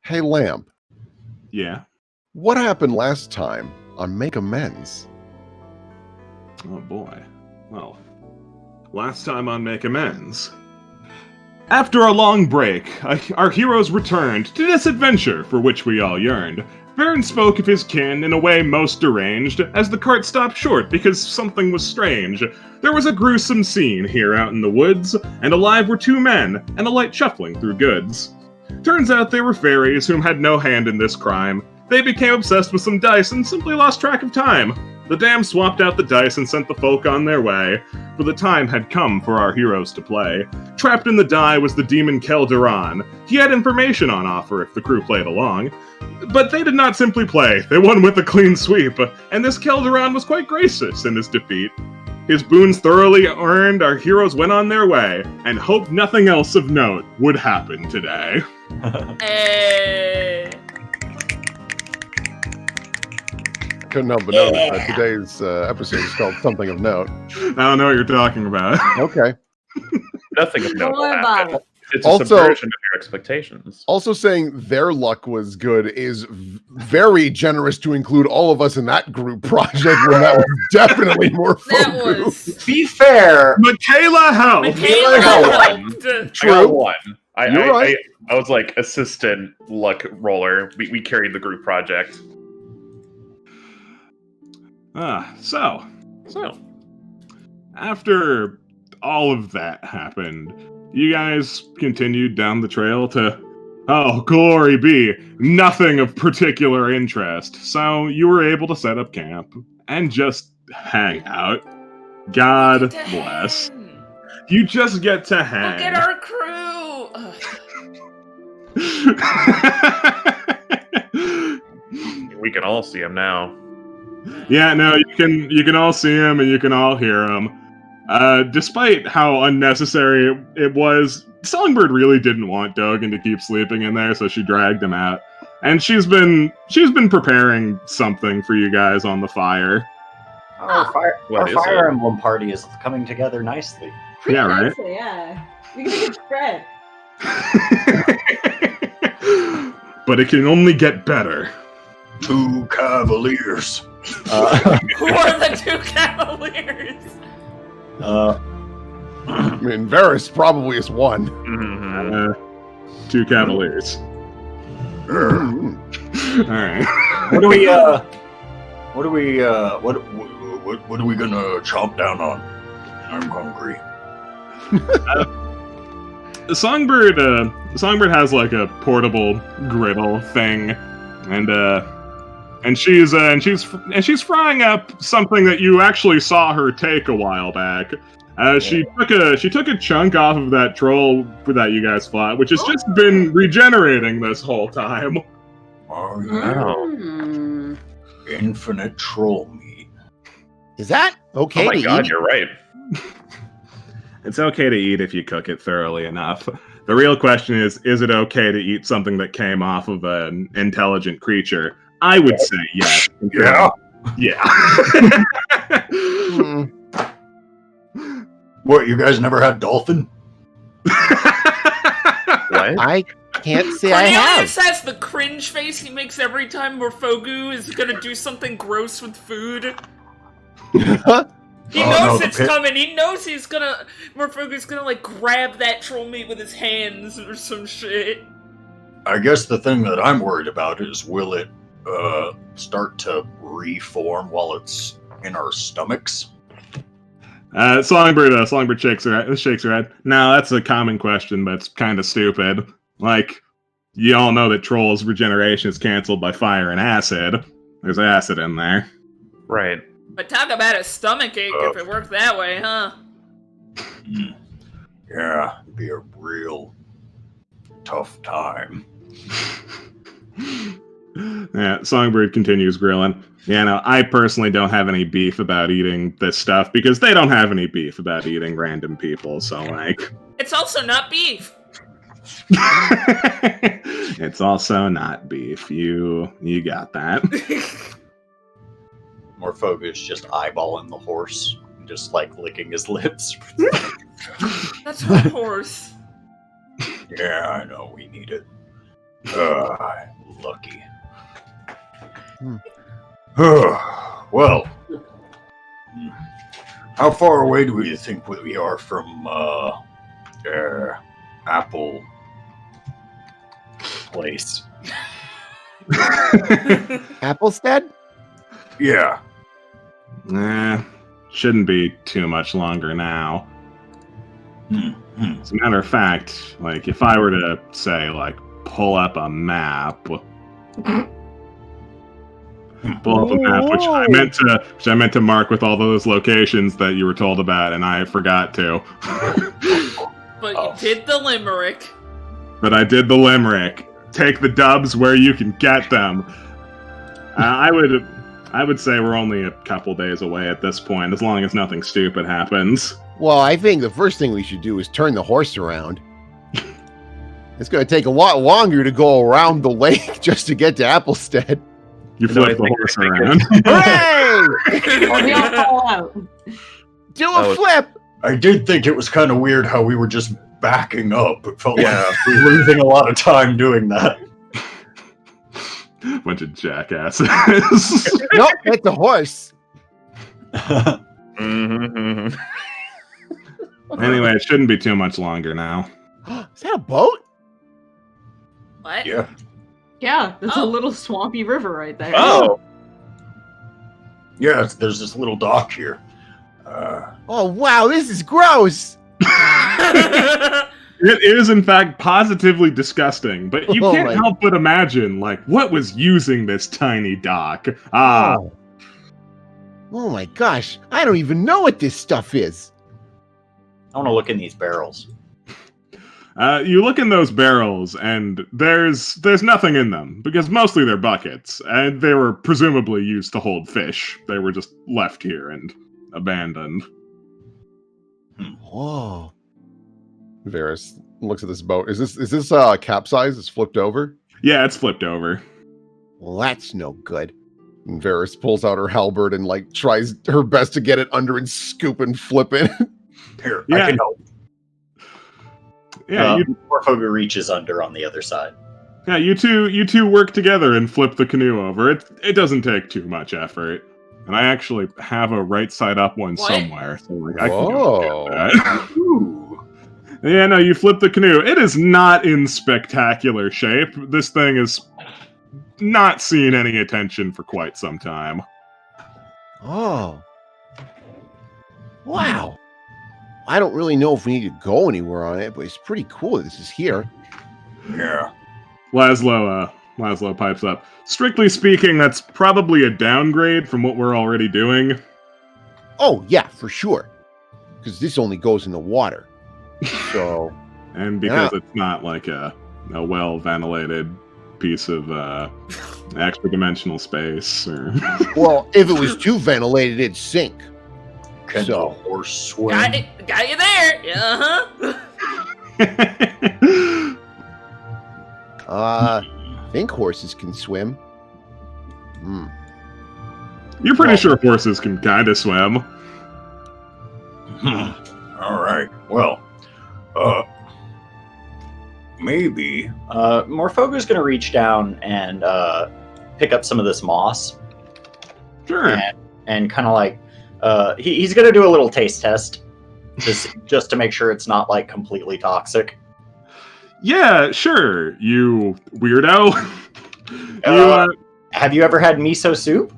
Hey, Lamp, Yeah. what happened last time on Make Amends? Oh boy. Well, last time on Make Amends. After a long break, our heroes returned to this adventure for which we all yearned. Varen spoke of his kin in a way most deranged, as the cart stopped short because something was strange. There was a gruesome scene here out in the woods, and alive were two men, and a light shuffling through goods. Turns out they were fairies whom had no hand in this crime. They became obsessed with some dice and simply lost track of time. The dam swapped out the dice and sent the folk on their way, for the time had come for our heroes to play. Trapped in the die was the demon Kelderon. He had information on offer if the crew played along. But they did not simply play, they won with a clean sweep, and this Kelderon was quite gracious in his defeat. His boons thoroughly earned, our heroes went on their way, and hoped nothing else of note would happen today. Hey. Couldn't help but notice that today's episode is called Something of Note. I don't know what you're talking about. Okay. Nothing of note More will about happen. it. It's a Also- subversion of your expectations. Also saying their luck was good is very generous to include all of us in that group project when that was definitely more That focused. was. Be fair, Michaela helped! Michaela helped. I True. got one. You're right. I was like assistant luck roller. We carried the group project. So, after all of that happened, you guys continued down the trail to, oh, glory be, nothing of particular interest. So you were able to set up camp and just hang out. God bless. You just get to hang. Look at our crew. Ugh. We can all see him now. Yeah, no, you can all see him and you can all hear him. Despite how unnecessary it was, Songbird really didn't want Dogan to keep sleeping in there, so she dragged him out. And she's been preparing something for you guys on the fire. our Fire What is Fire it? Emblem party is coming together nicely. Pretty Yeah, right? nicely, yeah. We get a good spread. But it can only get better. Two cavaliers. Who are the two cavaliers? I mean, Varys probably is one. Mm-hmm. Two cavaliers. Mhm. Alright. What are we gonna chomp down on? I'm hungry. Songbird has like a portable griddle thing, and she's frying up something that you actually saw her take a while back. She took a chunk off of that troll that you guys fought, which has just been regenerating this whole time. Oh, yeah. Mm. Infinite troll meat. Is that okay Oh my to god, eat? you're right. It's okay to eat if you cook it thoroughly enough. The real question is it okay to eat something that came off of an intelligent creature? I would say yes. Yeah. Yeah. Mm. What, you guys never had dolphin? What? I can't say I Cornelius have. has the cringe face he makes every time Morfogu is gonna do something gross with food. He Oh, knows no, it's coming. He knows Morfogu's gonna like grab that troll meat with his hands or some shit. I guess the thing that I'm worried about is will it start to reform while it's in our stomachs? Songbird shakes her head. No, that's a common question, but it's kind of stupid. Like, you all know that trolls' regeneration is canceled by fire and acid. There's acid in there. Right. But talk about a stomach ache if it worked that way, huh? Yeah, it'd be a real tough time. Yeah, Songbird continues grilling. Yeah, no, I personally don't have any beef about eating this stuff because they don't have any beef about eating random people, so like... It's also not beef. It's also not beef. You got that. Morfogus just eyeballing the horse, just like licking his lips. That's a horse. Yeah, I know, we need it. Lucky. Hmm. Well, how far away do we think we are from Apple Place? Applestead? Yeah. Shouldn't be too much longer now. As a matter of fact, like, if I were to say, like, pull up a map, pull up a map, which I meant to mark with all those locations that you were told about, and I forgot to. But you did the limerick. But I did the limerick. Take the dubs where you can get them. I would say we're only a couple days away at this point, as long as nothing stupid happens. Well, I think the first thing we should do is turn the horse around. It's going to take a lot longer to go around the lake just to get to Applestead. You flip the horse around. Hooray! Or we all fall out. Do a flip! I did think it was kind of weird how we were just backing up. It felt like we were losing a lot of time doing that. Bunch of jackasses. Nope, that's the horse. Anyway, it shouldn't be too much longer now. Is that a boat? What? Yeah. Yeah, that's Oh. a little swampy river right there. Oh, Yeah, there's this little dock here. Oh, wow, this is gross. It is, in fact, positively disgusting, but you Oh can't my- help but imagine, like, what was using this tiny dock? Oh my gosh, I don't even know what this stuff is. I want to look in these barrels. You look in those barrels, and there's nothing in them, because mostly they're buckets, and they were presumably used to hold fish. They were just left here and abandoned. Whoa. Varys looks at this boat. Is this capsized? It's flipped over? Yeah, it's flipped over. Well, that's no good. And Varys pulls out her halberd and like tries her best to get it under and scoop and flip it. Here, Yeah. I can help. Yeah, Morfogu reaches under on the other side. you two work together and flip the canoe over. It doesn't take too much effort. And I actually have a right side up one What? somewhere, so like I can go Whoa. get that. Ooh. Yeah, no, you flip the canoe. It is not in spectacular shape. This thing has not seen any attention for quite some time. Oh. Wow. I don't really know if we need to go anywhere on it, but it's pretty cool that this is here. Yeah. Laszlo pipes up. Strictly speaking, that's probably a downgrade from what we're already doing. Oh, yeah, for sure. Because this only goes in the water. So, And because it's not like a well-ventilated piece of extra-dimensional space. Or well, if it was too ventilated, it'd sink. Can So- the horse swim? Got you there. Uh-huh. I think horses can swim. Hmm. You're pretty sure horses can kind of swim. All right. Well, maybe. Morfogu's going to reach down and pick up some of this moss Sure. and kind of like he's going to do a little taste test just to make sure it's not like completely toxic. Yeah, sure, you weirdo. Have you ever had miso soup?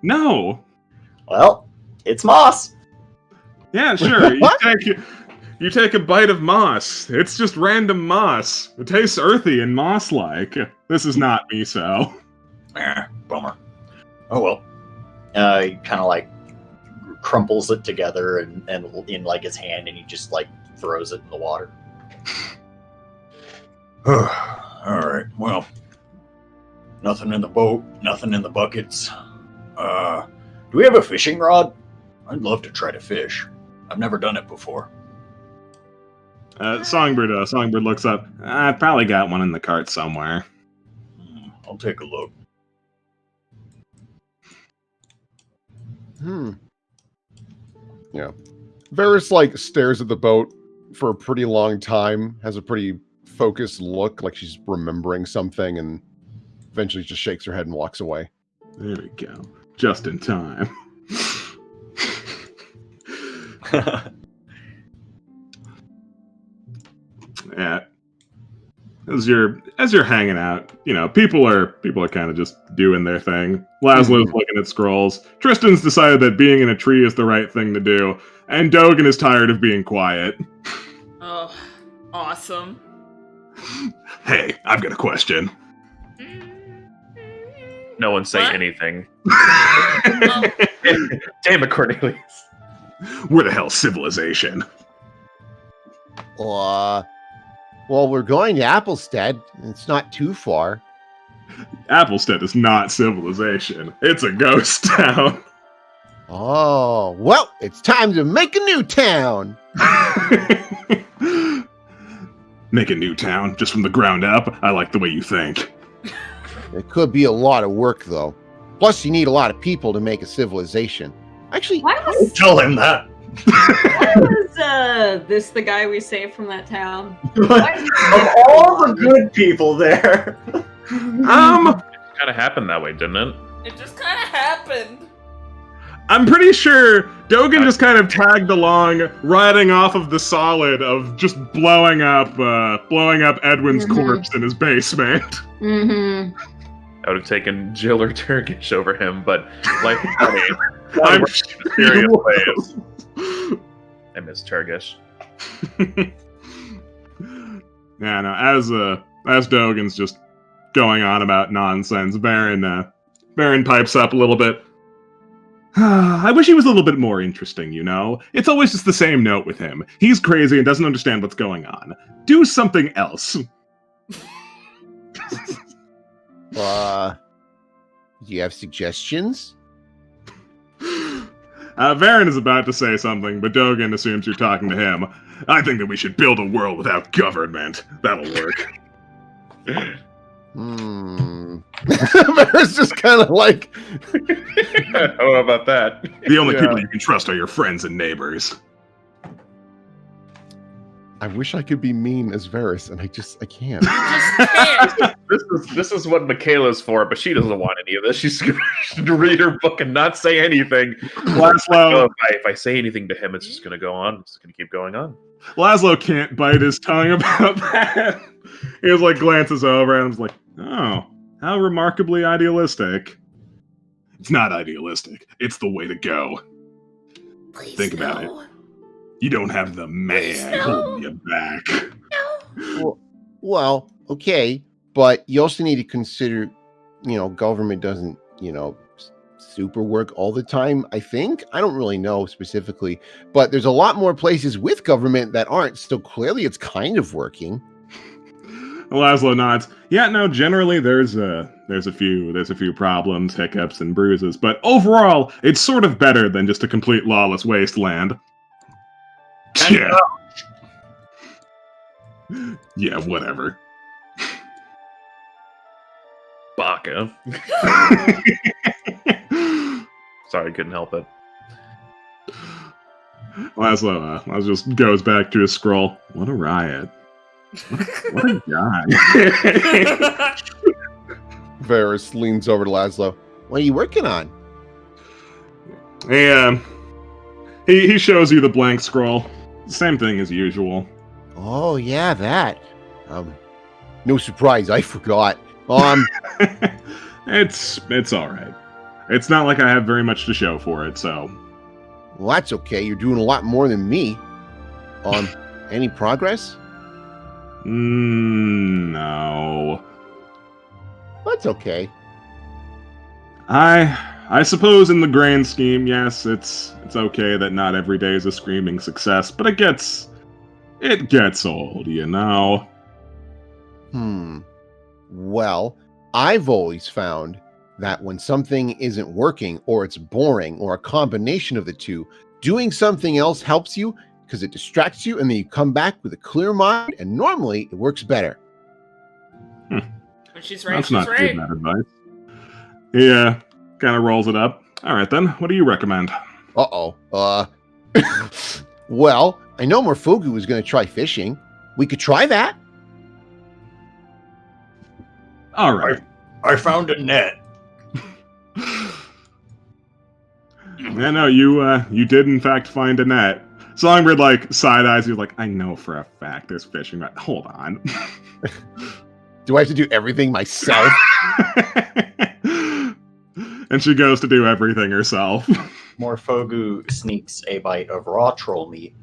No. Well, it's moss. Yeah, sure. What? You take a bite of moss. It's just random moss. It tastes earthy and moss-like. This is not miso. Bummer. Oh well. He kind of like crumples it together and in like his hand, and he just like throws it in the water. All right. Well, nothing in the boat, nothing in the buckets. Do we have a fishing rod? I'd love to try to fish. I've never done it before. Songbird looks up. I probably got one in the cart somewhere. I'll take a look. Varys like stares at the boat for a pretty long time, has a pretty focused look, like she's remembering something, and eventually just shakes her head and walks away. There we go. Just in time. Yeah. As you're hanging out, people are kind of just doing their thing. Laszlo's looking at scrolls. Tristan's decided that being in a tree is the right thing to do, and Dogan is tired of being quiet. Oh, awesome. Hey, I've got a question. No one say What? anything. Oh, Damn it, Cornelius. Where the hell's civilization? Well, we're going to Applestead. It's not too far. Applestead is not civilization. It's a ghost town. Oh, well, it's time to make a new town. Make a new town just from the ground up. I like the way you think. It could be a lot of work, though. Plus, you need a lot of people to make a civilization. Actually, Why was, Tell him that. why was this the guy we saved from that town? Why is Of all the good people there. Kind of happened that way, didn't it? it just kind of happened. I'm pretty sure Dogan just kind of tagged along, riding off of the solid of just blowing up Edwin's corpse in his basement. Mm-hmm. I would have taken Jill or Turkish over him, but like, I'm serious ways. I miss Turkish. Yeah, no. As Dogan's just going on about nonsense, Baron pipes up a little bit. I wish he was a little bit more interesting, It's always just the same note with him. He's crazy and doesn't understand what's going on. Do something else. Do you have suggestions? Varen is about to say something, but Dogan assumes you're talking to him. I think that we should build a world without government. That'll work. Varys just kind of like, I don't know about that. The only Yeah. people you can trust are your friends and neighbors. I wish I could be mean as Varys, and I can't. Just can't. This is what Michaela's for, but she doesn't want any of this. She's going to read her book and not say anything. Laszlo, If I say anything to him, it's just going to go on. It's going to keep going on. Laszlo can't bite his tongue about that. He just glances over and is like, oh, how remarkably idealistic. It's not idealistic. It's the way to go. Please Think about no. You don't have the man No. holding you back. Well, okay, but you also need to consider, government doesn't, super work all the time, I think. I don't really know specifically, but there's a lot more places with government that aren't, so clearly it's kind of working. Laszlo nods. Yeah, no, generally there's a few problems, hiccups, and bruises, but overall, it's sort of better than just a complete lawless wasteland. Yeah. Yeah, whatever. Baka. Sorry, couldn't help it. Laszlo just goes back to his scroll. What a riot. What a guy. Varys leans over to Laszlo. What are you working on? He shows you the blank scroll. Same thing as usual. Oh, yeah, that. No surprise, I forgot. It's all right. It's not like I have very much to show for it, so. Well, that's okay. You're doing a lot more than me. Any progress? No. That's okay. I suppose in the grand scheme, yes, it's okay that not every day is a screaming success, but it gets old, Well, I've always found that when something isn't working, or it's boring, or a combination of the two, doing something else helps you because it distracts you, and then you come back with a clear mind, and normally it works better. When she's right, That's she's not right. good bad advice. Yeah, kind of rolls it up. All right then, what do you recommend? Uh-oh. Well, I know Morfogu was going to try fishing. We could try that. All right. I found a net. Yeah, no, you did in fact find a net. Songbird like side eyes you like, I know for a fact there's fishing rod. Hold on. Do I have to do everything myself? And she goes to do everything herself. Morphogu sneaks a bite of raw troll meat.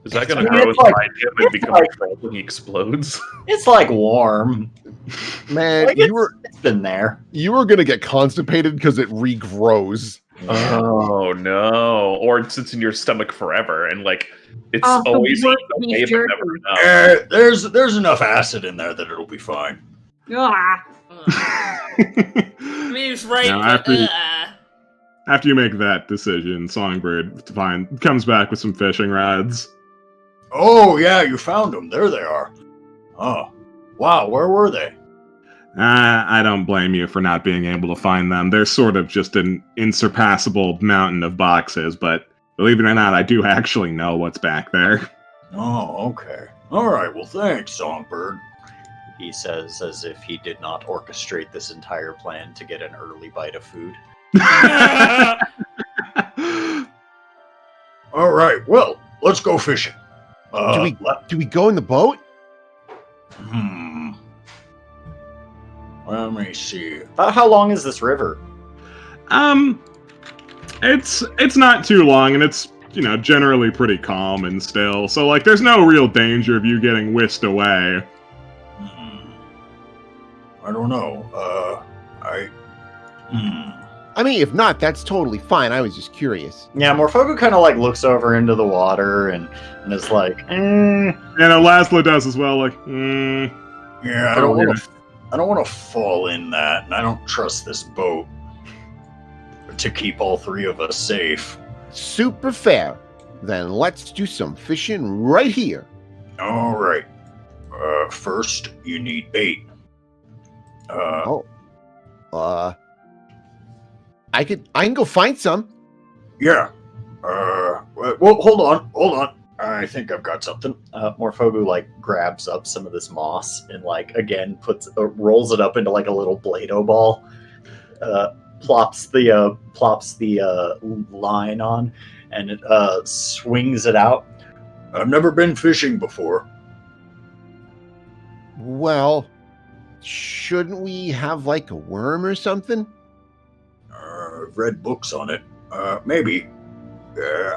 Is that going I to mean, grow it's like- inside him and it's become like- a troll when he explodes? It's like warm. Man, Like, it's been there. you were gonna get constipated because it regrows. Oh no! Or it sits in your stomach forever, and like it's Oh, the always worst eaten away, beef but never enough. There's enough acid in there that it'll be fine. Ah. I mean, he's right, Now, but after you make that decision, Songbird comes back with some fishing rods. Oh yeah, you found them. There they are. Oh, wow. Where were they? I don't blame you for not being able to find them. They're sort of just an insurpassable mountain of boxes, but believe it or not, I do actually know what's back there. Oh, okay. All right. Well, thanks, Songbird. He says, as if he did not orchestrate this entire plan to get an early bite of food. All right. Well, let's go fishing. Do we go in the boat? Let me see. About how long is this river? It's not too long, and it's generally pretty calm and still. So like, there's no real danger of you getting whisked away. I don't know. I mean, if not, that's totally fine. I was just curious. Yeah, Morphogu kind of like looks over into the water and is like, Laszlo does as well. Like, Yeah, I don't want to fall in that, and I don't trust this boat to keep all three of us safe. Super fair. Then let's do some fishing right here. All right. First, you need bait. I can go find some. Yeah. Well, hold on. I think I've got something. Morphogu like grabs up some of this moss and like again rolls it up into like a little Play-Doh ball. Plops the line on and it swings it out. I've never been fishing before. Well, shouldn't we have like a worm or something? I've read books on it. Maybe.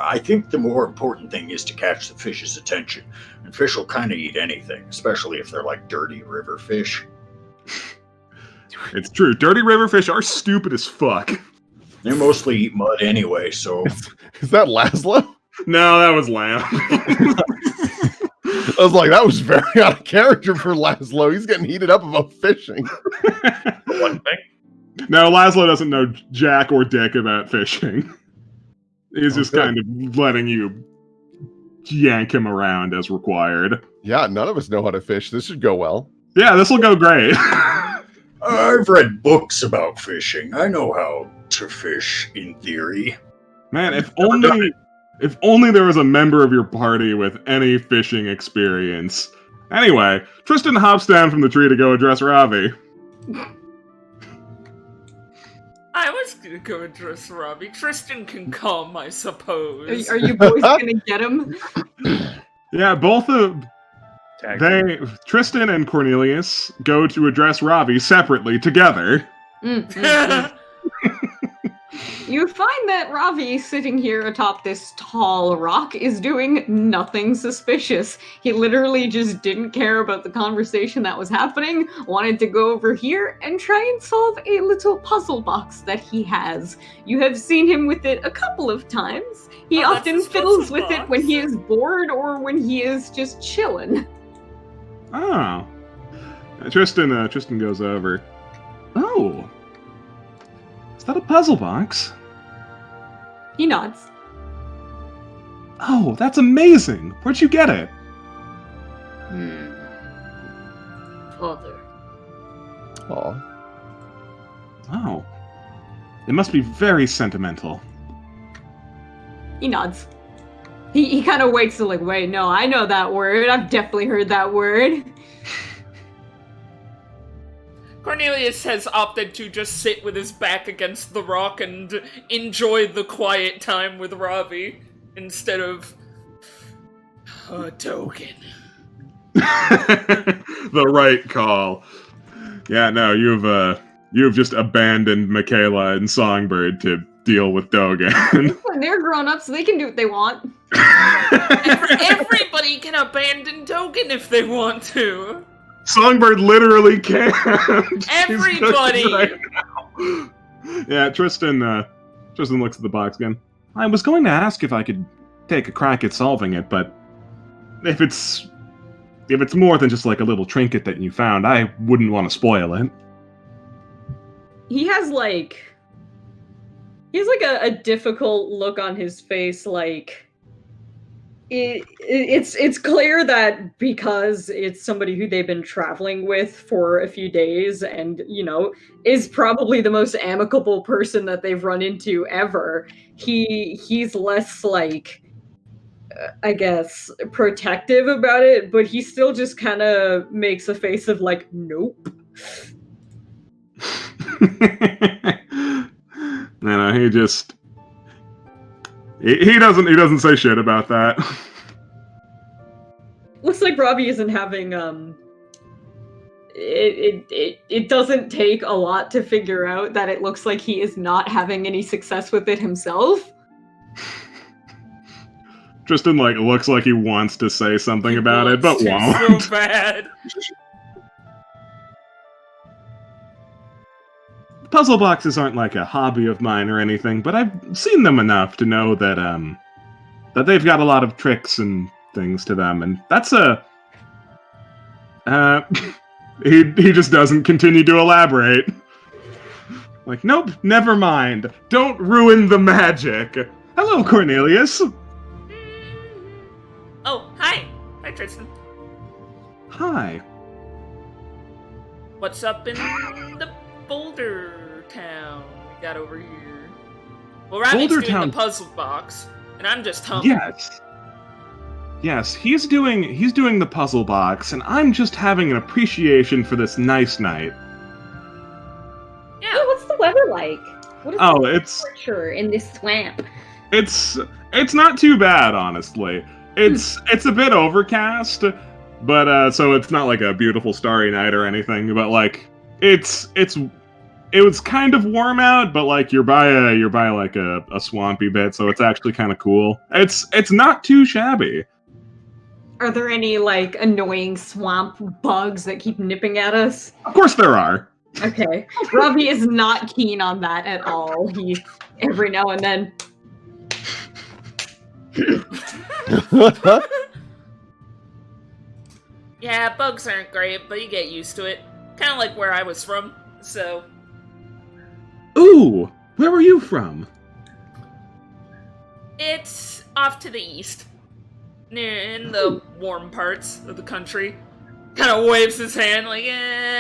I think the more important thing is to catch the fish's attention. And fish will kind of eat anything, especially if they're like dirty river fish. it's true. Dirty river fish are stupid as fuck. They mostly eat mud anyway, so... Is that Laszlo? No, that was Lamb. I was like, that was very out of character for Laszlo. He's getting heated up about fishing. One thing. No, Laszlo doesn't know jack or dick about fishing. He's just Okay. kind of letting you yank him around as required. Yeah, none of us know how to fish. This should go well. Yeah, this will go great. I've read books about fishing. I know how to fish in theory. Man, if only there was a member of your party with any fishing experience. Anyway, Tristan hops down from the tree to go address Ravi. I was gonna go address Robbie. Tristan can come, I suppose. Are you boys gonna get him? Yeah, both of Tag. Tristan and Cornelius go to address Ravi separately together. You find that Ravi sitting here atop this tall rock is doing nothing suspicious. He literally just didn't care about the conversation that was happening, wanted to go over here and try and solve a little puzzle box that he has. You have seen him with it a couple of times. He Oh, that's often his fiddles puzzle with it box. when he is bored or when he is just chilling. Oh. Tristan goes over. Oh. Is that a puzzle box? He nods. Oh, that's amazing. Where'd you get it? Father. Aw. Oh. It must be very sentimental. He nods. He kind of waits to like, wait, no, I know that word. I've definitely heard that word. Cornelius has opted to just sit with his back against the rock and enjoy the quiet time with Ravi instead of a token. The right call. Yeah, no, you've just abandoned Michaela and Songbird to deal with Dogen. When they're grown up, so they can do what they want. Everybody can abandon Dogen if they want to. Songbird literally can't. Everybody. Right now. Yeah, Tristan looks at the box again. I was going to ask if I could take a crack at solving it, but if it's more than just like a little trinket that you found, I wouldn't want to spoil it. He has like a difficult look on his face, like it's clear that because it's somebody who they've been traveling with for a few days and, you know, is probably the most amicable person that they've run into ever, he's less like, I guess, protective about it, but he still just kind of makes a face of like, nope. No, he just he doesn't say shit about that. Looks like Robbie isn't having it doesn't take a lot to figure out that it looks like he is not having any success with it himself. Tristan looks like he wants to say something about it, but won't. So bad. Puzzle boxes aren't like a hobby of mine or anything, but I've seen them enough to know that that they've got a lot of tricks and things to them, and that's he just doesn't continue to elaborate. Like, nope, never mind. Don't ruin the magic. Hello, Cornelius. Oh, hi. Hi, Tristan. Hi. What's up in the Boulder Town we got over here? Well, Ravi's Boulder doing Town. the puzzle box, and I'm just humming. Yes, he's doing the puzzle box, and I'm just having an appreciation for this nice night. Yeah. Oh, what's the weather like? What is Oh, the it's temperature in this swamp? it's not too bad, honestly. It's a bit overcast, but so it's not like a beautiful starry night or anything, but like it was kind of warm out, but like you're by like a swampy bit, so it's actually kind of cool. It's not too shabby. Are there any like annoying swamp bugs that keep nipping at us? Of course there are. Okay. Robbie is not keen on that at all. He every now and then. Yeah, bugs aren't great, but you get used to it. Kind of like where I was from, so... Ooh, where were you from? It's off to the east. In the warm parts of the country. Kind of waves his hand like,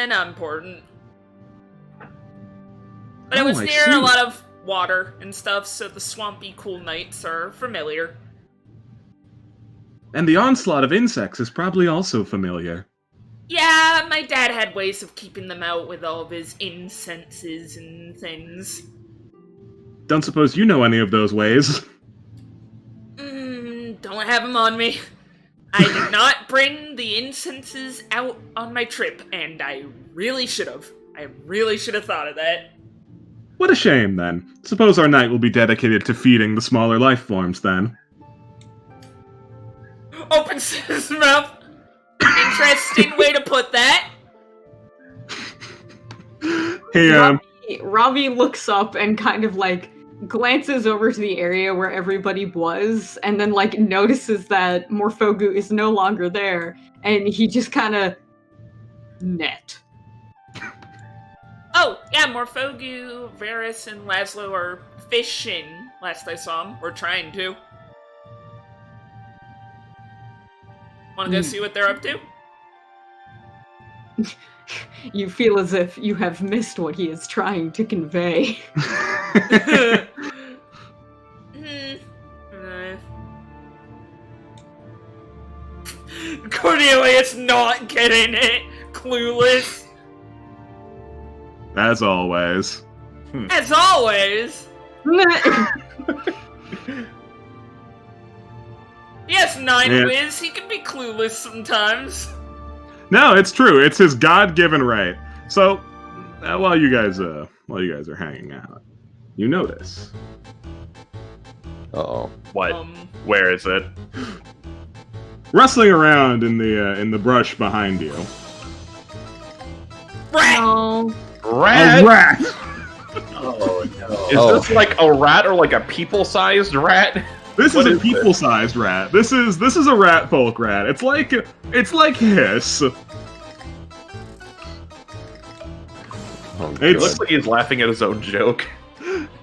not important. But it was I near see. a lot of water and stuff, so the swampy, cool nights are familiar. And the onslaught of insects is probably also familiar. Yeah, my dad had ways of keeping them out with all of his incenses and things. Don't suppose you know any of those ways. Don't have them on me. I did not bring the incenses out on my trip, and I really should have. I really should have thought of that. What a shame, then. Suppose our night will be dedicated to feeding the smaller life forms, then. Opens his mouth. Interesting way to put that. Hey, Ravi looks up and kind of like glances over to the area where everybody was, and then like notices that Morphogu is no longer there, and he just kind of net. Oh, yeah, Morphogu, Varys, and Laszlo are fishing, last I saw them. Or trying to. Wanna go see what they're up to? You feel as if you have missed what he is trying to convey. Cornelius not getting it. Clueless. As always. As always. Yes, 9 Yeah. whiz. He can be clueless sometimes. No, it's true. It's his God-given right. So, while you guys are hanging out, you notice. Uh-oh. What? Where is it? Rustling around in the brush behind you. Rat. No. Rat? A rat! Oh no. Is Oh. this like a rat or like a people-sized rat? This What is a is this? people-sized rat. This is a rat folk rat. It's like Hiss. Oh, It It's- looks like he's laughing at his own joke.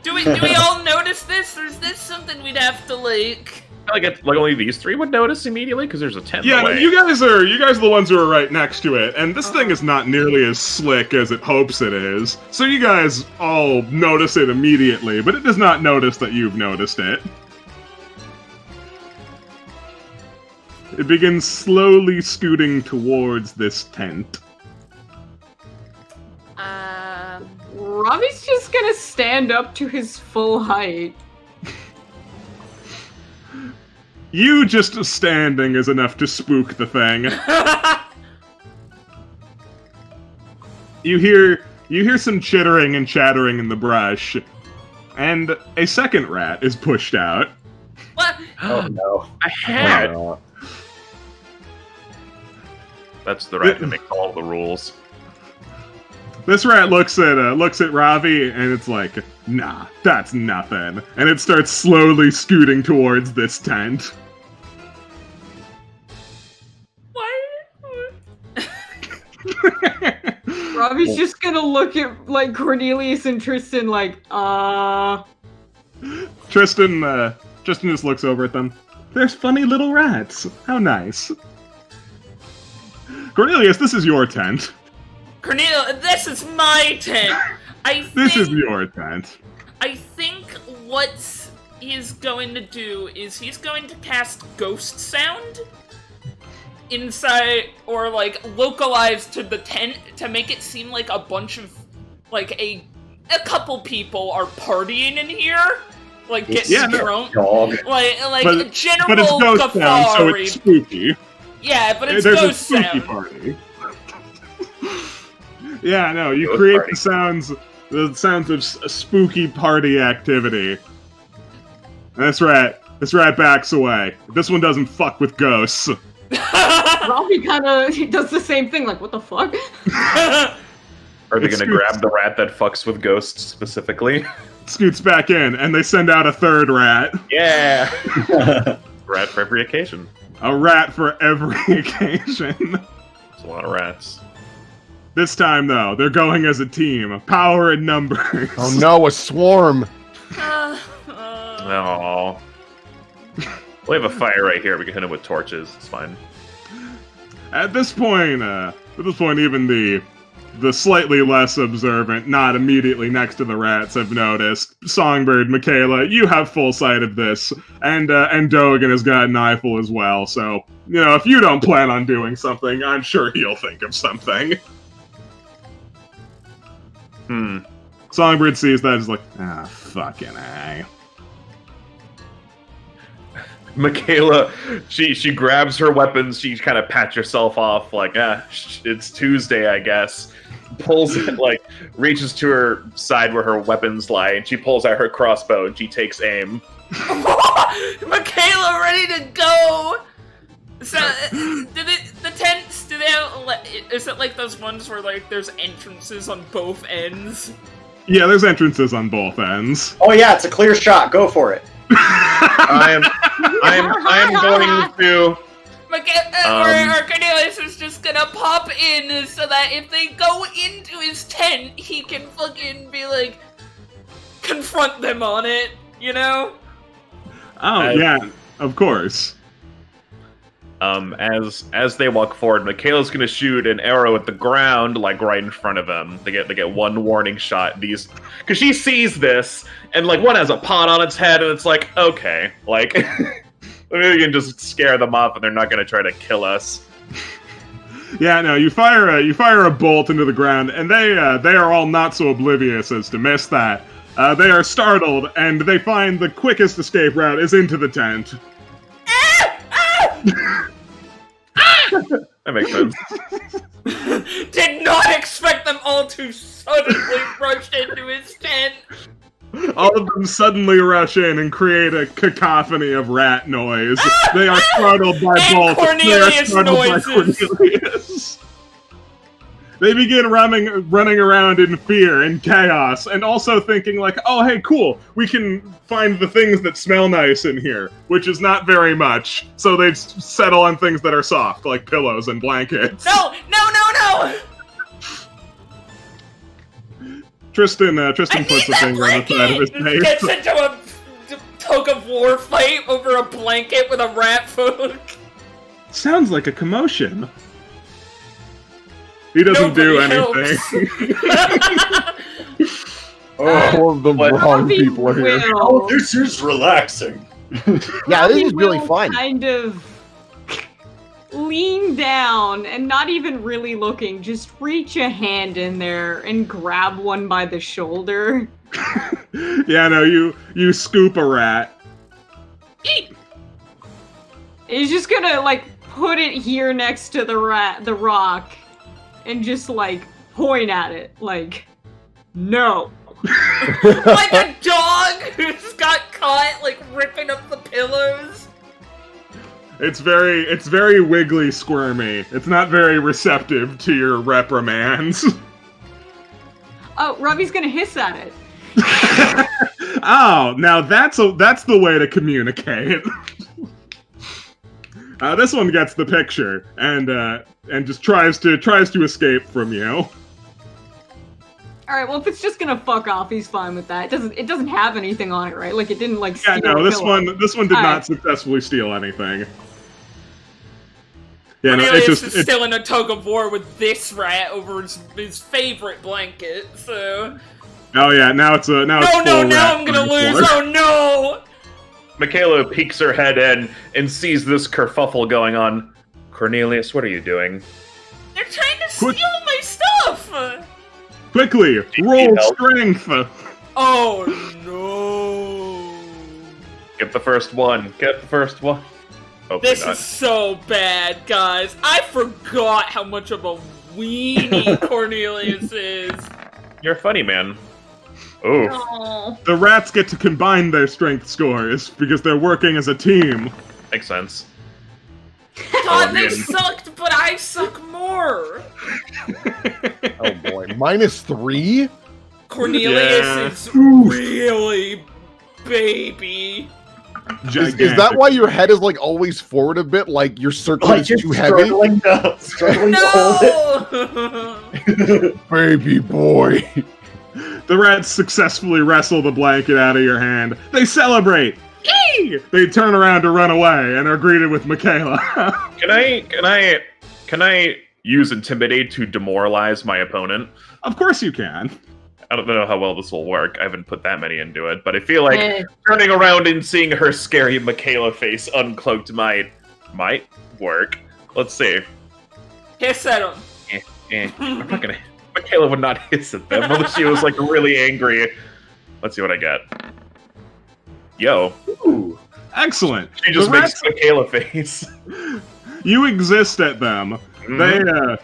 Do we all notice this, or is this something we'd have to like? Like only these three would notice immediately because there's a 10 Yeah, away. you guys are the ones who are right next to it, and this thing is not nearly as slick as it hopes it is. So you guys all notice it immediately, but it does not notice that you've noticed it. It begins slowly scooting towards this tent. Robbie's just gonna stand up to his full height. You just standing is enough to spook the thing. You hear some chittering and chattering in the brush, and a second rat is pushed out. What? Oh no. A hat! Oh, That's the rat that makes all the rules. This rat looks at Ravi and it's like, nah, that's nothing. And it starts slowly scooting towards this tent. What? Robbie's just gonna look at like Cornelius and Tristan like, Tristan just looks over at them. There's funny little rats. How nice. Cornelius, this is your tent. Cornelia, this is my tent. This is your tent. I think what he's going to do is he's going to cast Ghost Sound inside, or like localized to the tent to make it seem like a bunch of, like a couple people are partying in here. Like get drunk. Dog. Like But a general it's ghost sound, so guffawy. it's spooky. Yeah, but it's There's ghost a spooky sound. party. Yeah, no, you Ghost create party. the sounds of a spooky party activity. This rat backs away. This one doesn't fuck with ghosts. Robbie kinda does the same thing, like, what the fuck? Are they It's gonna grab the rat that fucks with ghosts specifically? Scoots back in, and they send out a third rat. Yeah! Rat for every occasion. A rat for every occasion. It's a lot of rats. This time, though, they're going as a team. Power in numbers. Oh no, a swarm! Oh. We have a fire right here. We can hit him with torches. It's fine. At this point, even the slightly less observant, not immediately next to the rats, have noticed. Songbird, Michaela, you have full sight of this, and Dogan has got an eyeful as well. So, if you don't plan on doing something, I'm sure he'll think of something. Songbird sees that, is like, fucking A. Michaela, she grabs her weapons. She kind of pats herself off, like, it's Tuesday, I guess. Pulls it, like, reaches to her side where her weapons lie, and she pulls out her crossbow and she takes aim. Michaela, ready to go. So, the tents? Do they have? Is it like those ones where like there's entrances on both ends? Yeah, there's entrances on both ends. Oh yeah, it's a clear shot. Go for it. I'm going to. Or Cornelius is just gonna pop in so that if they go into his tent, he can fucking be like, confront them on it, Oh, yeah, of course. As they walk forward, Michaela's gonna shoot an arrow at the ground, like right in front of them. They get one warning shot. Because she sees this, and like one has a pot on its head, and it's like, okay, like maybe we can just scare them off, and they're not gonna try to kill us. Yeah, no, you fire a bolt into the ground, and they are all not so oblivious as to miss that. They are startled, and they find the quickest escape route is into the tent. That makes sense. Did not expect them all to suddenly rush into his tent. All of them suddenly rush in and create a cacophony of rat noise. They are startled by And Bolt. They are Cornelius startled by noises. Cornelius. They begin running around in fear and chaos, and also thinking like, oh, hey, cool, we can find the things that smell nice in here, which is not very much. So they settle on things that are soft, like pillows and blankets. No! Tristan I puts need a that finger on the side of his blanket! face. Gets into a tug of war fight over a blanket with a rat folk. Sounds like a commotion. He doesn't do Nobody anything. All of the wrong Robbie people are here. will- This is relaxing. Yeah, this Robbie is really will fun. Kind of lean down and not even really looking, just reach a hand in there and grab one by the shoulder. Yeah, no, you scoop a rat. He's just gonna like put it here next to the rock, and just like point at it, like, no. Like a dog who's got caught, like, ripping up the pillows. It's very wiggly, squirmy. It's not very receptive to your reprimands. Oh, Robbie's gonna hiss at it. Oh, now that's the way to communicate. This one gets the picture and just tries to escape from you. All right, well, if it's just gonna fuck off, he's fine with that. It doesn't have anything on it, right? Like it didn't like. Yeah, steal no, a this pillow. one did not Alright. successfully steal anything. Yeah, no, Cornelius it's is just still in a tug of war with this rat over his favorite blanket, so... oh yeah, now it's full No, rat now I'm gonna fight lose! floor. Oh no! Michaela peeks her head in and sees this kerfuffle going on. Cornelius, what are you doing? They're trying to Quick. steal my stuff! Quickly, you roll need help? strength. Oh no! Get the first one. Get the first one. Hopefully This not. is so bad, guys. I forgot how much of a weenie Cornelius is. You're a funny man. Oof. Oh. The rats get to combine their strength scores because they're working as a team. Makes sense. God, they man. sucked, but I suck more. Oh boy, -3. Cornelius Yeah. is really baby. Is that why your head is like always forward a bit? Like your circle Like is just too heavy, struggling to hold it. No! baby boy. The rats successfully wrestle the blanket out of your hand. They celebrate. Eee! They turn around to run away and are greeted with Michaela. Can I use intimidate to demoralize my opponent? Of course you can. I don't know how well this will work. I haven't put that many into it, but I feel like Eh. turning around and seeing her scary Michaela face uncloaked might work. Let's see. Hiss at him. I'm not gonna. Michaela would not hiss at them unless she was like really angry. Let's see what I get. Yo, Ooh. Excellent. she just The makes Michaela face. You exist at them. Mhm.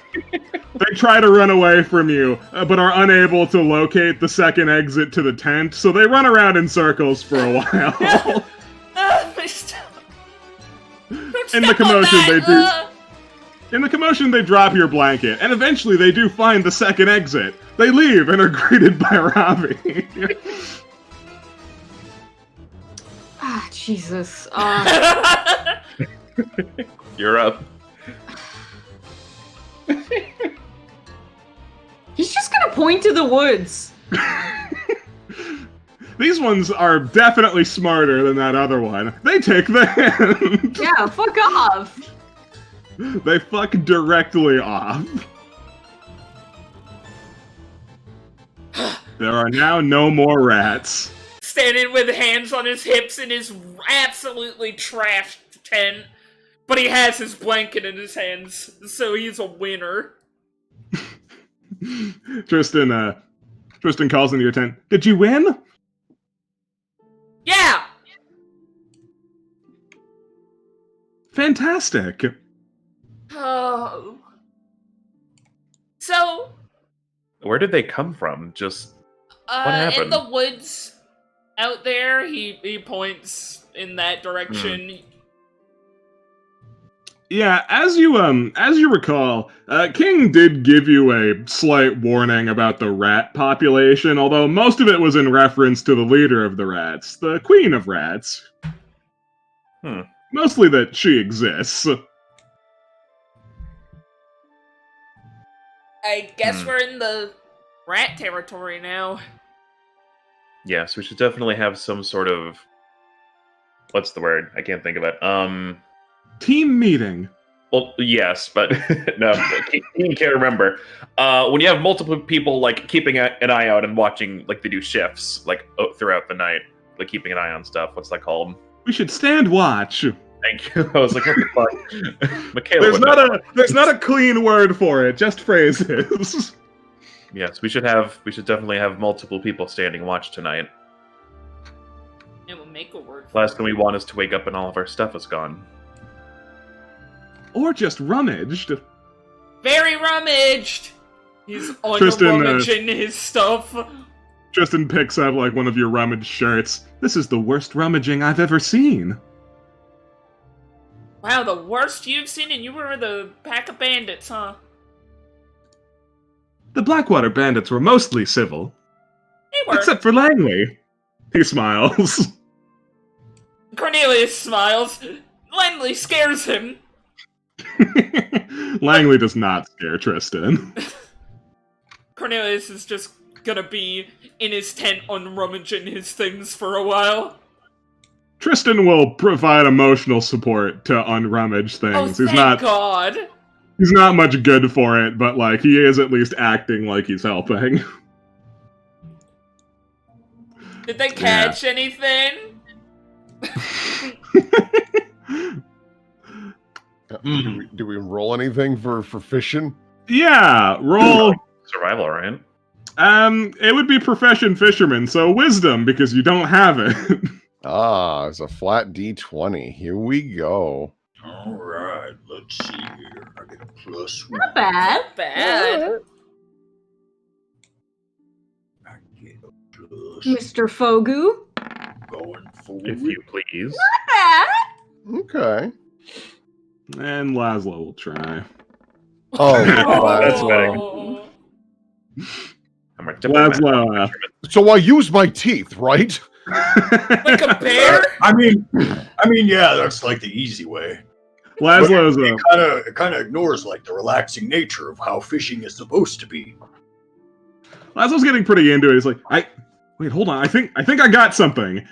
They try to run away from you, but are unable to locate the second exit to the tent, so they run around in circles for a while. My stomach. Don't In the step on commotion, that. they do- In the commotion, they drop your blanket, and eventually they do find the second exit. They leave and are greeted by Ravi. Ah, Jesus. You're up. He's just gonna point to the woods. These ones are definitely smarter than that other one. They take the hint. Yeah, fuck off. They fuck directly off. There are now no more rats. Standing with hands on his hips in his absolutely trashed tent. But he has his blanket in his hands, so he's a winner. Tristan calls into your tent. Did you win? Yeah! Fantastic. Oh. So, Where did they come from? Just what in happened? the woods out there, he points in that direction. Yeah, as you recall, King did give you a slight warning about the rat population, although most of it was in reference to the leader of the rats, the queen of rats. Mostly that she exists. I guess we're in the rat territory now. Yes, we should definitely have some sort of... What's the word? I can't think of it. Team meeting. Well, yes, but no, you can't remember. When you have multiple people like keeping an eye out and watching, like they do shifts, like throughout the night, like keeping an eye on stuff. What's that called? We should stand watch. Thank you. I was like, what the fuck, Michaela? There's not a clean word for it. Just phrases. Yes, we should definitely have multiple people standing watch tonight. It will make a word. Last thing we want is to wake up and all of our stuff is gone. Or just rummaged. Very rummaged! He's Tristan, rummaging his stuff. Tristan picks up like one of your rummage shirts. This is the worst rummaging I've ever seen. Wow, the worst you've seen, and you were the pack of bandits, huh? The Blackwater bandits were mostly civil. They were. Except for Langley. He smiles. Cornelius smiles. Langley scares him. Langley does not scare Tristan. Cornelius is just gonna be in his tent unrummaging his things for a while. Tristan will provide emotional support to unrummage things. Oh, thank God. He's not much good for it, but like he is at least acting like he's helping. Did they catch anything? Do we roll anything for fishing? Yeah, roll. Survival, right? It would be profession fisherman, so wisdom because you don't have it. It's a flat D20. Here we go. All right, let's see here. I get a +1. Not bad. Not bad. I get a plus. Mr. Fogu. Going forward. If you please. Not bad. Okay. And Laszlo will try. Oh, that's Oh. I'm a diplomat. Laszlo. So I use my teeth, right? Like a bear? I mean, yeah, that's like the easy way. Laszlo's It kind of ignores like the relaxing nature of how fishing is supposed to be. Laszlo's getting pretty into it. He's like, wait, hold on. I think I got something.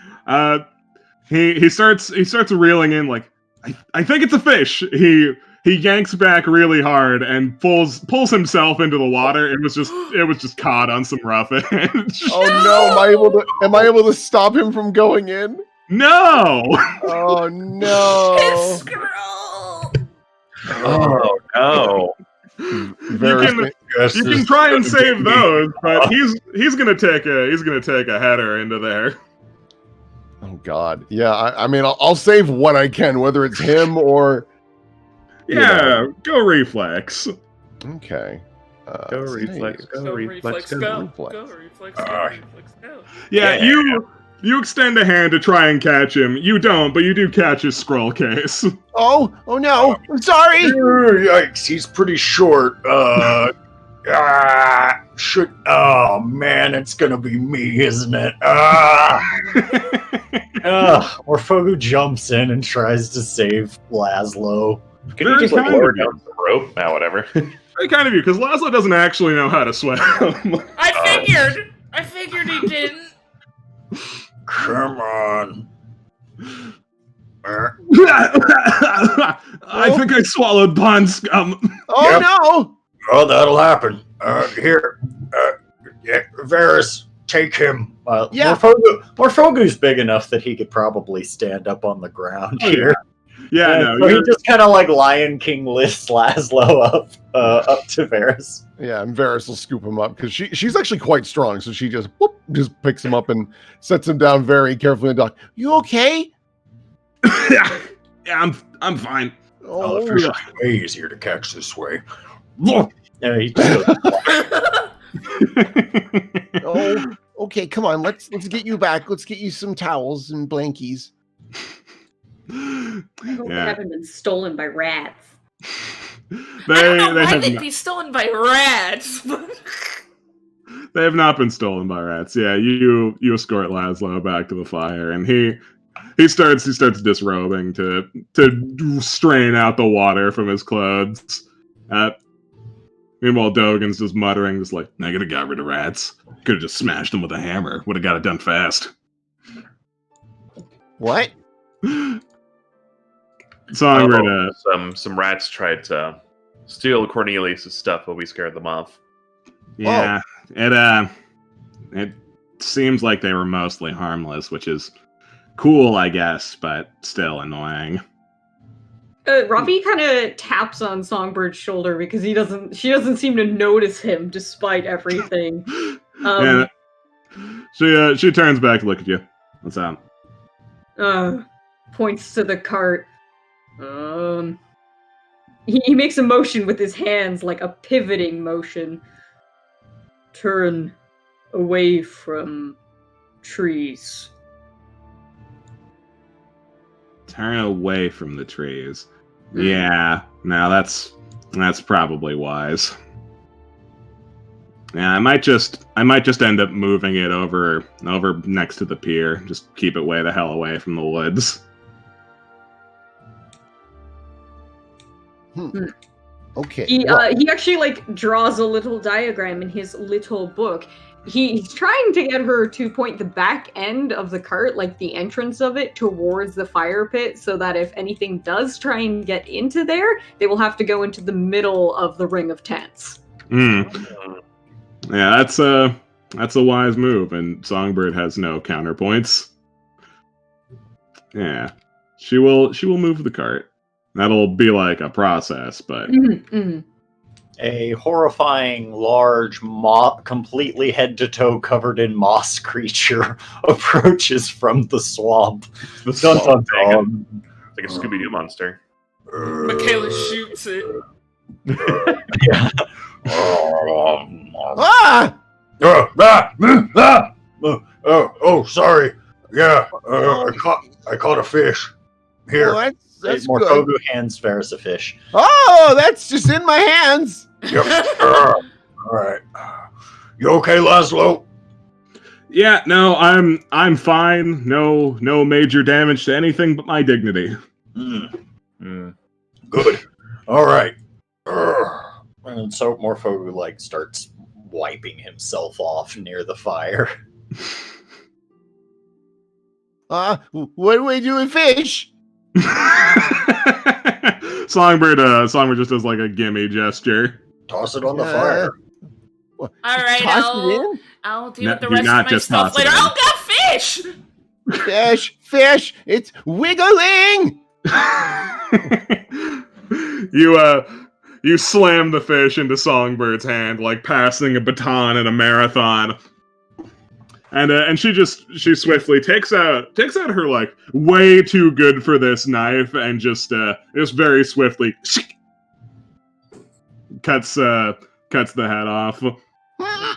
He starts reeling in like, I think it's a fish. He yanks back really hard and pulls himself into the water. It was just caught on some rough edge. Oh no! Am I able to stop him from going in? No! Oh no! His scroll! Oh no! You can try and save those, but he's gonna take a header into there. Oh god! Yeah, I mean, I'll save what I can, whether it's him or. Yeah, go reflex. Okay. Go reflex. Go reflex, go. Go reflex, go. Reflex, go. Yeah, you extend a hand to try and catch him. You don't, but you do catch his scroll case. Oh no! I'm sorry. Yikes! He's pretty short. Should. Oh man, it's gonna be me, isn't it? Morfogu jumps in and tries to save Laszlo. Can you just like lower down the rope? Now, whatever. Very kind of you, because Laszlo doesn't actually know how to swim. I figured he didn't. Come on. I think I swallowed pond scum. Oh Yep. no! Oh, that'll happen. Here. Yeah, Varys, take him. Yeah. Morfogu's big enough that he could probably stand up on the ground here. Yeah, And no. so he just kind of like Lion King lifts Laszlo up to Varys. Yeah, and Varys will scoop him up because she's actually quite strong, so she just whoop, just picks him up and sets him down very carefully. And dock, you okay? Yeah, I'm fine. Oh, the fish is way easier to catch this way. Yeah, he just goes, Oh, okay. Come on, let's get you back. Let's get you some towels and blankies. I hope they Yeah. haven't been stolen by rats. I don't know why have they'd not, be stolen by rats. they have not been stolen by rats. Yeah, you escort Laszlo back to the fire, and he starts disrobing to strain out the water from his clothes. Meanwhile, Dogan's just muttering, just like, I could have got rid of rats. Could have just smashed them with a hammer. Would have got it done fast. What? Songbird, some rats tried to steal Cornelius' stuff, but we scared them off. yeah, it seems like they were mostly harmless, which is cool, I guess, but still annoying. Ravi kind of taps on Songbird's shoulder because she doesn't seem to notice him despite everything. Yeah, she turns back to look at you. What's up? Points to the cart. He makes a motion with his hands, like a pivoting motion. Turn away from trees. Turn away from the trees. Yeah, no, that's probably wise. Yeah, I might just end up moving it over next to the pier. Just keep it way the hell away from the woods. Okay. He well, he actually like draws a little diagram in his little book. He's trying to get her to point the back end of the cart, like the entrance of it, towards the fire pit, so that if anything does try and get into there, they will have to go into the middle of the ring of tents. Yeah, that's a wise move, and Songbird has no counterpoints. Yeah, she will move the cart. That'll be like a process, but a horrifying, large, completely head to toe covered in moss creature approaches from the swamp. The Dun, dun, swamp thing. dun. Like a Scooby-Doo monster. Michaela shoots it. Yeah. ah! Oh, sorry. Yeah, I caught a fish. Here. Well, that's good. Morfogu hands Varys a fish. Oh, that's just in my hands. Yep. All right. You okay, Laszlo? yeah, no, I'm fine. No major damage to anything but my dignity. Good. All right. And so Morfogu like starts wiping himself off near the fire. What do we do with fish? Songbird just does like a gimme gesture. Toss it on the fire. What, All right, toss it in? I'll deal No, with the do rest not of my just stuff toss it later. in. Oh, got fish! Fish, it's wiggling. You slam the fish into Songbird's hand like passing a baton in a marathon. And she swiftly takes out her like way too good for this knife and just very swiftly cuts the head off.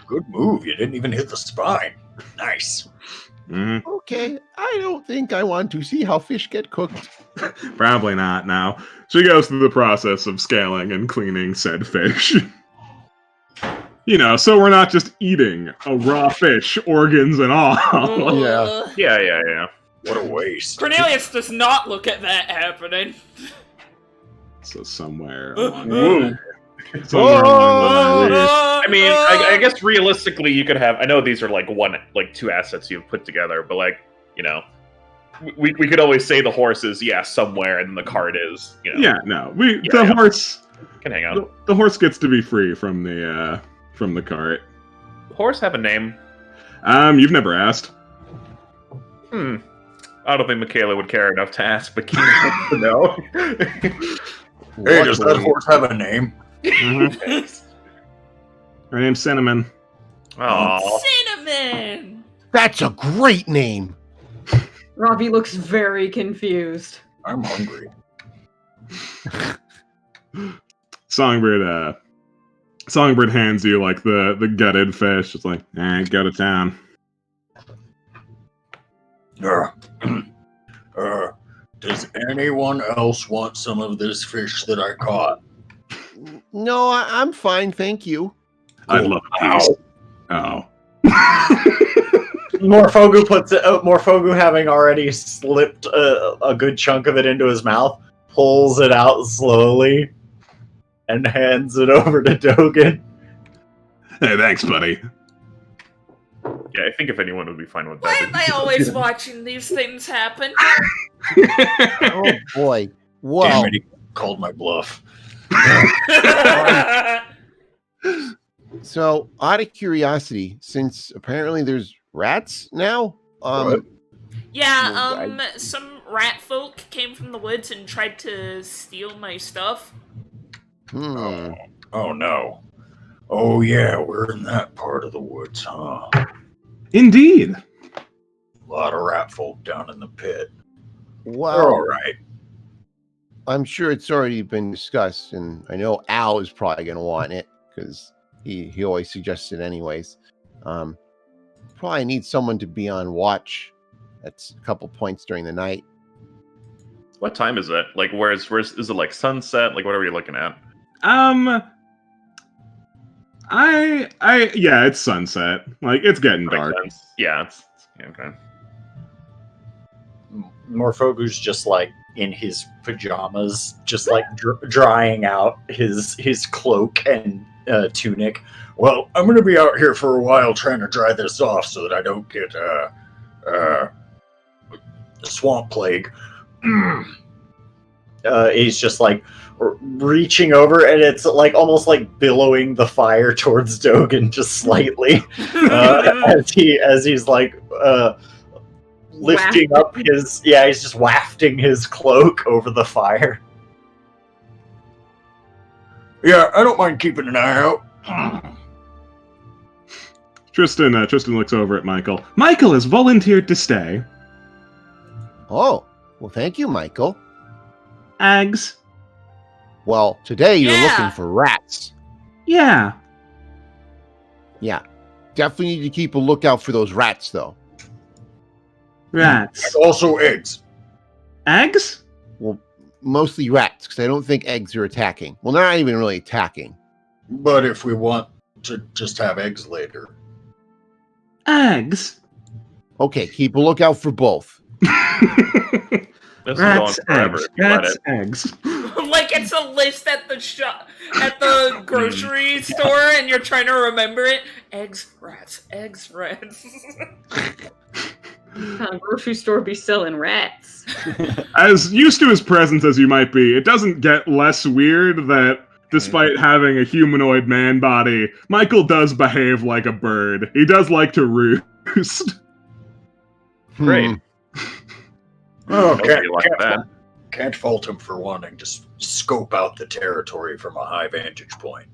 Good move. You didn't even hit the spine. Nice. Mhm. Okay, I don't think I want to see how fish get cooked. Probably not now. She goes through the process of scaling and cleaning said fish. So we're not just eating a raw fish, organs and all. Yeah. Yeah. What a waste. Cornelius does not look at that happening. So somewhere Woo. along the way. I mean, I guess realistically, you could have. I know these are like two assets you've put together, but we could always say the horse is somewhere, and the cart is Yeah, no, horse can hang out. the horse gets to be free from the cart. Horse have a name. You've never asked. I don't think Michaela would care enough to ask, but Keenan wants to know. Hey, does that Luckily- horse have a name? Her name's Cinnamon. Aw. Cinnamon! That's a great name. Robbie looks very confused. I'm hungry. Songbird hands you like the gutted fish. It's like, go to town. Does anyone else want some of this fish that I caught? No, I'm fine, thank you. I'd love a piece. Oh. Morphogu, having already slipped a good chunk of it into his mouth, pulls it out slowly and hands it over to Dogen. Hey, thanks, buddy. Yeah, I think if anyone would be fine with Why that. am I always watching these things happen? Oh boy. Damn Well, it, he called my bluff. so out of curiosity, since apparently there's rats now, Right. Yeah, Well, some rat folk came from the woods and tried to steal my stuff. Oh no. Oh yeah, we're in that part of the woods, huh? Indeed. A lot of rat folk down in the pit. They're all Well, right. I'm sure it's already been discussed, and I know Al is probably going to want it because he always suggests it anyways. Probably need someone to be on watch at a couple points during the night. What time is it? Like, where's is it like sunset? Like, what are we looking at? Yeah, it's sunset. Like, it's getting Makes dark. sense. Yeah, yeah, okay. Morphogu's just like in his pajamas, just like drying out his cloak and tunic. Well, I'm gonna be out here for a while trying to dry this off so that I don't get swamp plague. He's just like reaching over, and it's like almost like billowing the fire towards Dogen just slightly as he's like lifting up his he's just wafting his cloak over the fire. Yeah, I don't mind keeping an eye out. Tristan looks over at Michael. Michael has volunteered to stay. Oh, well, thank you, Michael. Eggs. Well, today you're Yeah. looking for rats. Yeah. Yeah, definitely need to keep a lookout for those rats, though. Rats. And also eggs. Eggs? Well, mostly rats, because I don't think eggs are attacking. Well, they're not even really attacking. But if we want to just have eggs later. Eggs. Okay, keep a lookout for both. This is going Rats, forever. eggs. Let Rats, it. eggs. Like it's a list at the shop, at the grocery store, and you're trying to remember it. Eggs, rats. Eggs, rats. What kind of grocery store be selling rats? As used to his presence as you might be, it doesn't get less weird that despite having a humanoid man body, Michael does behave like a bird. He does like to roost. Great. Oh, Nobody liked that. can't fault him for wanting to scope out the territory from a high vantage point.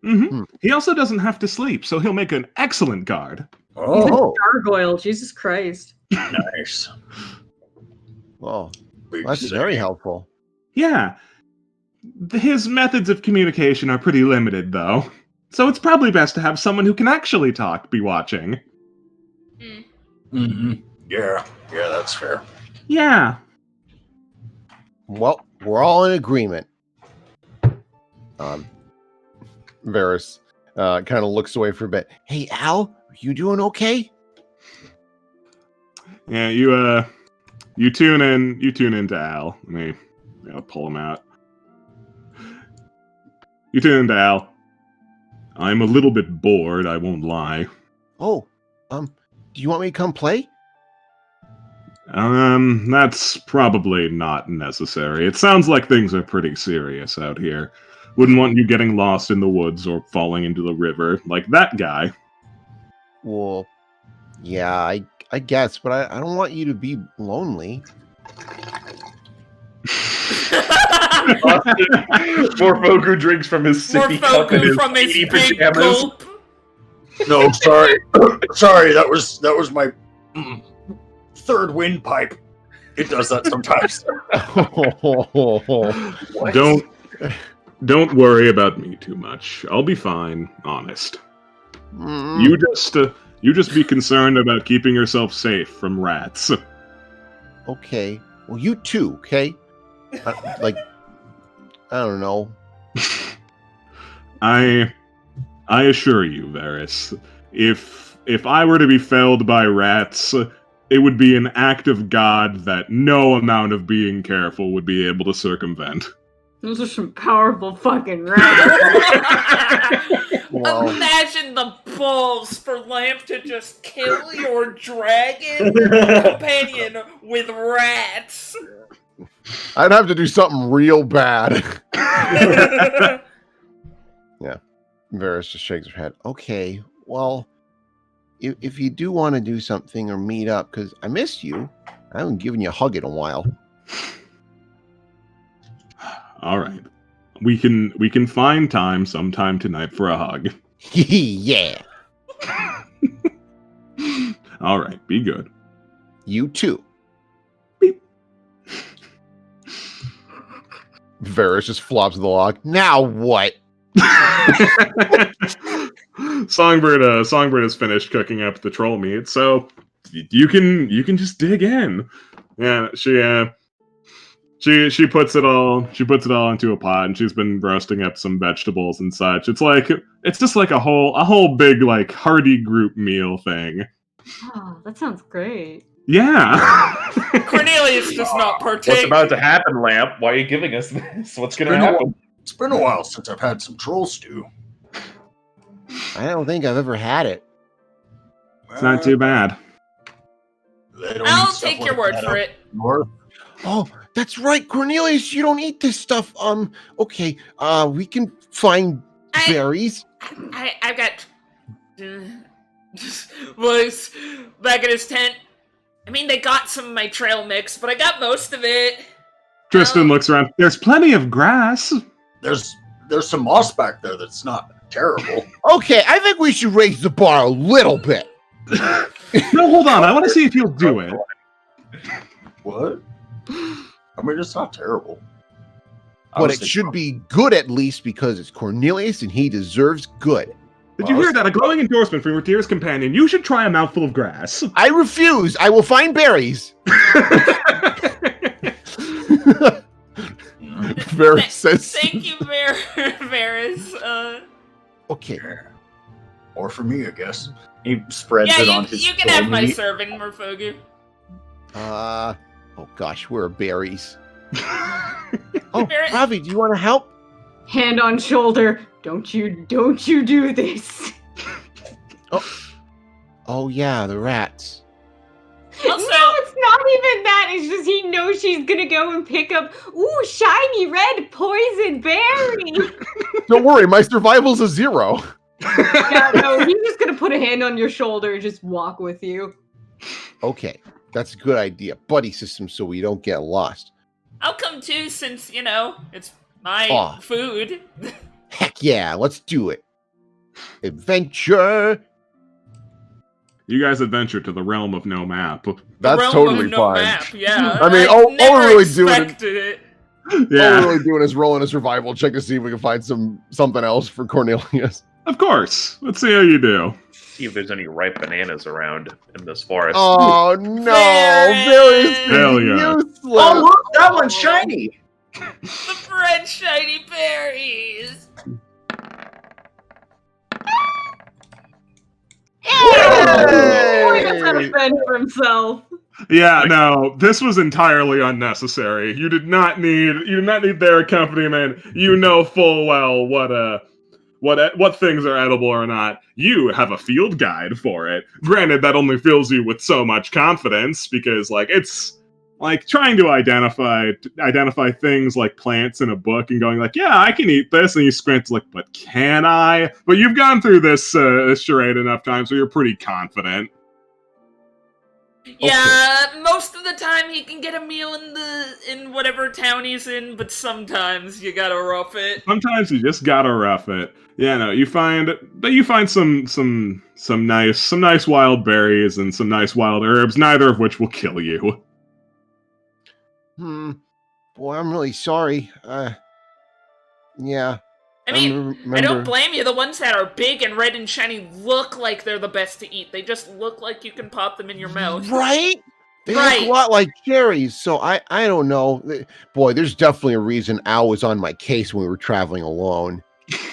Mm-hmm. He also doesn't have to sleep, so he'll make an excellent guard. He's a Oh, gargoyle, Jesus Christ. nice. Well, Big that's city. very helpful. Yeah. His methods of communication are pretty limited, though. So it's probably best to have someone who can actually talk be watching. Mm-hmm. Yeah, that's fair. Yeah. Well, we're all in agreement. Varys kind of looks away for a bit. Hey, Al, are you doing okay? Yeah, you tune into Al. Let me pull him out. You tune into Al. I'm a little bit bored, I won't lie. Oh, do you want me to come play? That's probably not necessary. It sounds like things are pretty serious out here. Wouldn't want you getting lost in the woods or falling into the river like that guy. Well, yeah, I guess, but I don't want you to be lonely. Morphoku drinks from his sippy cup in Morphoku his from his speedy big pajamas. gulp. No, sorry. Sorry, that was my third windpipe. It does that sometimes. Don't worry about me too much. I'll be fine, honest. Mm, You just be concerned about keeping yourself safe from rats. okay. Well, you too, okay? Like, I don't know. I assure you, Varys, if I were to be felled by rats, it would be an act of God that no amount of being careful would be able to circumvent. Those are some powerful fucking rats. Well, Imagine the balls for Lamp to just kill your dragon companion with rats. I'd have to do something real bad. Varys just shakes her head. Okay, well, if you do want to do something or meet up, because I missed you. I haven't given you a hug in a while. All right, we can find time sometime tonight for a hug. Yeah. All right, be good. You too. Varys just flops the log. Now what? Songbird has finished cooking up the troll meat, so you can just dig in. Yeah, she puts it all into a pot, and she's been roasting up some vegetables and such. It's just like a whole big like hearty group meal thing. Oh, that sounds great. Yeah. Cornelius does not partake. What's about to happen, Lamp? Why are you giving us this? What's going to happen? It's been a while since I've had some troll stew. I don't think I've ever had it. It's not too bad. They don't I'll eat stuff take like your word that for up it. north. Oh, that's right, Cornelius. You don't eat this stuff. Okay. We can find berries. I've got. Was back in his tent. I mean, they got some of my trail mix, but I got most of it. Tristan looks around. There's plenty of grass. There's some moss back there that's not terrible. Okay, I think we should raise the bar a little bit. No, hold on. I want to see if you'll do it. What? I mean, it's not terrible. But it should be good at least because it's Cornelius and he deserves good. Did you hear that? A glowing endorsement from your dearest companion. You should try a mouthful of grass. I refuse. I will find berries. Varys says. Thank you, Varys. Okay. Or for me, I guess. He spreads Yeah, it on his you can have my meat. serving, Morphogu. Oh gosh, where are berries? Oh, Varys- Ravi, do you want to help? Hand on shoulder. Don't you do this. Oh yeah, the rats. Also, No, it's not even that. It's just he knows she's gonna go and pick up, ooh, shiny red poison berry. Don't worry, my survival's a 0. Yeah, no, he's just gonna put a hand on your shoulder and just walk with you. Okay, that's a good idea. Buddy system so we don't get lost. I'll come too since, it's my food. Heck yeah, let's do it. Adventure. You guys adventure to the realm of no map. That's Realm totally of no fine. Map, yeah. I mean, I all never we're really doing is- expected it. All Yeah, we're really doing is rolling a survival check to see if we can find something else for Cornelius. of course. Let's see how you do. See if there's any ripe bananas around in this forest. Oh no, Varys! Hell yeah. useless. Oh, look, that one's shiny. The red shiny berries. Boy, that's how to fend for himself. Yeah, no, this was entirely unnecessary. You did not need their accompaniment. You know full well what things are edible or not. You have a field guide for it. Granted, that only fills you with so much confidence because it's like trying to identify things like plants in a book and going like, yeah, I can eat this, and you squint like, but can I? But you've gone through this charade enough times, so you're pretty confident. Yeah, most of the time he can get a meal in whatever town he's in, but sometimes you gotta rough it. Sometimes you just gotta rough it. Yeah, no, you find some nice wild berries and some nice wild herbs, neither of which will kill you. Boy, I'm really sorry. Yeah. I mean, remember. I don't blame you. The ones that are big and red and shiny look like they're the best to eat. They just look like you can pop them in your mouth. Right? They Right. look a lot like cherries, so I don't know. Boy, there's definitely a reason Al was on my case when we were traveling alone.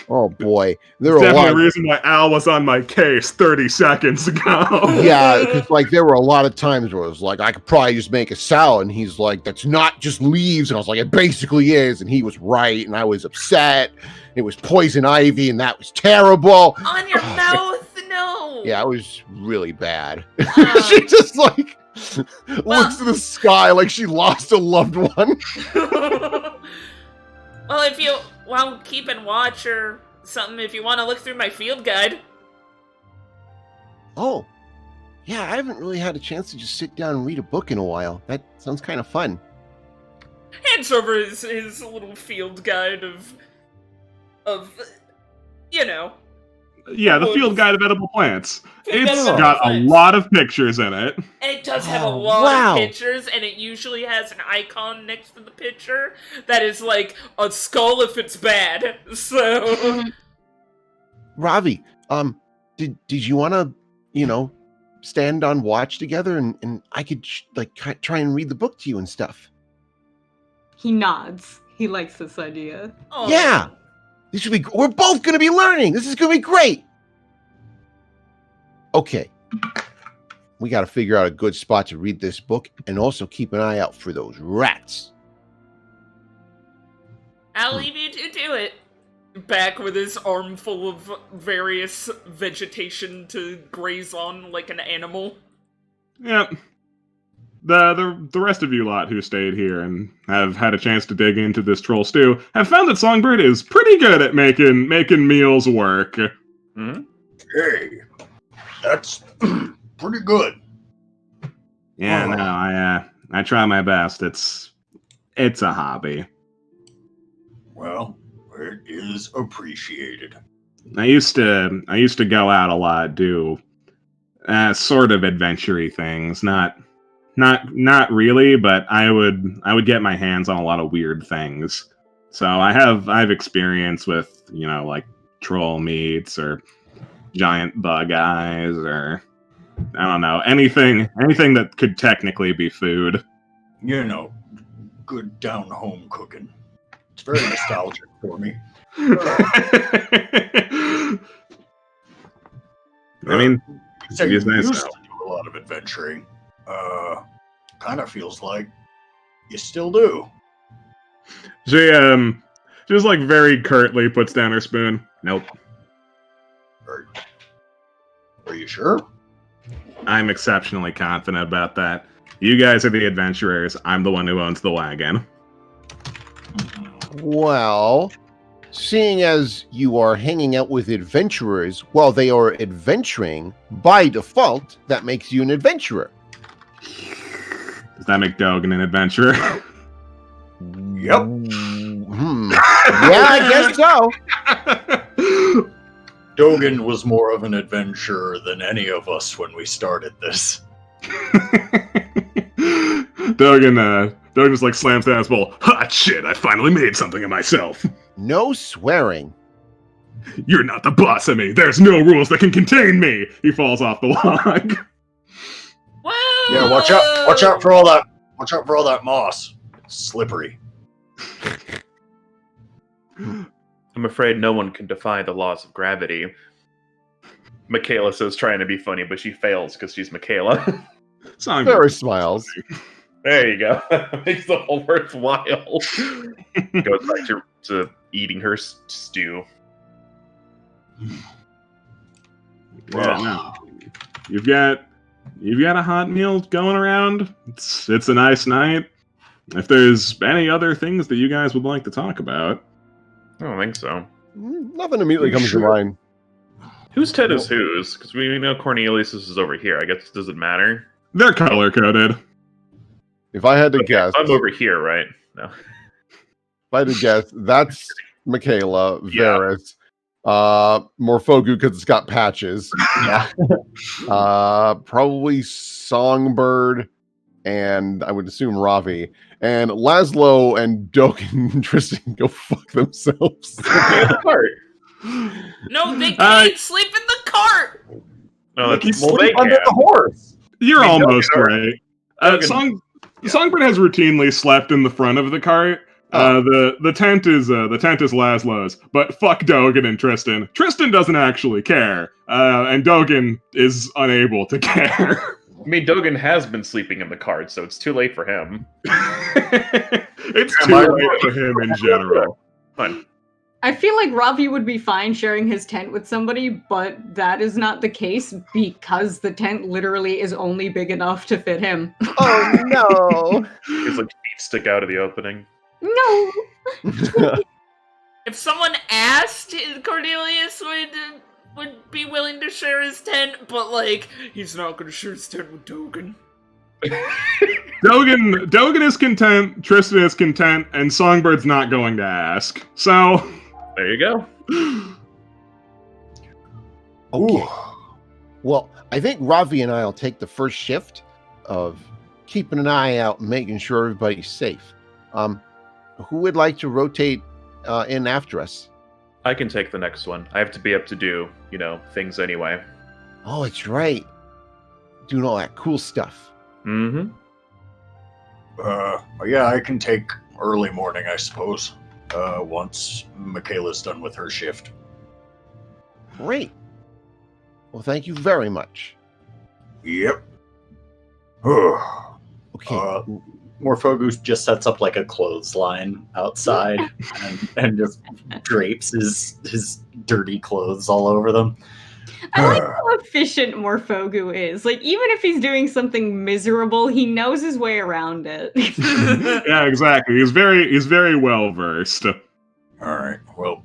Oh boy, there There's were a lot. definitely a reason why Al was on my case 30 seconds ago. Yeah, because like there were a lot of times where it was like I could probably just make a salad, and he's like, "That's not just leaves," and I was like, "It basically is," and he was right, and I was upset. It was poison ivy, and that was terrible. On your mouth? No. Yeah, it was really bad. She just like looks to the sky like she lost a loved one. Well, if you want keeping watch or something, if you want to look through my field guide. Oh, yeah, I haven't really had a chance to just sit down and read a book in a while. That sounds kind of fun. Hands over his little field guide of you know. Yeah, the field guide of edible plants. Field guide It's of edible got a plants. lot of pictures in it. And it does have a Oh, lot wow. of pictures, and it usually has an icon next to the picture that is like a skull if it's bad. So Ravi, did you want to, stand on watch together and I could try and read the book to you and stuff? He nods. He likes this idea. oh. Yeah. This should be. We're both going to be learning. This is going to be great. Okay. We got to figure out a good spot to read this book and also keep an eye out for those rats. I'll leave you to do it. Back with his armful of various vegetation to graze on like an animal. Yep. The rest of you lot who stayed here and have had a chance to dig into this troll stew have found that Songbird is pretty good at making meals work. Hmm? Hey, that's pretty good. Yeah, Oh. no, I try my best. It's a hobby. Well, it is appreciated. I used to go out a lot, do sort of adventure-y things, not really, but I would get my hands on a lot of weird things. So I've experience with, like troll meats or giant bug eyes or I don't know, anything that could technically be food. Good down home cooking. It's very nostalgic for me. I mean, So you It is nice used though. to do a lot of adventuring. Kind of feels like you still do. she just like very curtly puts down her spoon. Nope. Are you sure? I'm exceptionally confident about that. You guys are the adventurers. I'm the one who owns the wagon. Well, seeing as you are hanging out with adventurers while they are adventuring, by default, that makes you an adventurer. Does that make Dogan an adventurer? Yep. Yeah, I guess so. Dogan was more of an adventurer than any of us when we started this. Dogan just like slams down his bowl. Hot shit, I finally made something of myself. No swearing. You're not the boss of me. There's no rules that can contain me. He falls off the log. Whoa! Yeah, watch out for all that moss. It's slippery. I'm afraid no one can defy the laws of gravity. Michaela says trying to be funny, but she fails because she's Michaela. Sarah smiles. There you go. Makes the whole worthwhile. Goes back to eating her stew. Yeah, no. You've got a hot meal going around. It's a nice night. If there's any other things that you guys would like to talk about. I don't think so. Nothing immediately comes to mind. Whose Ted is whose? Because we know Cornelius is over here. I guess does it matter? They're color coded. If I had to Okay, guess, I'm over here, right? No. if I had to guess, that's Michaela, Yeah. Varys, Morfogu because it's got patches. Yeah. Probably Songbird, and I would assume Ravi. And Laszlo and Doken and Tristan go fuck themselves. No, they can't sleep in the cart. No, They can well, they sleep under can. the horse. You're I mean, almost Dogen- right. Dogen- Songbird has routinely slept in the front of the cart. The tent is Laszlo's, but fuck Dogen and Tristan. Tristan doesn't actually care, and Dogen is unable to care. I mean, Dogen has been sleeping in the cart, so it's too late for him. It's Am too I late right? for him in general. Fine. I feel like Ravi would be fine sharing his tent with somebody, but that is not the case because the tent literally is only big enough to fit him. Oh no! His like feet stick out of the opening. No. If someone asked, Cornelius would be willing to share his tent, but like he's not gonna share his tent with Dogen. Dogen is content, Tristan is content, and Songbird's not going to ask. So There you go. Okay. Well, I think Ravi and I will take the first shift of keeping an eye out and making sure everybody's safe. Who would like to rotate in after us? I can take the next one. I have to be up to do, things anyway. Oh, it's right. Doing all that cool stuff. Mm-hmm. Yeah, I can take early morning, I suppose. Once Michaela's done with her shift. Great. Well, thank you very much. Yep. Okay. Morfogu just sets up like a clothesline outside and just drapes his dirty clothes all over them. I like how efficient Morfogu is. Like, even if he's doing something miserable, he knows his way around it. yeah, exactly. He's very well versed. All right. Well,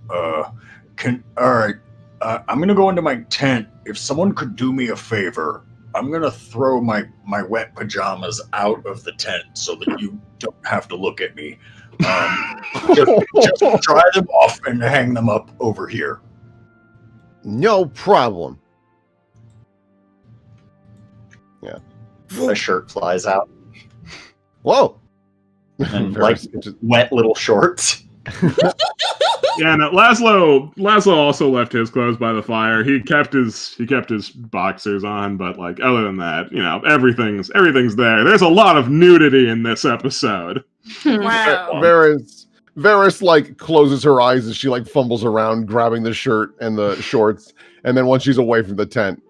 I'm gonna go into my tent. If someone could do me a favor, I'm gonna throw my wet pajamas out of the tent so that you don't have to look at me. Just dry them off and hang them up over here. No problem. Yeah. A shirt flies out Whoa. and Very- wet little shorts. Yeah, no, Laszlo also left his clothes by the fire. He kept his boxers on, but like other than that, everything's there. There's a lot of nudity in this episode. Wow. Varys like closes her eyes as she like fumbles around grabbing the shirt and the shorts, and then once she's away from the tent,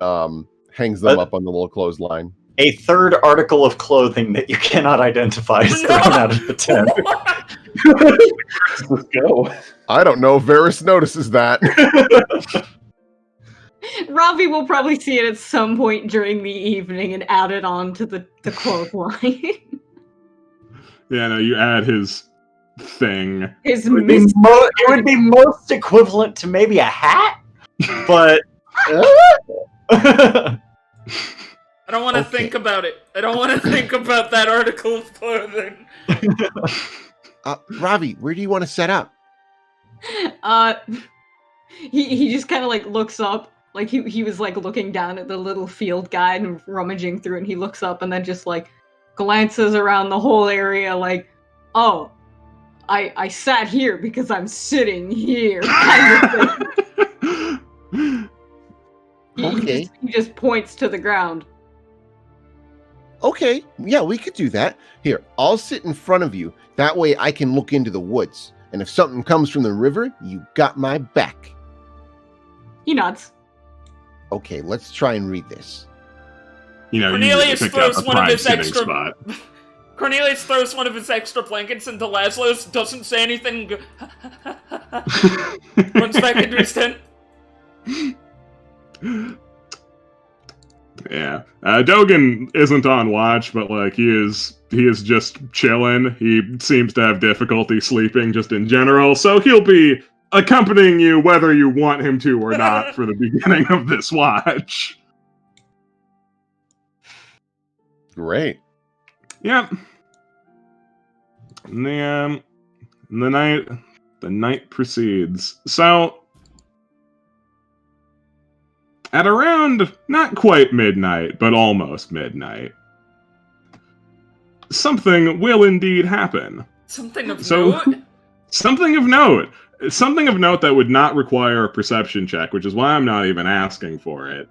hangs them up on the little clothesline. A third article of clothing that you cannot identify is thrown out of the tent. Let's go. I don't know if Varys notices that. Ravi will probably see it at some point during the evening and add it on to the clothesline. Yeah, no, you add his thing. His It would be most equivalent to maybe a hat, but I don't want to Okay. think about it. I don't want to think about that article of clothing. Ravi, where do you want to set up? He just kind of like looks up, like he was like looking down at the little field guide and rummaging through, and he looks up and then just like glances around the whole area, like, oh, I sat here because I'm sitting here. Kind of thing. Okay. He just points to the ground. Okay, yeah, we could do that. Here, I'll sit in front of you. That way I can look into the woods. And if something comes from the river, you got my back. He nods. Okay, let's try and read this. Cornelius you picked out throws the one of prime his sitting extra- spot. Cornelius throws one of his extra blankets into Laszlo's, doesn't say anything, runs back into his tent. Yeah, Dogen isn't on watch, but like he is just chilling. He seems to have difficulty sleeping just in general, so he'll be accompanying you whether you want him to or not for the beginning of this watch. Great. Yep. And the night proceeds. So, at around not quite midnight, but almost midnight, something will indeed happen. Something of So, note? something of note. Something of note that would not require a perception check, which is why I'm not even asking for it.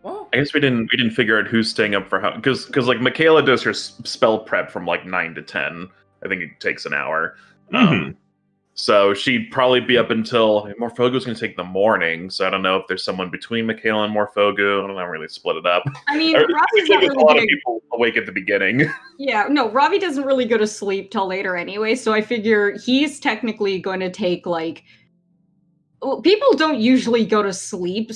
Well, I guess we didn't figure out who's staying up for how, because like Michaela does her spell prep from like 9 to 10. I think it takes an hour. So she'd probably be up until Morphogu's going to take the morning. So I don't know if there's someone between Michaela and Morphogu. I don't know, really split it up. I mean, Ravi's not There's really a lot of big. people awake at the beginning. Yeah, no, Ravi doesn't really go to sleep till later anyway, so I figure he's technically going to take, like... Well, people don't usually go to sleep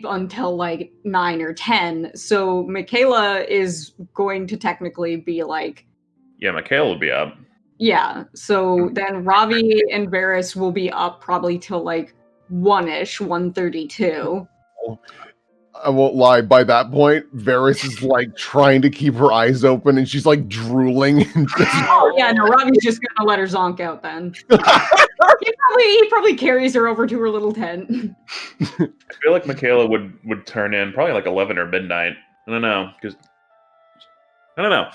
until, like, 9 or 10, so Michaela is going to technically be, like... Yeah, Michaela will be up. Yeah, so then Ravi and Varys will be up probably till, like, 1-ish, 1:32. I won't lie. By that point, Varys is like trying to keep her eyes open, and she's like drooling. And just... Oh yeah, no, Ravi's just gonna let her zonk out then. he probably carries her over to her little tent. I feel like Michaela would turn in probably like 11 or midnight. I don't know, because I don't know.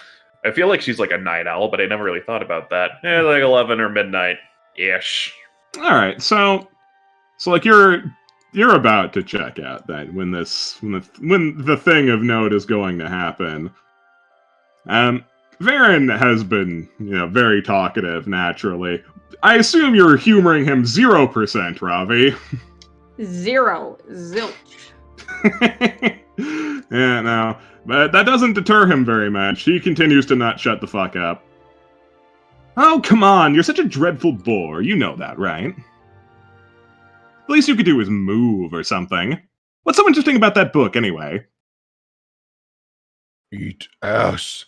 I feel like she's like a night owl, but I never really thought about that. Yeah, like 11 or midnight ish. All right, so like you're about to check out then when the thing of note is going to happen. Varen has been, very talkative naturally. I assume you're humoring him 0%, Ravi. 0. Zilch. Yeah, no. But that doesn't deter him very much. He continues to not shut the fuck up. Oh, come on, you're such a dreadful bore. You know that, right? The least you could do is move or something. What's so interesting about that book, anyway? Eat ass.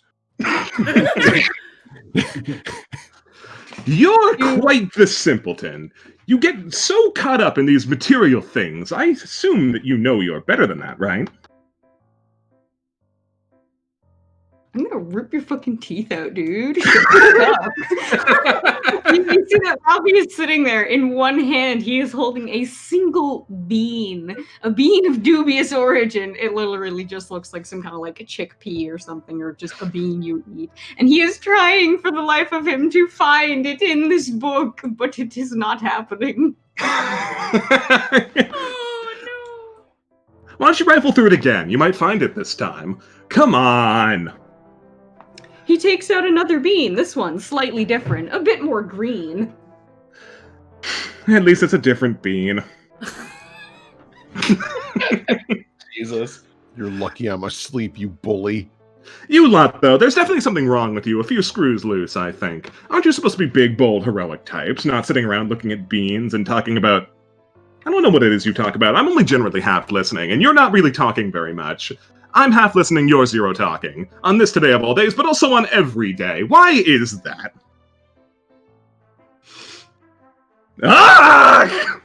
You're quite the simpleton. You get so caught up in these material things. I assume that you know you're better than that, right? I'm gonna rip your fucking teeth out, dude. Shut up. You see that Ravi is sitting there. In one hand, he is holding a single bean. A bean of dubious origin. It literally just looks like some kind of like a chickpea or something, or just a bean you eat. And he is trying for the life of him to find it in this book, but it is not happening. oh no. Why don't you rifle through it again? You might find it this time. Come on! He takes out another bean. This one, slightly different. A bit more green. At least it's a different bean. Jesus. You're lucky I'm asleep, you bully. You lot, though, there's definitely something wrong with you. A few screws loose, I think. Aren't you supposed to be big, bold, heroic types, not sitting around looking at beans and talking about... I don't know what it is you talk about. I'm only generally half listening, and you're not really talking very much. I'm half listening, you're zero talking. On this today of all days, but also on every day. Why is that? Ah!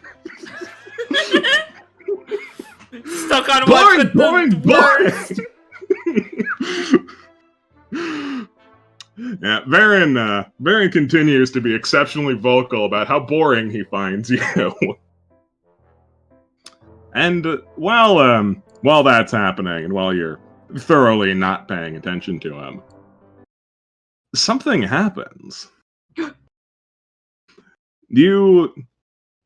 Stuck on boring. Yeah, Varen continues to be exceptionally vocal about how boring he finds you. And while that's happening, and while you're thoroughly not paying attention to him, something happens. You're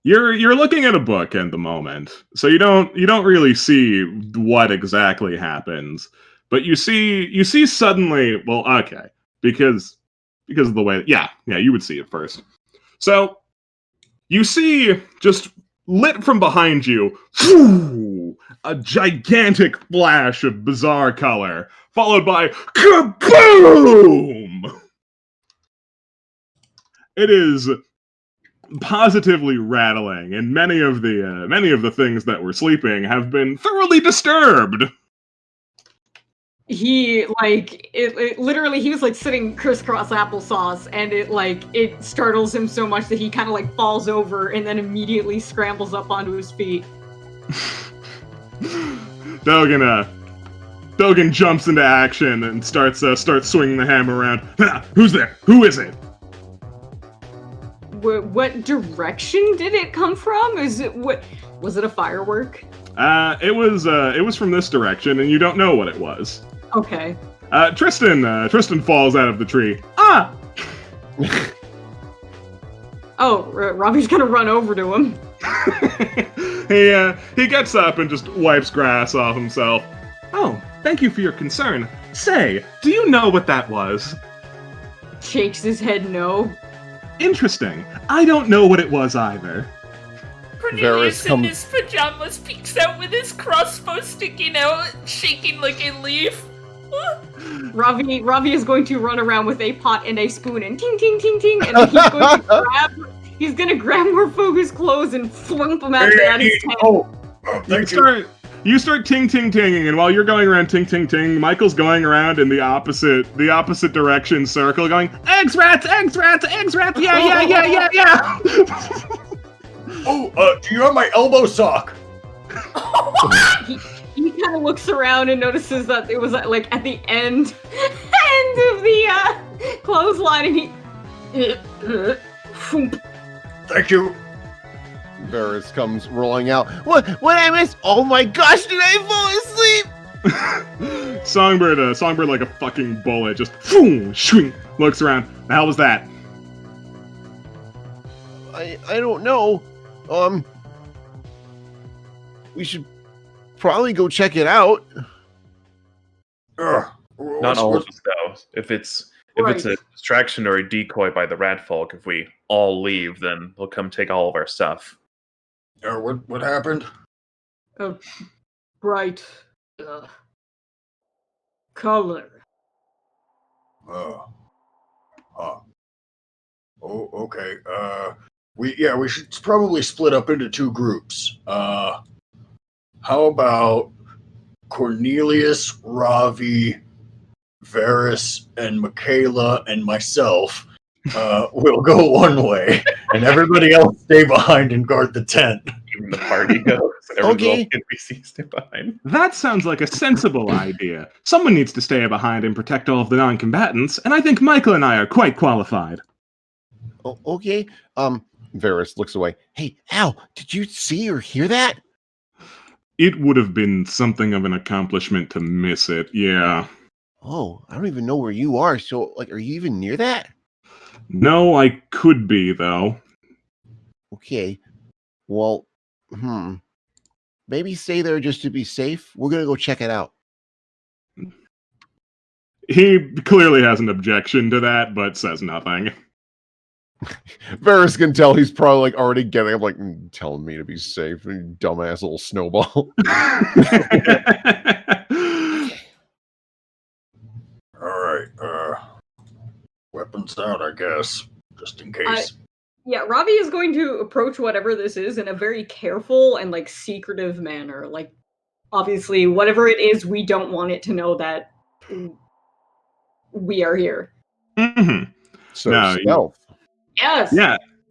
looking at a book at the moment, so you don't really see what exactly happens, but you see suddenly. Well, okay, because of the way. Yeah, you would see it first. So you see just lit from behind you, a gigantic flash of bizarre color, followed by kaboom! It is positively rattling, and many of the things that were sleeping have been thoroughly disturbed. He, it literally, he was, sitting crisscross applesauce, and it startles him so much that he kind of, falls over and then immediately scrambles up onto his feet. Dogen, Dogen jumps into action and starts swinging the hammer around. Who's there? Who is it? What direction did it come from? Was it a firework? It was from this direction, and you don't know what it was. Okay. Tristan falls out of the tree. Ah! Oh, Robbie's gonna run over to him. He gets up and just wipes grass off himself. Oh, thank you for your concern. Say, do you know what that was? Shakes his head no. Interesting. I don't know what it was either. Cornelius Varys in his pajamas peeks out with his crossbow sticking out, shaking like a leaf. Ravi is going to run around with a pot and a spoon and ting ting ting ting, and he's gonna grab Morfogu's clothes and flunk them at Daddy's tent. You start ting ting tinging, and while you're going around ting ting ting, Michael's going around in the opposite direction circle, going eggs rats, eggs rats, eggs rats, yeah. Do you have my elbow sock? He kind of looks around and notices that it was like at the end of the clothesline, and Thank you. Varys comes rolling out. What I missed? Oh my gosh, did I fall asleep? Songbird like a fucking bullet, just shwing, looks around. The hell was that? I don't know. We should probably go check it out. Not all of us, though. If it's a distraction or a decoy by the rat folk, if we all leave, then they'll come take all of our stuff. What happened? bright color. Oh, okay. We should probably split up into two groups. How about Cornelius, Ravi, Varys, and Michaela, and myself will go one way, and everybody else stay behind and guard the tent. Even the party goes. Okay. NPCs stay behind. That sounds like a sensible idea. Someone needs to stay behind and protect all of the non-combatants, and I think Michael and I are quite qualified. Oh, okay. Varys looks away. Hey, Al, did you see or hear that? It would have been something of an accomplishment to miss it, yeah. Oh, I don't even know where you are. So, are you even near that? No, I could be, though. Okay. Well, maybe stay there just to be safe. We're gonna go check it out. He clearly has an objection to that, but says nothing. Varys can tell he's probably already getting up, telling me to be safe. You dumbass little snowball. All right. Weapons out, I guess, just in case. Yeah, Ravi is going to approach whatever this is in a very careful and secretive manner. Obviously, whatever it is, we don't want it to know that we are here. Mm-hmm. So No, stealth. Yes.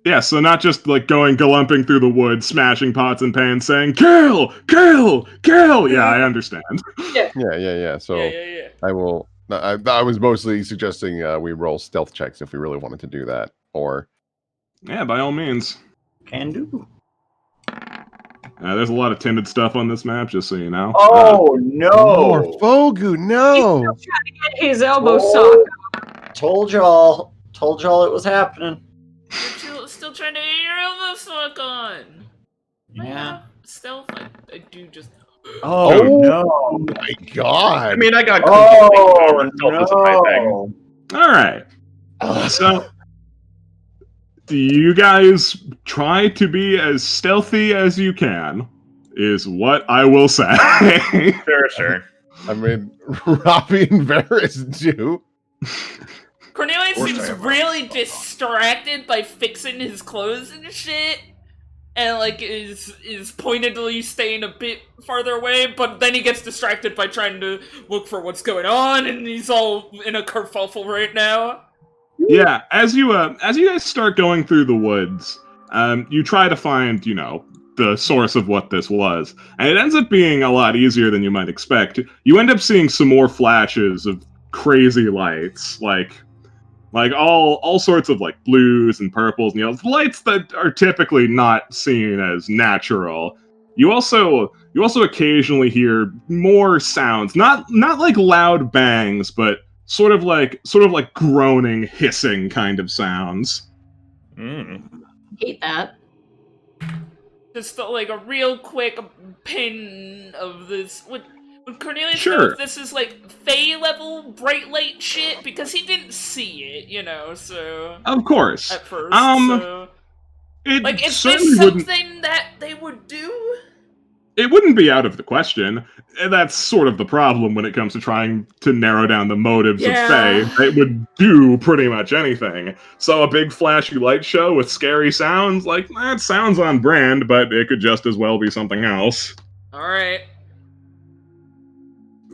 Yeah, so not just going galumping through the woods, smashing pots and pans, saying, kill! Yeah, I understand. Yeah. So Yeah. I will. I was mostly suggesting we roll stealth checks if we really wanted to do that, or Yeah, by all means. Can do. There's a lot of tinted stuff on this map, just so you know. Oh no! Morfogu, no. He's still trying to get his elbow sock. Told y'all it was happening. You're still trying to get your elbow sock on. Yeah. Stealth, I do just. Oh no! My God. I mean, I got Oh no. All right. So, you guys try to be as stealthy as you can, is what I will say. Sure. I mean, Robbie and Varys do. Cornelius seems really distracted by fixing his clothes and shit, and is pointedly staying a bit farther away. But then he gets distracted by trying to look for what's going on, and he's all in a kerfuffle right now. Yeah, as you guys start going through the woods, you try to find, the source of what this was. And it ends up being a lot easier than you might expect. You end up seeing some more flashes of crazy lights, like all sorts of like blues and purples and yellows, lights that are typically not seen as natural. You also occasionally hear more sounds, not like loud bangs, but sort of like groaning, hissing kind of sounds. Hate that. Just like a real quick pin of this. Would Cornelius know Sure. if this is like Fey level bright light shit? Because he didn't see it, so Of course. at first. So It like, is certainly this wouldn't. something that they would do? It wouldn't be out of the question. That's sort of the problem when it comes to trying to narrow down the motives of Fae. It would do pretty much anything. So a big flashy light show with scary sounds, like, that sounds on brand, but it could just as well be something else. Alright.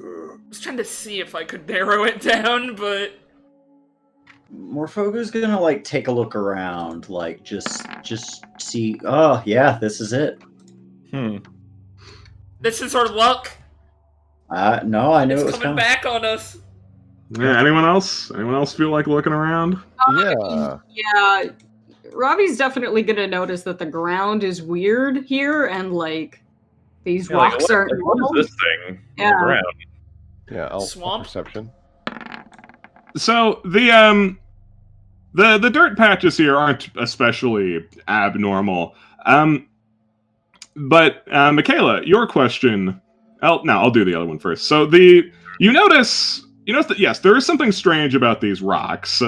I was trying to see if I could narrow it down, but... Morphogo's gonna, like, take a look around, like, just see, oh, yeah, this is it. This is our luck. No, I knew it was It's coming coming. back on us. Yeah, anyone else? Anyone else feel like looking around? Yeah. Yeah, Robbie's definitely gonna notice that the ground is weird here, and like these Yeah, like, rocks what- aren't like, what normal. is this thing on Yeah. the ground? Yeah, I'll Swamp? perception. So the dirt patches here aren't especially abnormal. But Michaela, your question. I'll do the other one first. So you notice that yes, there is something strange about these rocks.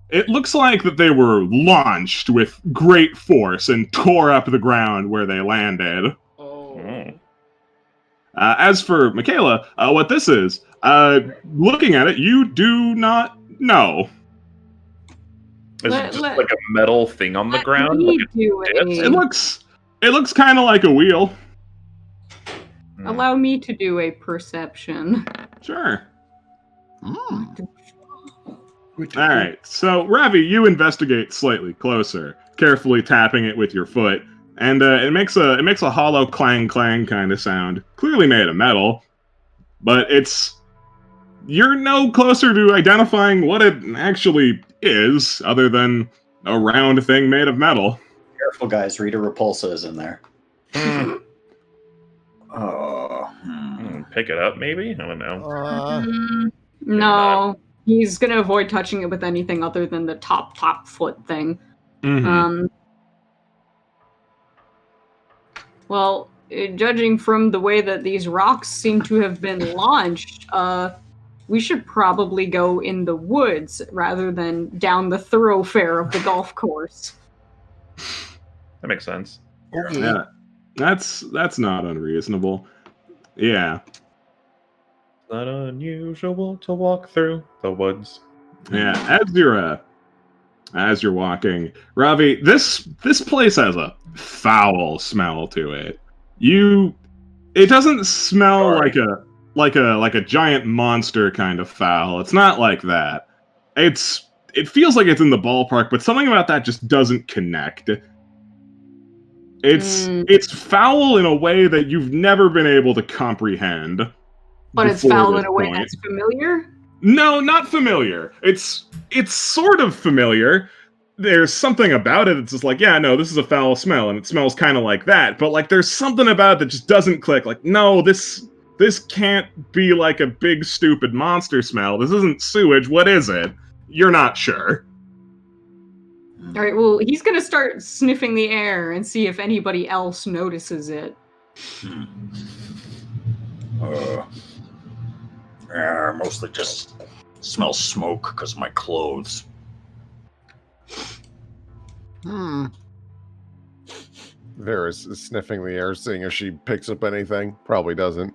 It looks like that they were launched with great force and tore up the ground where they landed. Oh. As for Michaela, what this is, looking at it, you do not know. Is Let- it just let- like a metal thing on the Let ground? me Like do disc? It looks kind of like a wheel. Allow me to do a perception. Sure. All right. So Ravi, you investigate slightly closer, carefully tapping it with your foot, and it makes a hollow clang clang kind of sound. Clearly made of metal, but you're no closer to identifying what it actually is, other than a round thing made of metal. Careful, guys. Rita Repulsa is in there. Pick it up, maybe? I don't know. No, he's gonna avoid touching it with anything other than the top foot thing. Mhm. Well, judging from the way that these rocks seem to have been launched, we should probably go in the woods rather than down the thoroughfare of the golf course. That makes sense. Yeah, that's not unreasonable. Yeah. Not unusual to walk through the woods. Yeah, as you're walking, Ravi, this place has a foul smell to it. It doesn't smell Sorry. like a giant monster kind of foul. It's not like that. It feels like it's in the ballpark, but something about that just doesn't connect. It's foul in a way that you've never been able to comprehend. But it's before foul this in a way point. that's familiar. No, not familiar. It's sort of familiar. There's something about it that's just like, yeah, no, this is a foul smell, and it smells kind of like that. But like, there's something about it that just doesn't click. Like, no, this can't be like a big stupid monster smell. This isn't sewage. What is it? You're not sure. All right. Well, he's gonna start sniffing the air and see if anybody else notices it. Mostly just smell smoke because of my clothes. Varys is sniffing the air, seeing if she picks up anything. Probably doesn't.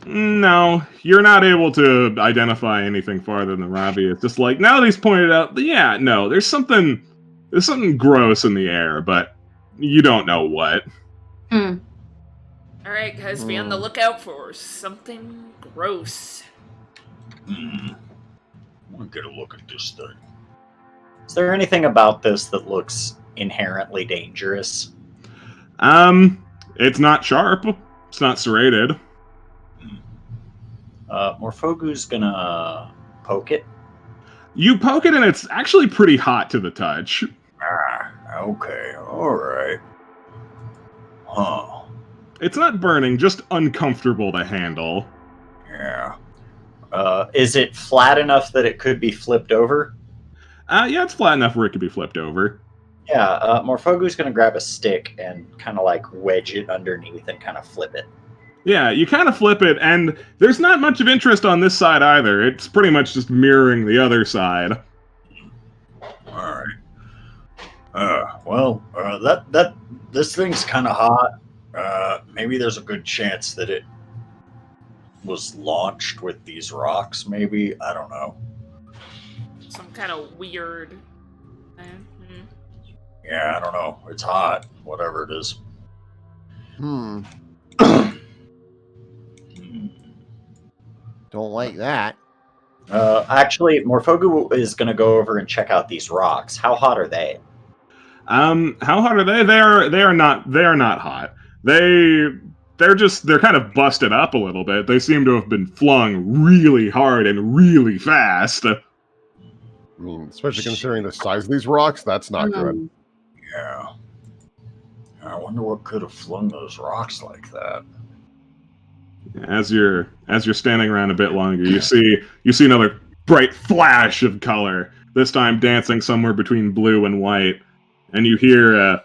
No, you're not able to identify anything farther than Ravi. It's just like, now that he's pointed out, yeah, no, there's something gross in the air, but you don't know what. Alright, guys, be on the lookout for something gross. I want to get a look at this thing. Is there anything about this that looks inherently dangerous? It's not sharp. It's not serrated. Morfogu's gonna poke it. You poke it and it's actually pretty hot to the touch. Okay, alright. Huh. It's not burning, just uncomfortable to handle. Yeah. Is it flat enough that it could be flipped over? Yeah, it's flat enough where it could be flipped over. Yeah, Morfogu's gonna grab a stick and kind of like wedge it underneath and kind of flip it. Yeah, you kind of flip it, and there's not much of interest on this side either. It's pretty much just mirroring the other side. Alright. This thing's kind of hot. Maybe there's a good chance that it was launched with these rocks, maybe? I don't know. Some kind of weird. Yeah, I don't know. It's hot, whatever it is. Don't like that. Actually, Morfogu is going to go over and check out these rocks. How hot are they? How hot are they? They are not hot. They're kind of busted up a little bit. They seem to have been flung really hard and really fast. I mean, especially considering the size of these rocks, that's not good. Yeah. I wonder what could have flung those rocks like that. As you're standing around a bit longer, you see another bright flash of color. This time dancing somewhere between blue and white, and you hear and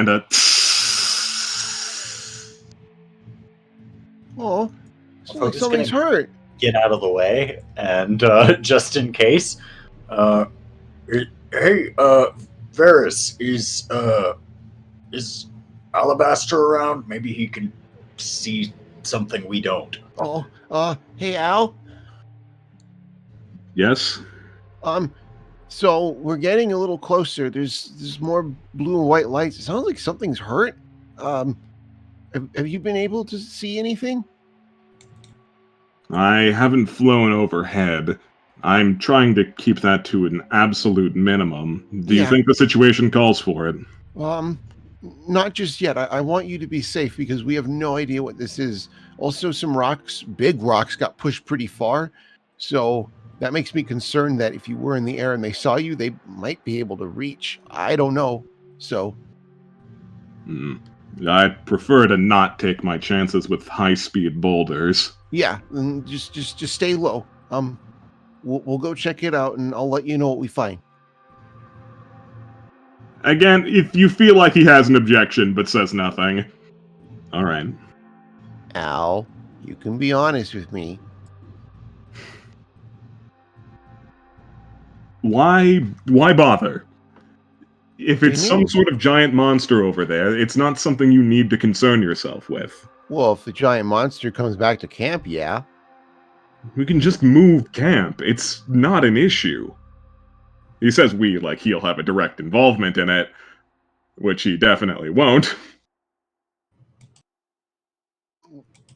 a. Oh, it's like Just something's gonna hurt. Get out of the way, and just in case. Hey, Varys, is Alabaster around? Maybe he can see something we don't. Oh, hey Al. Yes. So we're getting a little closer. There's more blue and white lights. It sounds like something's hurt. Have you been able to see anything? I haven't flown overhead. I'm trying to keep that to an absolute minimum. Do you think the situation calls for it? Not just yet. I want you to be safe because we have no idea what this is. Also, some rocks, big rocks, got pushed pretty far. So that makes me concerned that if you were in the air and they saw you, they might be able to reach. I don't know. So. I prefer to not take my chances with high-speed boulders. Yeah, and just stay low. We'll go check it out, and I'll let you know what we find. Again, if you feel like he has an objection but says nothing. All right. Al, you can be honest with me. Why bother? If it's What do you some mean? sort of giant monster over there, it's not something you need to concern yourself with. Well, if the giant monster comes back to camp, yeah. We can just move camp. It's not an issue. He says we like he'll have a direct involvement in it, which he definitely won't.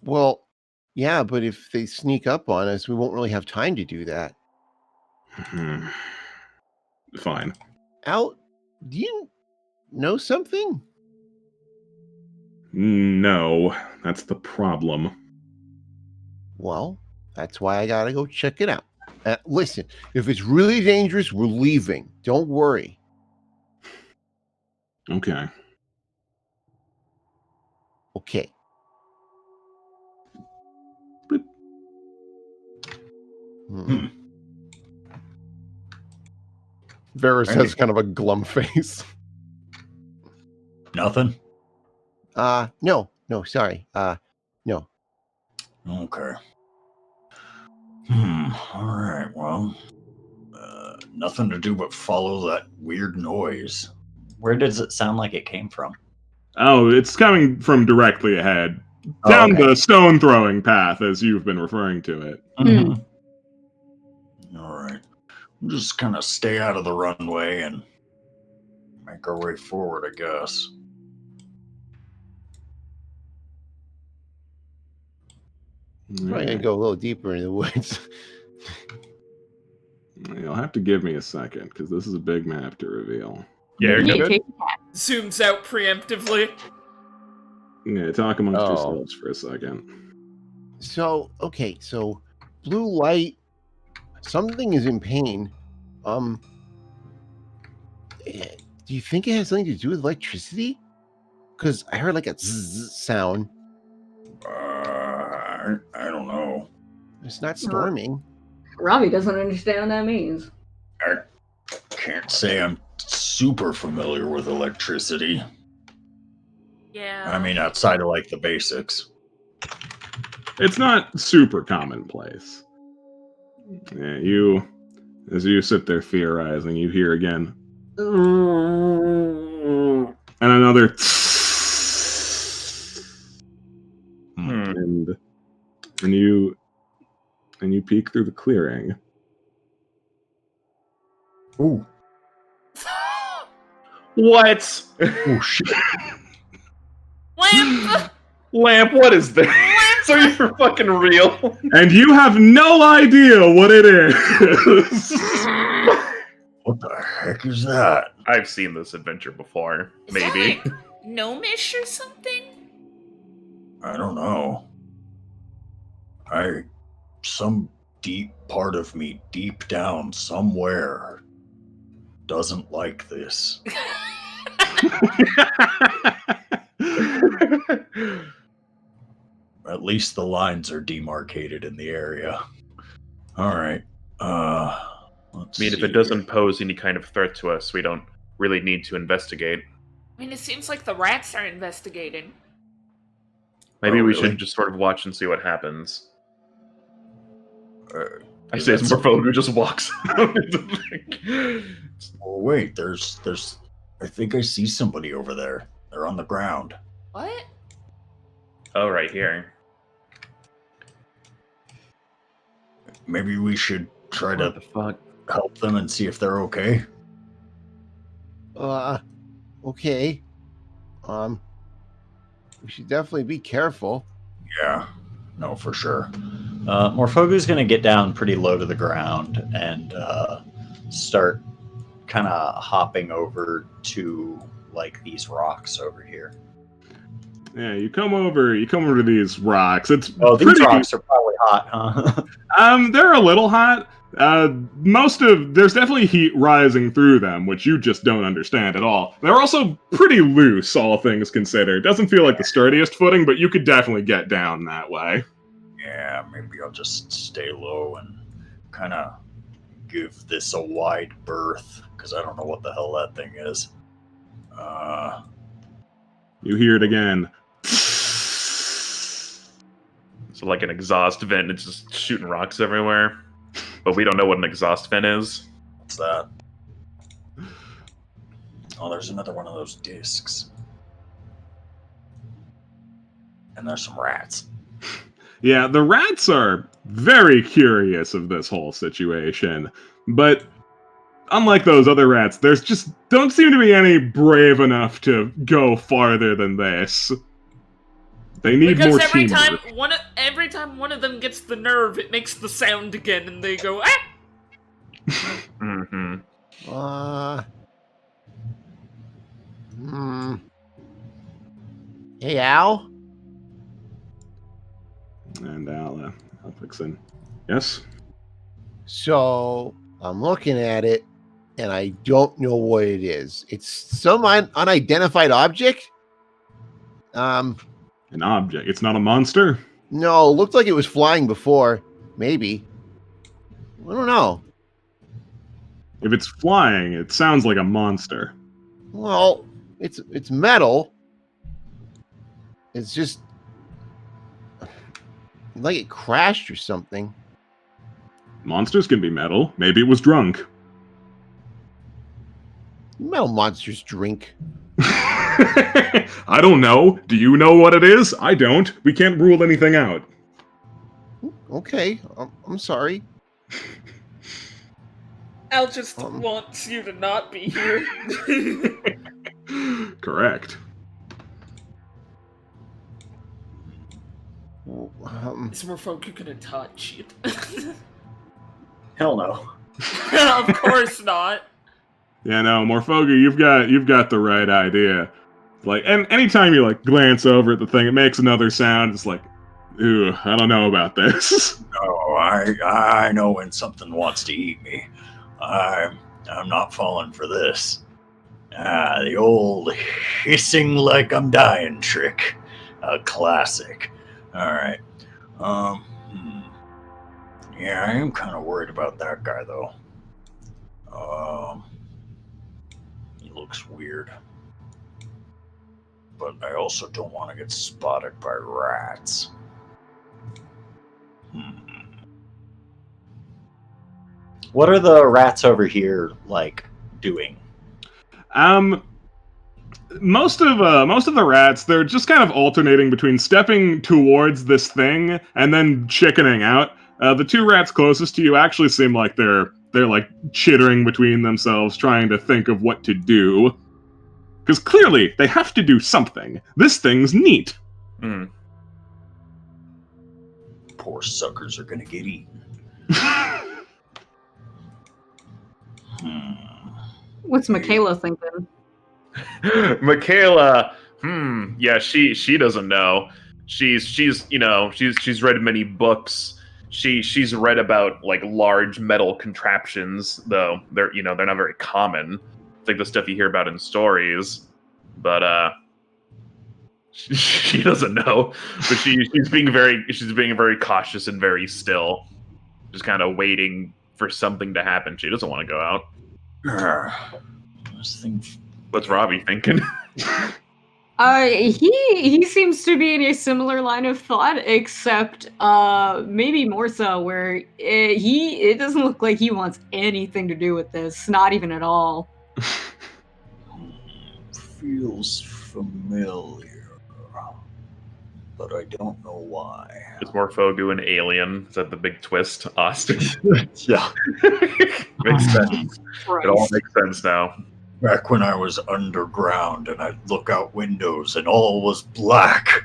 Well, yeah, but if they sneak up on us, we won't really have time to do that. Fine. Al, do you know something? No, that's the problem. Well, that's why I gotta go check it out. Listen, if it's really dangerous, we're leaving. Don't worry. Okay. Okay. Bloop. Varys has kind of a glum face. Nothing? No, sorry. No. Okay. All right, well, nothing to do but follow that weird noise. Where does it sound like it came from? Oh, it's coming from directly ahead. Down the stone throwing path, as you've been referring to it. Mm-hmm. All right. We'll just kind of stay out of the runway and make our way forward, I guess. Probably gonna go a little deeper in the woods. You'll have to give me a second, because this is a big map to reveal. Yeah, you're Yeah, good. take a cat. zooms out preemptively. Yeah, talk amongst Oh. yourselves for a second. So, okay, so blue light, something is in pain. Do you think it has something to do with electricity? Because I heard like a zzz sound. I don't know. It's not storming. Robbie doesn't understand what that means. I can't say I'm super familiar with electricity. Yeah. I mean, outside of like the basics. It's not super commonplace. Yeah, as you sit there theorizing, you hear again. And another. And you peek through the clearing. Ooh. What? Oh shit. Lamp! Lamp, what is this? Are you for fucking real? And you have no idea what it is. What the heck is that? I've seen this adventure before. Is Maybe. that like gnomish or something? I don't know. Some deep part of me, deep down somewhere, doesn't like this. At least the lines are demarcated in the area. All right. Let's I mean, if see it doesn't pose any kind of threat to us, we don't really need to investigate. I mean, it seems like the rats are investigating. Maybe Oh, we really? should just sort of watch and see what happens. I is say that it's Morpho who just walks out. Oh wait, there's. I think I see somebody over there. They're on the ground. What? Oh, right here. Maybe we should try What to the fuck? help them and see if they're okay. Okay. We should definitely be careful. Yeah, no, for sure. Morphogu's going to get down pretty low to the ground and start kind of hopping over to like these rocks over here. Yeah, you come over to these rocks. It's Oh, these pretty, rocks are probably hot, huh? they're a little hot. There's definitely heat rising through them, which you just don't understand at all. They're also pretty loose, all things considered. Doesn't feel like the sturdiest footing, but you could definitely get down that way. Yeah, maybe I'll just stay low and kind of give this a wide berth, because I don't know what the hell that thing is. You hear it again. So like an exhaust vent, it's just shooting rocks everywhere. But we don't know what an exhaust vent is. What's that? Oh, there's another one of those discs. And there's some rats. Yeah, the rats are very curious of this whole situation, but unlike those other rats, there's just don't seem to be any brave enough to go farther than this. They need Because more every teamwork. time one of them gets the nerve, it makes the sound again, and they go, ah! Mm-hmm. Hey, Al? And I'll fix in. Yes? So I'm looking at it and I don't know what it is. It's some unidentified object. An object. It's not a monster? No, looked like it was flying before. Maybe. I don't know. If it's flying, it sounds like a monster. Well, it's metal. It's just like it crashed or something. Monsters can be metal. Maybe it was drunk. Metal monsters drink. I don't know. Do you know what it is? I don't. We can't rule anything out. Okay, I'm sorry. Al just wants you to not be here. Correct. Is more folk you gonna touch it? Hell no. Of course not. Yeah, no, Morphoga, you've got the right idea. Like, and anytime you like glance over at the thing, it makes another sound. It's like, ooh, I don't know about this. Oh, I know when something wants to eat me. I'm not falling for this. The old hissing like I'm dying trick. A classic. All right. Yeah, I am kind of worried about that guy though. He looks weird. But I also don't want to get spotted by rats. What are the rats over here like doing? Most of the rats, they're just kind of alternating between stepping towards this thing and then chickening out. The two rats closest to you actually seem like they're like chittering between themselves, trying to think of what to do. Because clearly they have to do something. This thing's neat. Poor suckers are gonna get eaten. What's Michaela thinking? Michaela, yeah, she doesn't know. She's read many books. She's read about like large metal contraptions, though they're not very common. It's like the stuff you hear about in stories, but she doesn't know. But she's being very cautious and very still, just kind of waiting for something to happen. She doesn't want to go out. What's Robbie thinking? He seems to be in a similar line of thought, except maybe more so, where it doesn't look like he wants anything to do with this, not even at all. Feels familiar, but I don't know why. Is Morphogu an alien? Is that the big twist, Austin? Yeah. Makes sense. It all makes sense now. Back when I was underground and I'd look out windows and all was black,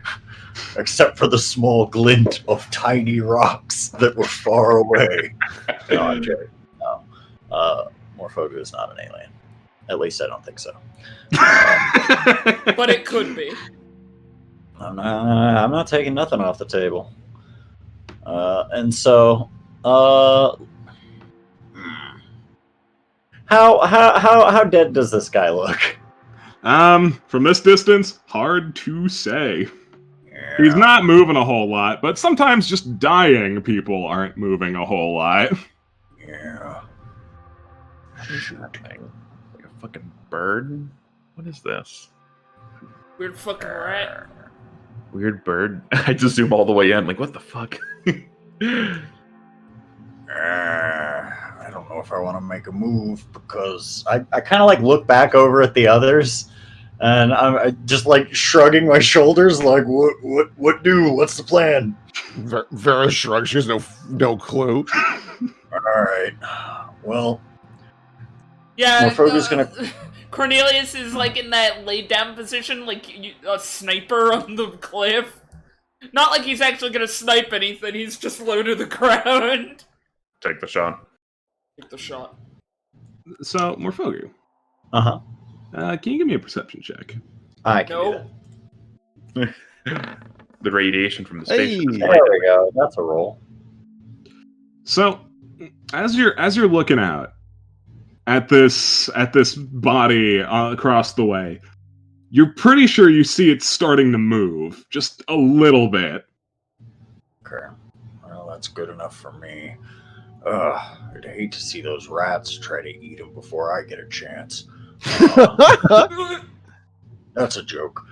except for the small glint of tiny rocks that were far away. No, I'm joking. No. Morphogu is not an alien. At least I don't think so. But it could be. I'm not taking nothing off the table. And so, how dead does this guy look? From this distance, hard to say. Yeah. He's not moving a whole lot, but sometimes just dying people aren't moving a whole lot. Yeah. What is happening? Like a fucking bird? What is this? Weird fucking rat. Weird bird? I just zoom all the way in, like, what the fuck? I don't know if I want to make a move because I kind of like look back over at the others, and I'm just like shrugging my shoulders, like what do? What's the plan? Vera shrugs. She has no clue. all right. Well, Yeah, Morphogu's gonna. Cornelius is like in that laid down position, like a sniper on the cliff. Not like he's actually gonna snipe anything, he's just low to the ground. Take the shot. Take the shot. So, Morphogu, Uh-huh. Can you give me a perception check? I can do No. The radiation from the Hey. station. that. There we go. That's a roll. So, as you're looking out at this body across the way, you're pretty sure you see it starting to move just a little bit. okay. Well, that's good enough for me. I'd hate to see those rats try to eat him before I get a chance. That's a joke.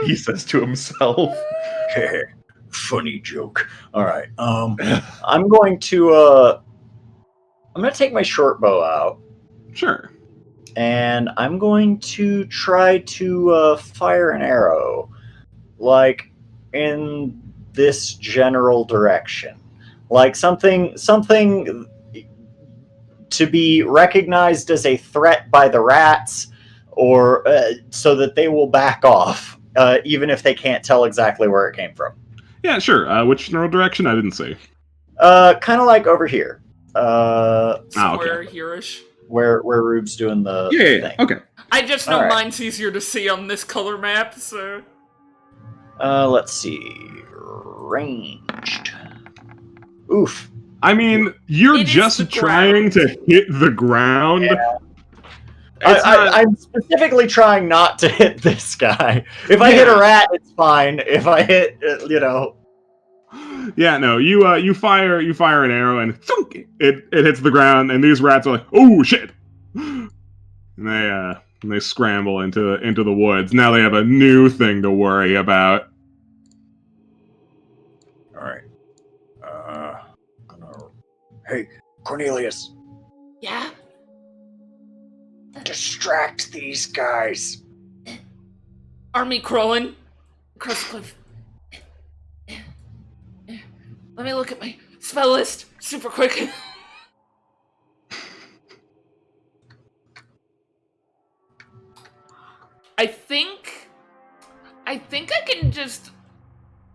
He says to himself. Funny joke. All right. I'm going to take my short bow out, Sure. and I'm going to try to fire an arrow, like in this general direction, like something to be recognized as a threat by the rats, or so that they will back off, even if they can't tell exactly where it came from. Yeah, sure. Which general direction? I didn't see. Kind of like over here. Somewhere here-ish. Where Rube's doing the thing. Okay. I just know Alright. mine's easier to see on this color map, so... Let's see. Ranged. Oof. I mean, you're It is just the trying to hit the ground. Yeah. It's not- I'm specifically trying not to hit this guy. If I hit a rat, it's fine. If I hit, Yeah, no, you fire an arrow and thunk, it hits the ground, and these rats are like, oh shit, and they scramble into the woods. Now they have a new thing to worry about. All right. Hey, Cornelius, Yeah? distract these guys. Army crawling across the cliff. Let me look at my spell list super quick. I think I can just...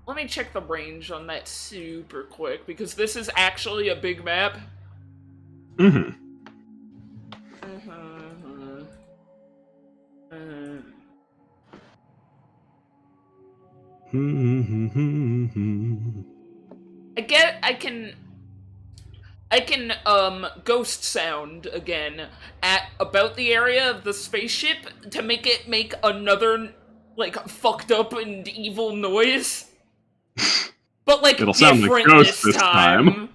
Let me check the range on that super quick, because this is actually a big map. Mm-hmm. I can ghost sound again at about the area of the spaceship to make it make another, like, fucked up and evil noise. But, like, It'll sound like different ghosts this this time.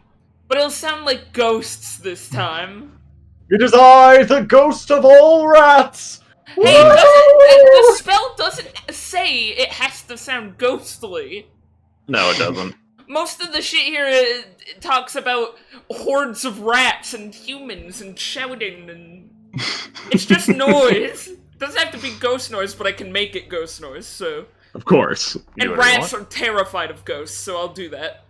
But it'll sound like ghosts this time. It is I, the ghost of all rats! Hey, the spell doesn't say it has to sound ghostly. No, it doesn't. Most of the shit here it talks about hordes of rats and humans and shouting, and it's just noise. It doesn't have to be ghost noise, but I can make it ghost noise, so... Of course. And rats are terrified of ghosts, so I'll do that.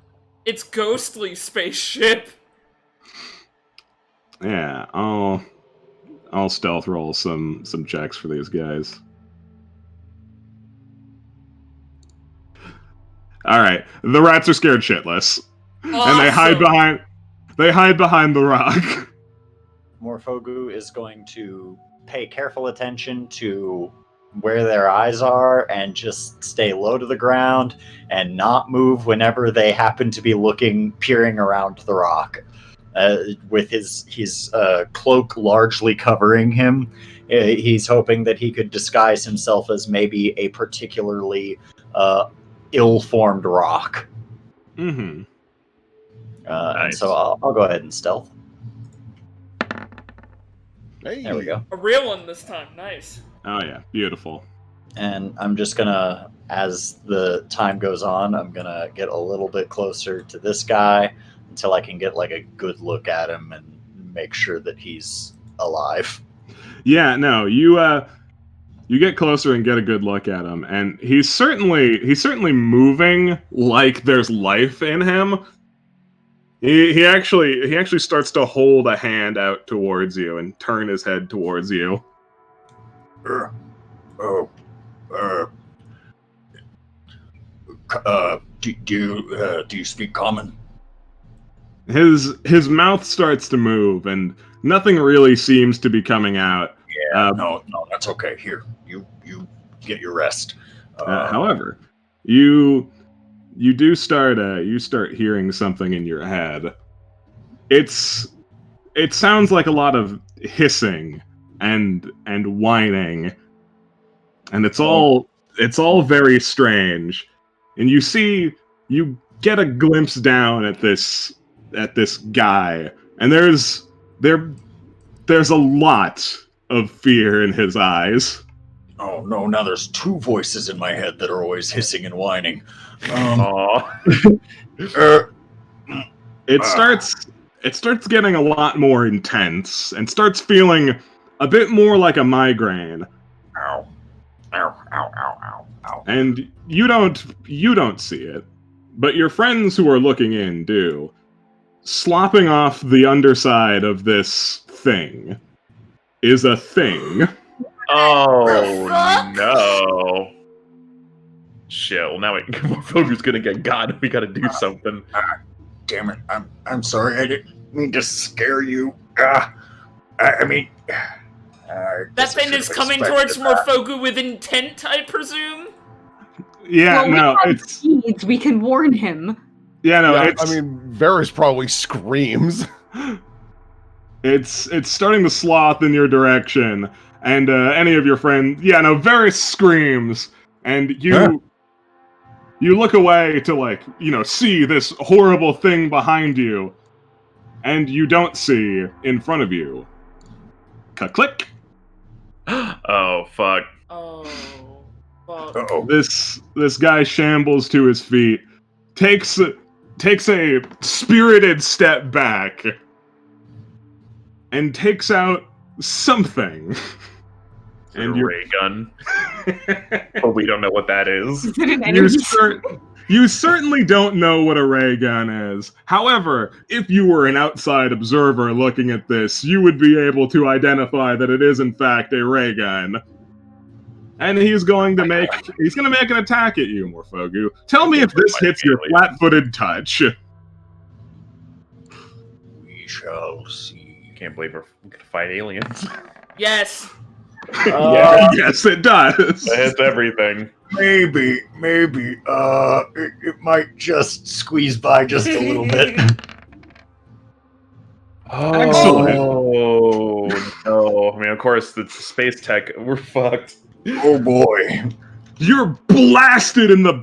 It's ghostly spaceship. Yeah, I'll stealth roll some checks for these guys. All right, the rats are scared shitless, Awesome. and they hide behind the rock. Morphogu is going to pay careful attention to where their eyes are and just stay low to the ground and not move whenever they happen to be peering around the rock. With his cloak largely covering him, he's hoping that he could disguise himself as maybe a particularly ill-formed rock. Mm-hmm. And Nice. so I'll go ahead and stealth. Hey. There we go. A real one this time, nice. Oh yeah, beautiful. And I'm just gonna, as the time goes on, I'm gonna get a little bit closer to this guy until I can get like a good look at him and make sure that he's alive. Yeah, no, you get closer and get a good look at him, and he's certainly moving like there's life in him. He actually starts to hold a hand out towards you and turn his head towards you. Do you speak common? His mouth starts to move, and nothing really seems to be coming out. Yeah, no, that's okay. Here, you get your rest. However, you start hearing something in your head. It sounds like a lot of hissing and whining, and it's all very strange. And you get a glimpse down at this guy, and there's a lot of fear in his eyes. Oh no! Now there's two voices in my head that are always hissing and whining. It starts getting a lot more intense and starts feeling a bit more like a migraine. Ow! Ow! Ow! Ow! Ow! Ow! And you don't see it, but your friends who are looking in do. Slopping off the underside of this thing is a thing. Oh fuck? no! Shit. Well, now Morphogu's gonna get got. We gotta do something. Damn it! I'm sorry. I didn't mean to scare you. I mean, That thing is coming towards Morphogu with intent, I presume? Yeah, well, no, we have it's seeds. We can warn him. yeah, no, Yeah, it's. I mean, Varys probably screams. It's starting to sloth in your direction, and any of your friends, yeah, no, Varys screams, and you look away to see this horrible thing behind you, and you don't see in front of you. Click. Oh fuck. Oh, fuck. Uh-oh. This guy shambles to his feet, takes a spirited step back, and takes out something. And Your ray gun. But we don't know what that is. Is it an energy? You certainly don't know what a ray gun is. However, if you were an outside observer looking at this, you would be able to identify that it is in fact a ray gun. And he's going to make an attack at you, Morphogu. Tell me if this hits your flat-footed touch. We shall see. Can't believe we're gonna fight aliens. Yes. Yeah. Yes, it does. That hits everything. Maybe, it might just squeeze by just a little bit. Excellent. Oh no! I mean, of course, it's space tech. We're fucked. Oh boy. You're blasted in the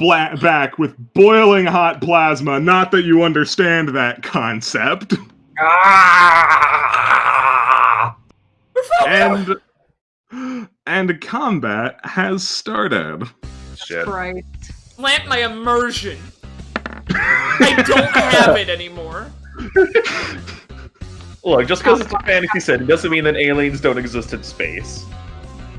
back with boiling hot plasma. Not that you understand that concept. Ah! And combat has started. Shit. Christ. Plant my immersion. I don't have it anymore. Look, just because it's a fantasy setting doesn't mean that aliens don't exist in space.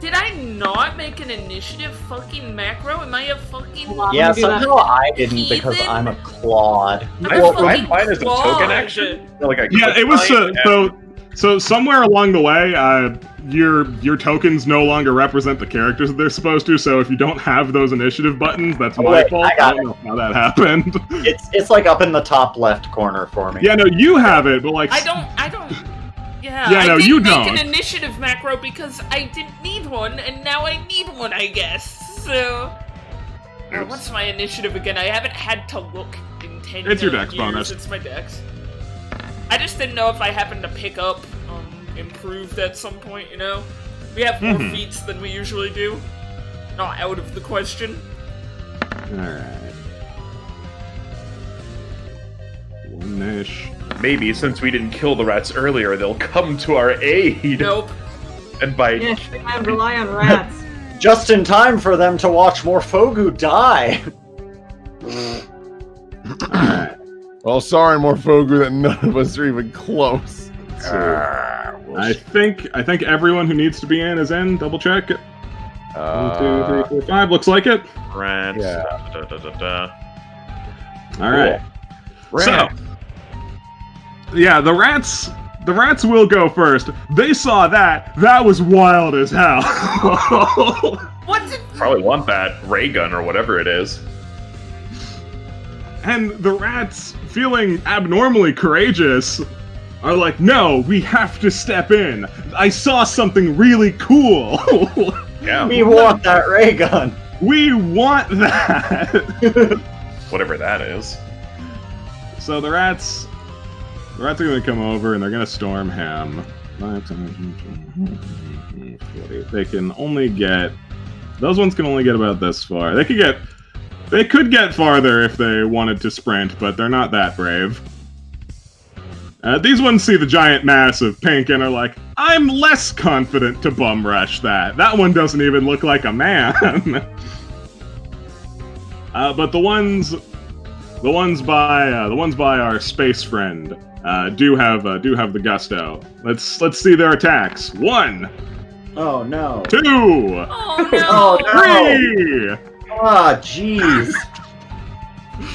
Did I not make an initiative fucking macro? Am I a fucking... Yeah, do that. somehow I didn't because Heathen? I'm a Claude. I'm fine as a token action. Like a Yeah, it was so somewhere along the way, your tokens no longer represent the characters that they're supposed to. So if you don't have those initiative buttons, that's my wait, fault. I got don't know how that happened. It's like up in the top left corner for me. Yeah, no, you have it, but like I don't... Yeah, Yeah, no, I didn't you make don't. an initiative macro because I didn't need one, and now I need one, I guess. So... what's my initiative again? I haven't had to look in 10 It's your years. dex bonus. It's my dex. I just didn't know if I happened to pick up improved at some point, you know? We have more feats than we usually do. Not out of the question. Alright. One-ish. Maybe since we didn't kill the rats earlier, they'll come to our aid. Nope. And by Yes, we might rely on rats. Just in time for them to watch Morphogu die. Alright. Well, sorry, Morphogu, that none of us are even close. I think everyone who needs to be in is in. Double check. 1, 2, 3, 4, 5. Looks like it. rats. Yeah. All right. Cool. So, yeah, the rats will go first. They saw that. That was wild as hell. What did... Probably want that ray gun or whatever it is. And the rats, feeling abnormally courageous, are like, no, we have to step in. I saw something really cool. Yeah. We want that ray gun. We want that. Whatever that is. So the rats are going to come over and they're going to storm him. They can only get... Those ones can only get about this far. They could get farther if they wanted to sprint, but they're not that brave. These ones see the giant mass of pink and are like, I'm less confident to bum rush that. That one doesn't even look like a man. But the ones by our space friend do have the gusto. Let's see their attacks. 1, Oh no. 2, Oh no! Oh no. 3. Ah, jeez.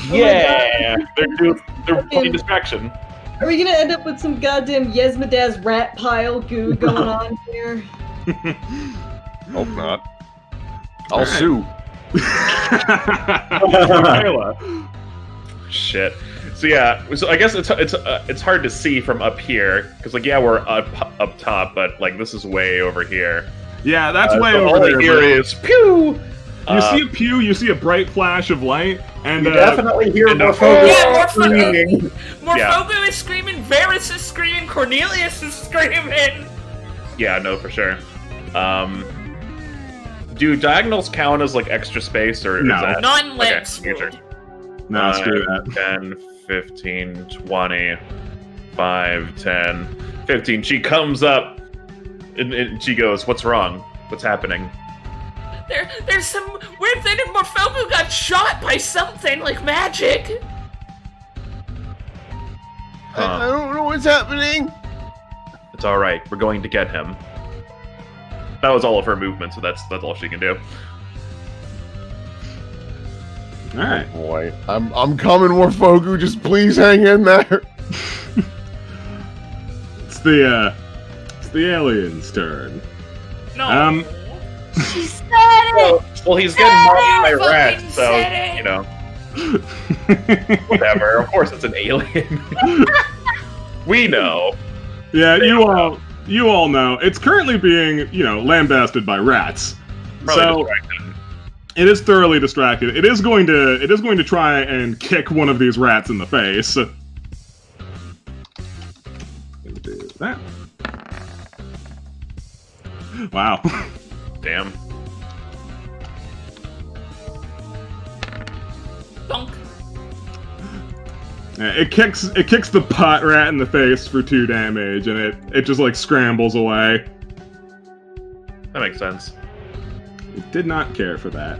Yeah! They're fucking distraction. Are we gonna end up with some goddamn Yesmadaz rat pile goo going on here? Hope not. I'll sue. Kayla. Shit. So I guess it's hard to see from up here because like we're up top, but like this is way over here. Yeah, that's way so over all there. Here is pew. You see a pew, you see a bright flash of light, and You definitely hear Morphogo Yeah, screaming. Morphogo is screaming, Varys is screaming, Cornelius is screaming! Yeah, no, for sure. Do diagonals count as like extra space, or No. is that... Not in Okay, Lance sure. World. No, screw that. 10, 15, 20, 5, 10, 15. She comes up and she goes, "What's wrong? What's happening?" There's some weird thing and Morphogo got shot by something, like magic! I don't know what's happening. It's all right. We're going to get him. That was all of her movement, so that's all she can do. All right. Boy, I'm coming, Morphogu. Just please hang in there. It's the alien's turn. No. She said it! Well, he's getting marked by You rats, fucking so said it! you know, whatever. Of course, it's an alien. We know. Yeah, you all know it's currently being lambasted by rats. Probably So distracted. it is thoroughly distracted. It is going to try and kick one of these rats in the face. Gonna do that. Wow. Damn. Dunk. Yeah, it kicks the pot rat in the face for 2 damage, and it just like scrambles away. That makes sense. It did not care for that.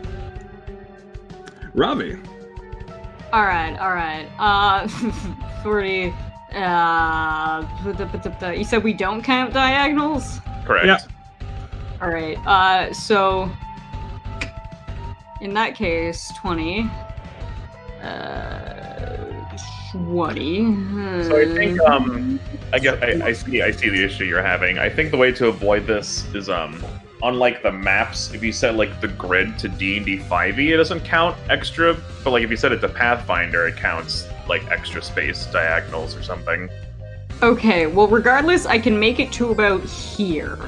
Robbie. Alright. 40. You said we don't count diagonals? Correct. Yeah. Alright, so in that case, 20. 20. So I think I guess I see the issue you're having. I think the way to avoid this is unlike the maps, if you set like the grid to D&D 5e, it doesn't count extra, but like if you set it to Pathfinder, it counts like extra space diagonals or something. Okay, well, regardless, I can make it to about here.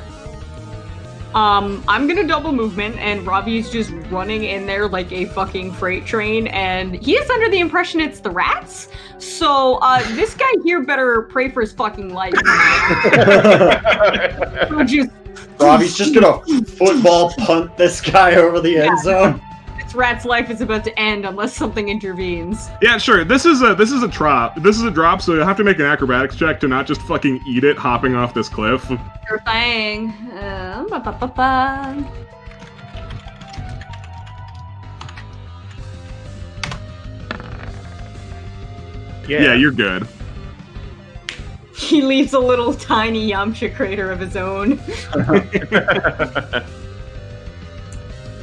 I'm gonna double movement, and Ravi's just running in there like a fucking freight train, and he is under the impression it's the rats. So, this guy here better pray for his fucking life. So just Robbie's just gonna football punt this guy over the end zone. this rat's life is about to end unless something intervenes. Yeah, sure. This is a drop. This is a drop, so you'll have to make an acrobatics check to not just fucking eat it hopping off this cliff. Sure thing. Yeah, you're good. He leaves a little tiny Yamcha crater of his own.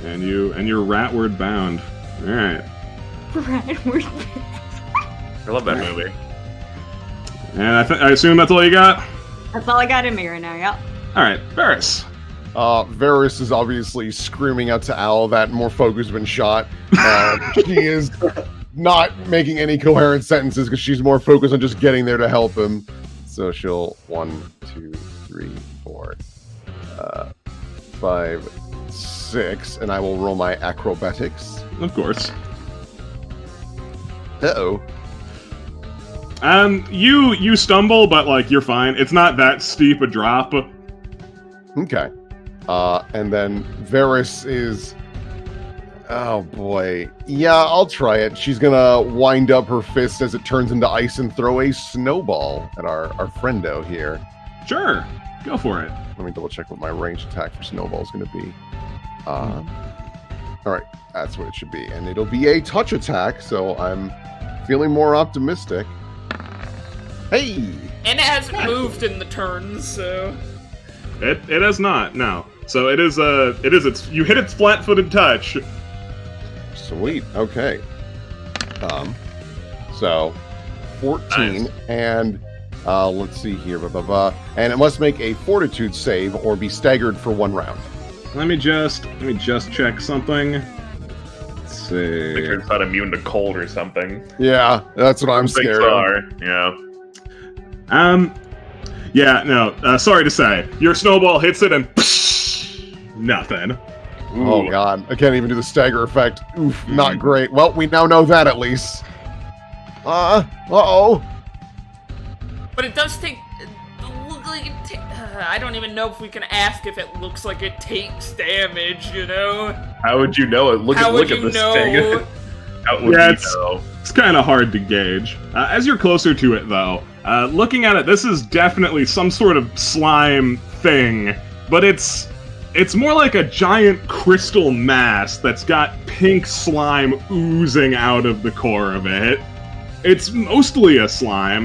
And you're ratward bound. All right. Ratward. I love that movie. And I assume that's all you got. That's all I got in me right now. Yep. All right, Varys. Varys is obviously screaming out to Al that Morphogu's been shot. She is not making any coherent sentences because she's more focused on just getting there to help him. So she'll 1, 2, 3, 4, 5, 6, and I will roll my acrobatics. Of course. Uh-oh. You stumble, but like you're fine. It's not that steep a drop. Okay. And then Varys is... Oh boy. Yeah, I'll try it. She's gonna wind up her fist as it turns into ice and throw a snowball at our friendo here. Sure, go for it. Let me double check what my range attack for snowball is gonna be. Alright, that's what it should be. And it'll be a touch attack, so I'm feeling more optimistic. Hey! And it hasn't moved in the turns, so... It has not, no. So it is you hit its flat-footed touch. Sweet. Okay. So 14 Nice. and let's see here. And it must make a fortitude save or be staggered for 1 round. Let me just check something. Let's I think see. it's not immune to cold or something. Yeah, that's what I'm Things scared of. are, yeah. Yeah, no, sorry to say. Your snowball hits it and nothing. Oh Ooh. god, I can't even do the stagger effect. Oof, not great. Well, we now know that at least. Uh-oh. But it does take. Look like I don't even know if we can ask if it looks like it takes damage. You know? How would you know it? Look How at would look at you this know? thing. How would Yeah, you it's- know? It's kind of hard to gauge. As you're closer to it, though, looking at it, this is definitely some sort of slime thing, but it's more like a giant crystal mass that's got pink slime oozing out of the core of it. It's mostly a slime,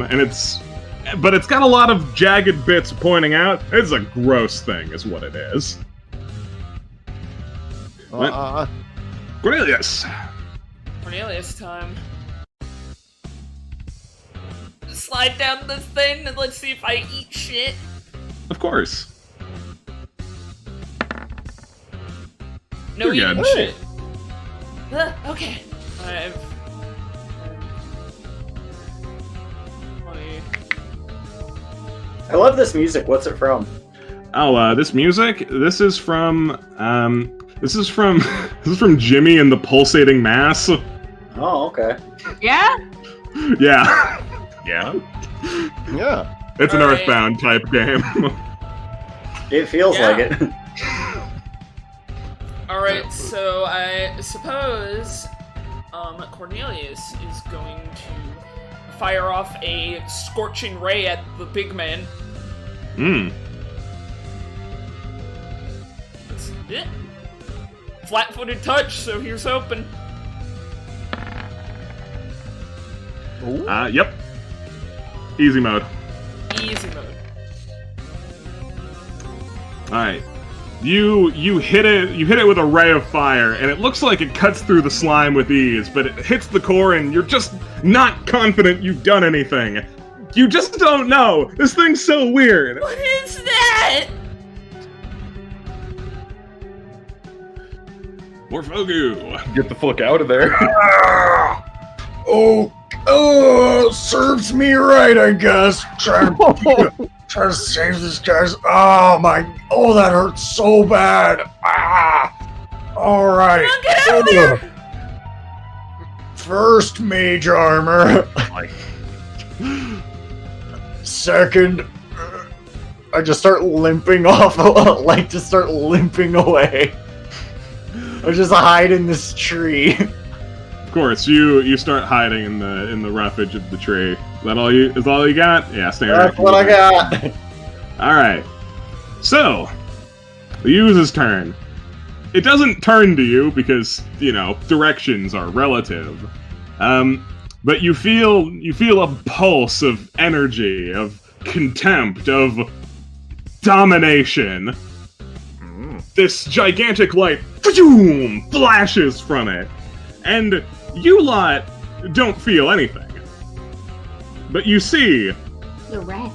but it's got a lot of jagged bits pointing out. It's a gross thing, is what it is. Cornelius. Cornelius time. Slide down this thing and let's see if I eat shit. Of course. No You're eating good. shit. Okay. I've. I love this music. What's it from? Oh, this music. This is from this is from Jimmy and the Pulsating Mass. Oh, okay. Yeah? Yeah, Yeah. Yeah. it's an Alright. Earthbound type game. It feels Yeah. like it. Alright, so I suppose Cornelius is going to fire off a scorching ray at the big man. That's it. Flat-footed touch, so here's hoping. Yep. Easy mode. Easy mode. All right. You hit it with a ray of fire, and it looks like it cuts through the slime with ease, but it hits the core, and you're just not confident you've done anything. You just don't know. This thing's so weird. What is that? Morphogu. Get the fuck out of there. Serves me right, I guess. Trying to save this guy's. Oh, that hurts so bad. All right. Come on, get out of there! First, mage armor. Like, Second, I just start limping off, just start limping away. I just hide in this tree. Of course, you start hiding in the roughage of the tree. Is all you got? Yeah, stay That's what I got. All right. So, the Use's turn. It doesn't turn to you because, directions are relative. But you feel a pulse of energy, of contempt, of domination. This gigantic light flashes from it. And you lot don't feel anything. But you see... The rat.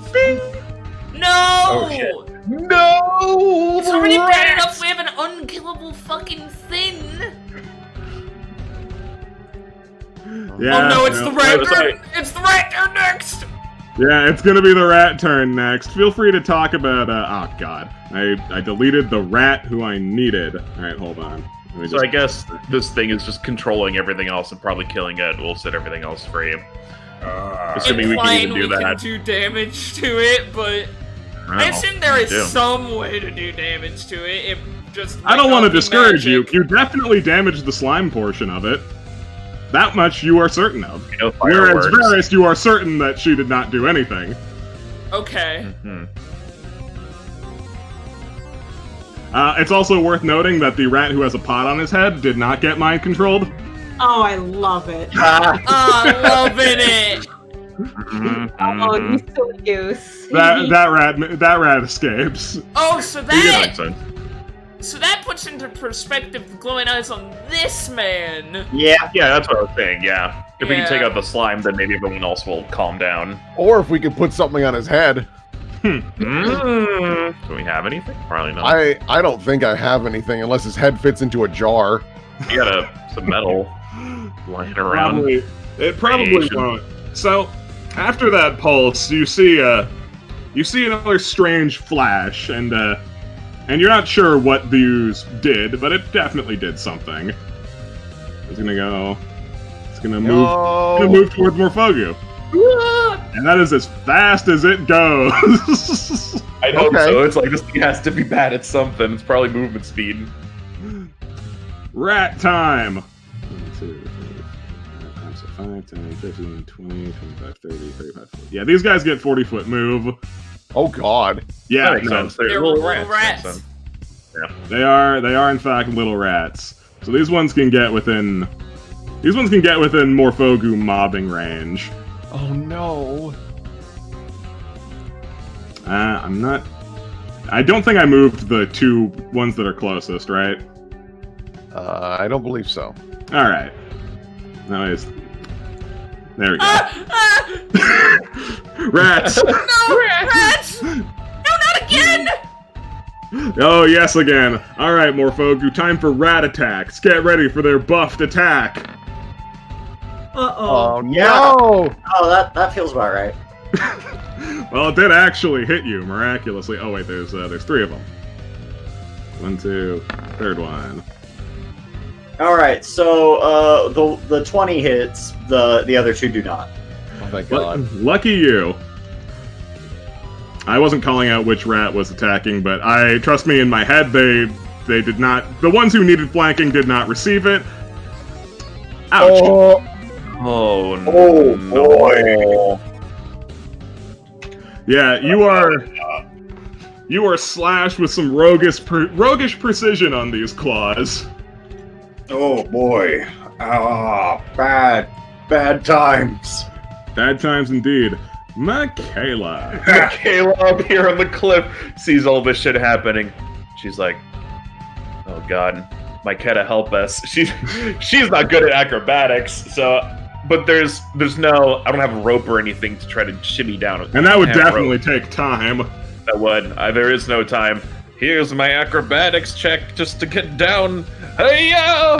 No! Oh, shit. No! It's already bad enough we have an unkillable fucking thing! Yeah, Oh no, it's the rat sorry. turn! It's the rat turn next! Yeah, it's gonna be the rat turn next. Feel free to talk about, oh god. I deleted the rat who I needed. Alright, hold on. Let me so I guess this thing is just controlling everything else and probably killing it. We'll set everything else free. Assuming we can Implying even do we that. can do damage to it, but I Well, assume there is do. some way to do damage to it. It just I don't might want to not be discourage you. magic. You definitely damaged the slime portion of it. That much you are certain of. You know, Whereas fireworks. Varys, you are certain that she did not do anything. Okay. Mhm. It's also worth noting that the rat who has a pot on his head did not get mind controlled. Oh, I love it. Ah, loving it! Mhm, Oh, you mhm. silly goose. That rat escapes. Oh, so You get that nonsense. so that puts into perspective the glowing eyes on this man. Yeah. Yeah, that's what I was saying, yeah. If we can take Yeah. out the slime, then maybe everyone else will calm down. Or if we could put something on his head. Do we have anything? Probably not. I don't think I have anything unless his head fits into a jar. You got some metal lying around. It probably Radiation. won't. So, after that pulse, you see another strange flash, and you're not sure what the ooze did, but it definitely did something. It's gonna move towards Morphogu. And that is as fast as it goes. I'd hope Okay. so. It's like this thing has to be bad at something. It's probably movement speed. Rat time! 1, 2, 3, 5, 10, 15, 20, 25, 30, 35, 40. Yeah, these guys get 40-foot move. Oh God. Yeah, That makes no, sense. They're They're little little rats. rats. they are in fact little rats. So these ones can get within Morphogu mobbing range. Oh no. I don't think I moved the two ones that are closest, right? I don't believe so. All right. There we go. Rats. No, rats! No, not again! Oh, yes, again. All right, Morphogu, time for rat attacks. Get ready for their buffed attack. Uh-oh. Oh Yeah. no. Oh, that feels about right. Well, it did actually hit you miraculously. Oh wait, there's 3 of them. 1, 2, third one. All right, so the 20 hits, the other 2 do not. Oh my God. Lucky you. I wasn't calling out which rat was attacking, but trust me, in my head, they did not. The ones who needed flanking did not receive it. Ouch. Oh, Oh, no. boy. Yeah, you are slashed with some roguish precision on these claws. Oh boy. Ah, bad times. Bad times indeed. Michaela. Michaela up here on the cliff sees all this shit happening. She's like, "Oh God, Michaela, help us!" She's not good at acrobatics, so. But there's no. I don't have a rope or anything to try to shimmy down. And that would I have definitely rope. take time. That would. There is no time. Here's my acrobatics check just to get down. Hey-ya!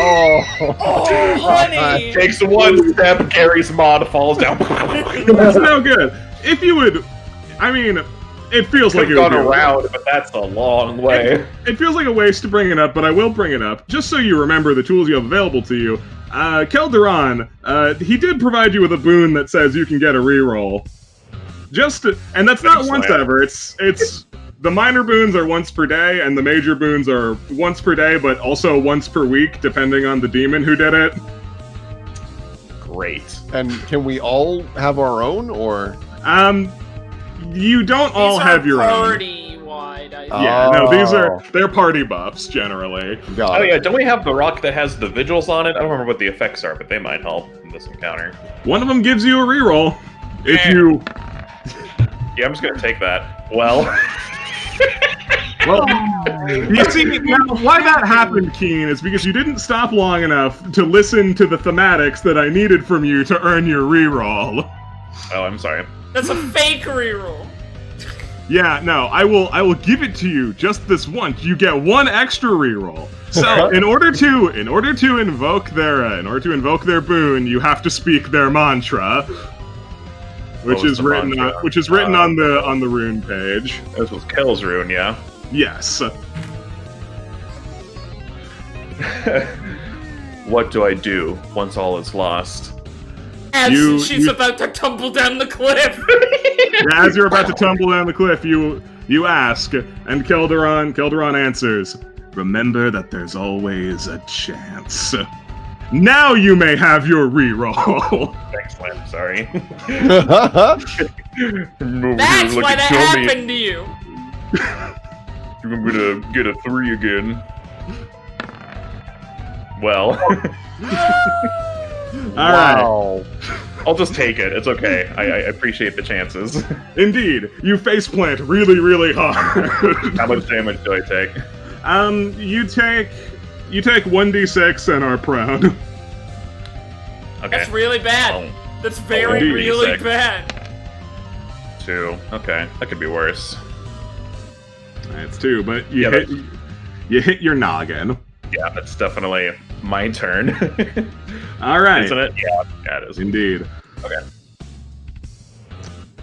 Oh. Oh, honey! Takes one step, Gary's mod falls down. That's no good. If you would, I mean, it feels like Could it have would gone be around, but that's a long way. It feels like a waste to bring it up, but I will bring it up just so you remember the tools you have available to you. Kelderon, he did provide you with a boon that says you can get a reroll. And that's not once Excellent. ever. It's the minor boons are once per day, and the major boons are once per day, but also once per week, depending on the demon who did it. Great. And can we all have our own, or? You don't all These have are your own. party-wide, I think. Yeah, no, Oh. they're party buffs generally. Got Oh it. yeah, don't we have the rock that has the vigils on it? I don't remember what the effects are, but they might help in this encounter. One of them gives you a reroll. If Eh. you Yeah, I'm just gonna take that. Well, you see, now why that happened, Keen, is because you didn't stop long enough to listen to the thematics that I needed from you to earn your reroll. oh, I'm sorry. That's a fake reroll. Yeah, no, I will give it to you just this once. You get one extra reroll. So, in order to invoke their boon, you have to speak their mantra, which What was is the written mantra? on the rune page. This was Kell's rune, yeah. Yes. What do I do once all is lost? As You- she's you- about to tumble down the cliff. As you're about to tumble down the cliff, you ask, and Kelderon answers, "Remember that there's always a chance. Now you may have your reroll." Excellent, sorry. That's why that happened to you. I'm gonna get a 3 again. Well, All right. Wow. I'll just take it. It's okay. I appreciate the chances. Indeed, you faceplant really, really hard. How much damage do I take? You take 1d6 and are prone. Okay. That's really bad. Oh, That's very, indeed. really Sick. bad. 2. Okay, that could be worse. It's 2, but Yeah, You hit your noggin. Yeah, it's definitely my turn. All right. Isn't it? Yeah, it is. Indeed. Okay.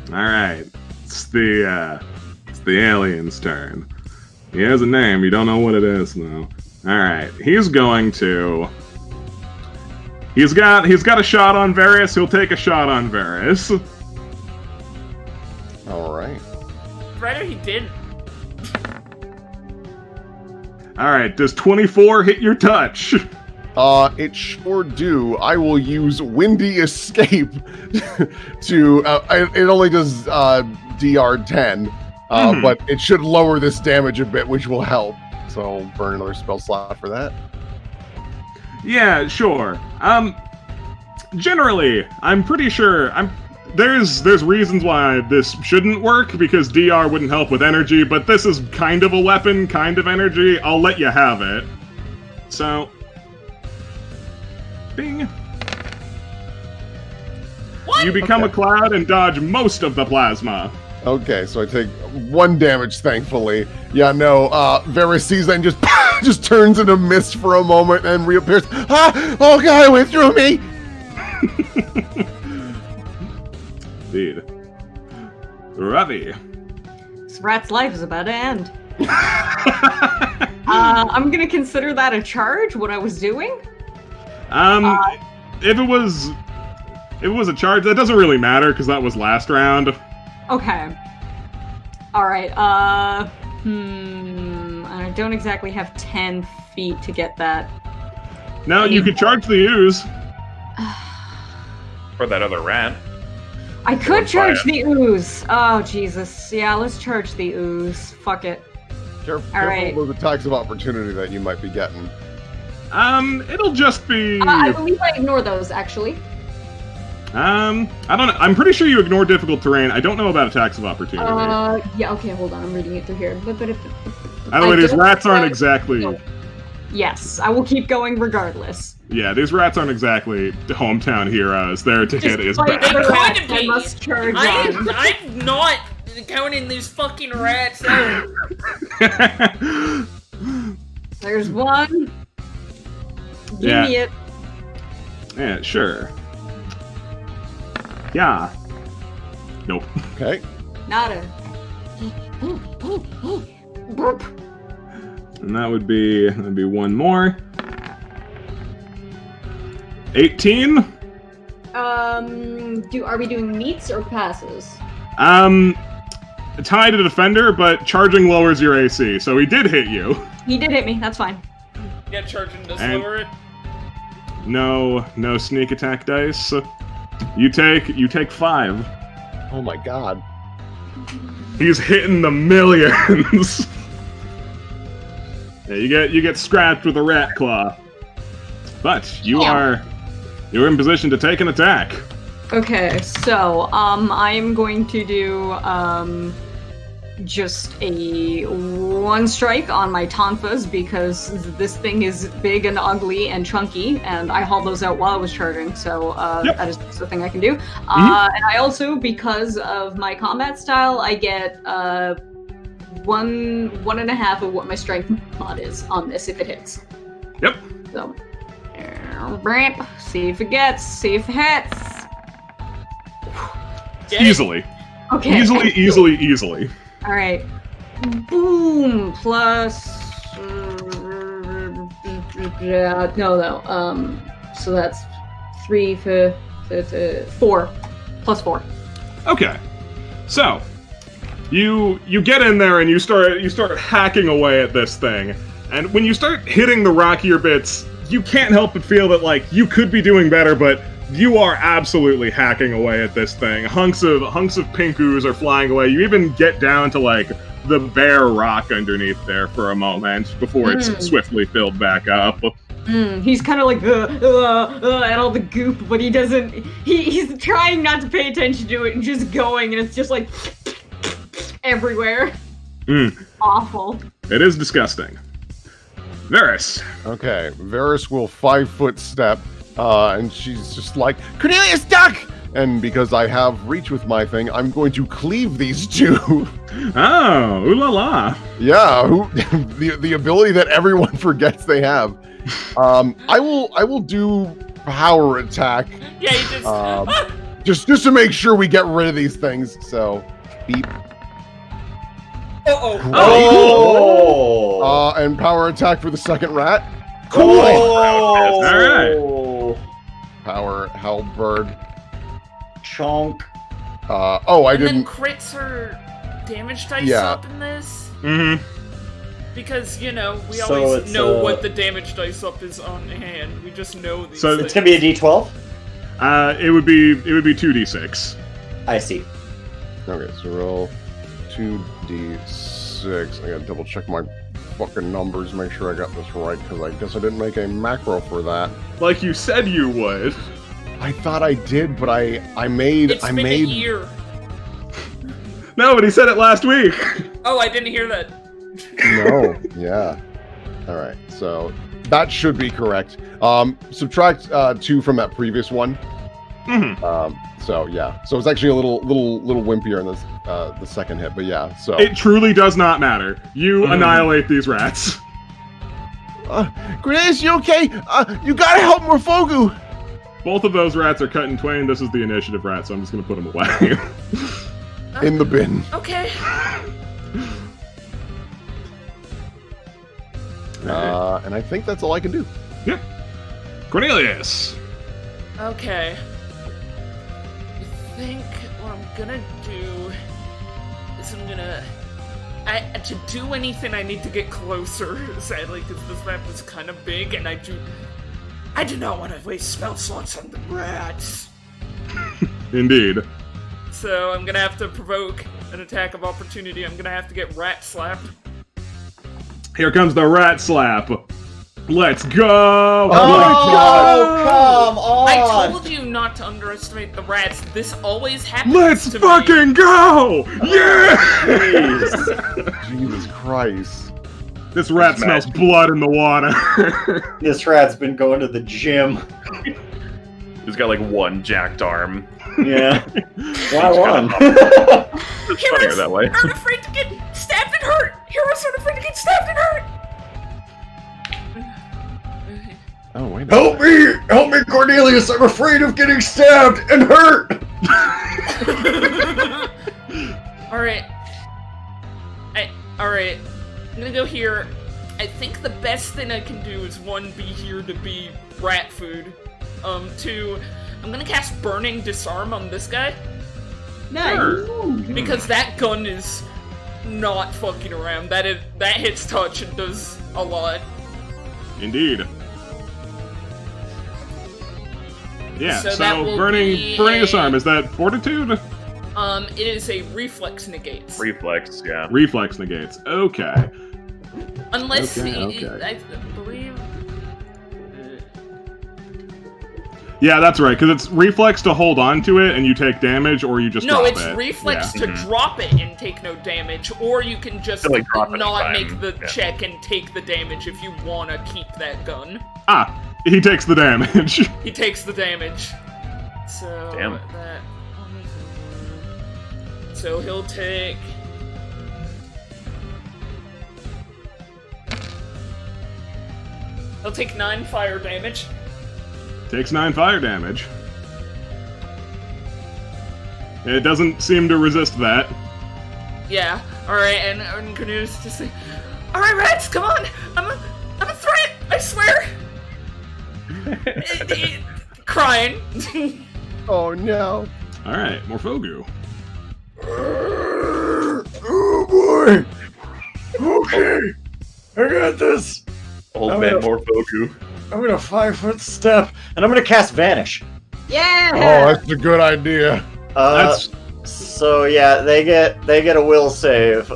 All right. It's the alien's turn. He has a name. You don't know what it is, though. All right. He's going to. He's got a shot on Varys. He'll take a shot on Varys. All right. Rather he didn't. All right. Does 24 hit your touch? It sure do. I will use Windy Escape to. It only does DR 10, but it should lower this damage a bit, which will help. So burn another spell slot for that. Yeah, sure. Generally, I'm pretty sure there's reasons why this shouldn't work, because DR wouldn't help with energy, but this is kind of a weapon, kind of energy. I'll let you have it. So, bing. What? You become a cloud and dodge most of the plasma. Okay, so I take 1 damage, thankfully. Yeah, no, Varys sees that and just just turns into mist for a moment and reappears. Ah! Oh god, it went through me! Indeed. Ravi. This rat's life is about to end. I'm gonna consider that a charge, what I was doing. If it was a charge, that doesn't really matter, because that was last round. Okay. Alright, I don't exactly have 10 feet to get that. No, you could charge the ooze. For that other rat. I could charge the ooze. Oh, Jesus. Yeah, let's charge the ooze. Fuck it. Careful right. with the attacks of opportunity that you might be getting. It'll just be... I believe I ignore those, actually. I don't know. I'm pretty sure you ignore difficult terrain. I don't know about attacks of opportunity. Yeah, okay, hold on. I'm reading it through here. By the way, these rats aren't exactly... Oh. Yes, I will keep going regardless. Yeah, these rats aren't exactly hometown heroes. They're to hit his back. They could be. I must charge on. I'm not counting these fucking rats out. There's one. Give Yeah. me it. Yeah, sure. Yeah. Nope. Okay. Nada. Burp. And that'd be one more. 18? Are we doing meets or passes? Tie to defender, but charging lowers your AC, so he did hit you. He did hit me, that's fine. Yeah, charging does And- lower it. No sneak attack dice. You take 5. Oh my god. He's hitting the millions. Yeah, you get scratched with a rat claw. But you're in position to take an attack. Okay, so, I'm going to do, just a 1 strike on my tonfas because this thing is big and ugly and chunky, and I hauled those out while I was charging, so Yep. that is the thing I can do. Mm-hmm. And I also, because of my combat style, I get 1.5 of what my strength mod is on this if it hits. Yep. So, ramp, see if it gets, see if it hits. Get it? Easily. Okay. Easily. All right. Boom. Plus. No. So that's 3 for 4. Plus 4. Okay. So, you get in there and you start hacking away at this thing. And when you start hitting the rockier bits, you can't help but feel that like you could be doing better, but you are absolutely hacking away at this thing. Hunks of pink ooze are flying away. You even get down to like the bare rock underneath there for a moment before it's swiftly filled back up. He's kind of like at all the goop, but he doesn't. He's trying not to pay attention to it and just going, and it's just like everywhere. Awful. It is disgusting. Varys. Okay. Varys will 5-foot step, and she's just like, Cornelius, duck! and because I have reach with my thing, I'm going to cleave these two. Oh, ooh la la. Yeah, the ability that everyone forgets they have. I will do power attack. Yeah, you just. Just to make sure we get rid of these things. So, beep. Oh! And power attack for the second rat. Cool! All right. Power halberd. Chonk. I And then didn't. crits are damage dice Yeah. up in this? Mm-hmm. Because, you know, we So always it's, know what the damage dice up is on hand. We just know these So things. It's gonna be a D12? It would be 2d6. I see. Okay, so roll 2d6. I gotta double check my fucking numbers, make sure I got this right, because I guess I didn't make a macro for that. Like you said you would. I thought I did, but I made It's been a year. No, but he said it last week. Oh, I didn't hear that. No, yeah. All right, so that should be correct. Subtract 2 from that previous one. Mm-hmm. So yeah, so it's actually a little wimpier in this the second hit, but yeah. So It truly does not matter. You annihilate these rats. Cornelius, you okay? You gotta help Morfogu. Both of those rats are cut in twain. This is the initiative rat, so I'm just gonna put them away. in the bin. Okay. And I think that's all I can do. Yep. Cornelius. Okay. I think what I'm gonna do is to do anything I need to get closer, sadly, because this map is kind of big, and I do not want to waste spell slots on the rats. Indeed. So I'm gonna have to provoke an attack of opportunity. I'm gonna have to get rat slapped. Here comes the rat slap. Let's go! Oh, come on! I told you not to underestimate the rats. This always happens Let's to fucking me. go! Yeah! Jesus Christ. This rat smells blood in the water. This rat's been going to the gym. He's got like one jacked arm. Yeah. Why one? It's funnier that way. Aren't afraid to get stabbed and hurt. Heroes aren't afraid to get stabbed and hurt. Oh wait. Help me, Cornelius! I'm afraid of getting stabbed and hurt. All right. All right. I'm gonna go here. I think the best thing I can do is 1, be here to be rat food. 2, I'm gonna cast Burning Disarm on this guy. Nice. Because that gun is not fucking around. That hits touch and does a lot. Indeed. Yeah, So so, that will burning be disarm, is that fortitude? It is a reflex negates. Reflex, yeah. Reflex negates. Okay. Unless Okay. I believe. Yeah, that's right, because it's reflex to hold on to it and you take damage, or you just No, drop it's it. reflex Yeah. to drop it and take no damage, or you can just To, like, drop it not anytime. make the Yeah. check and take the damage if you want to keep that gun. Ah, he takes the damage. He takes the damage. So Damn. that. So he'll take. He'll take 9 fire damage. Takes 9 fire damage. It doesn't seem to resist that. Yeah. All right, and Cornelius just say, "All right, rats, come on! I'm a threat. I swear." Crying. Oh no. All right, Morfogu. Oh boy. Okay, I got this. Old I'm man gonna- Morfogu. I'm gonna 5-foot step, and I'm gonna cast Vanish. Yeah. Oh, that's a good idea. That's So yeah, they get a will save.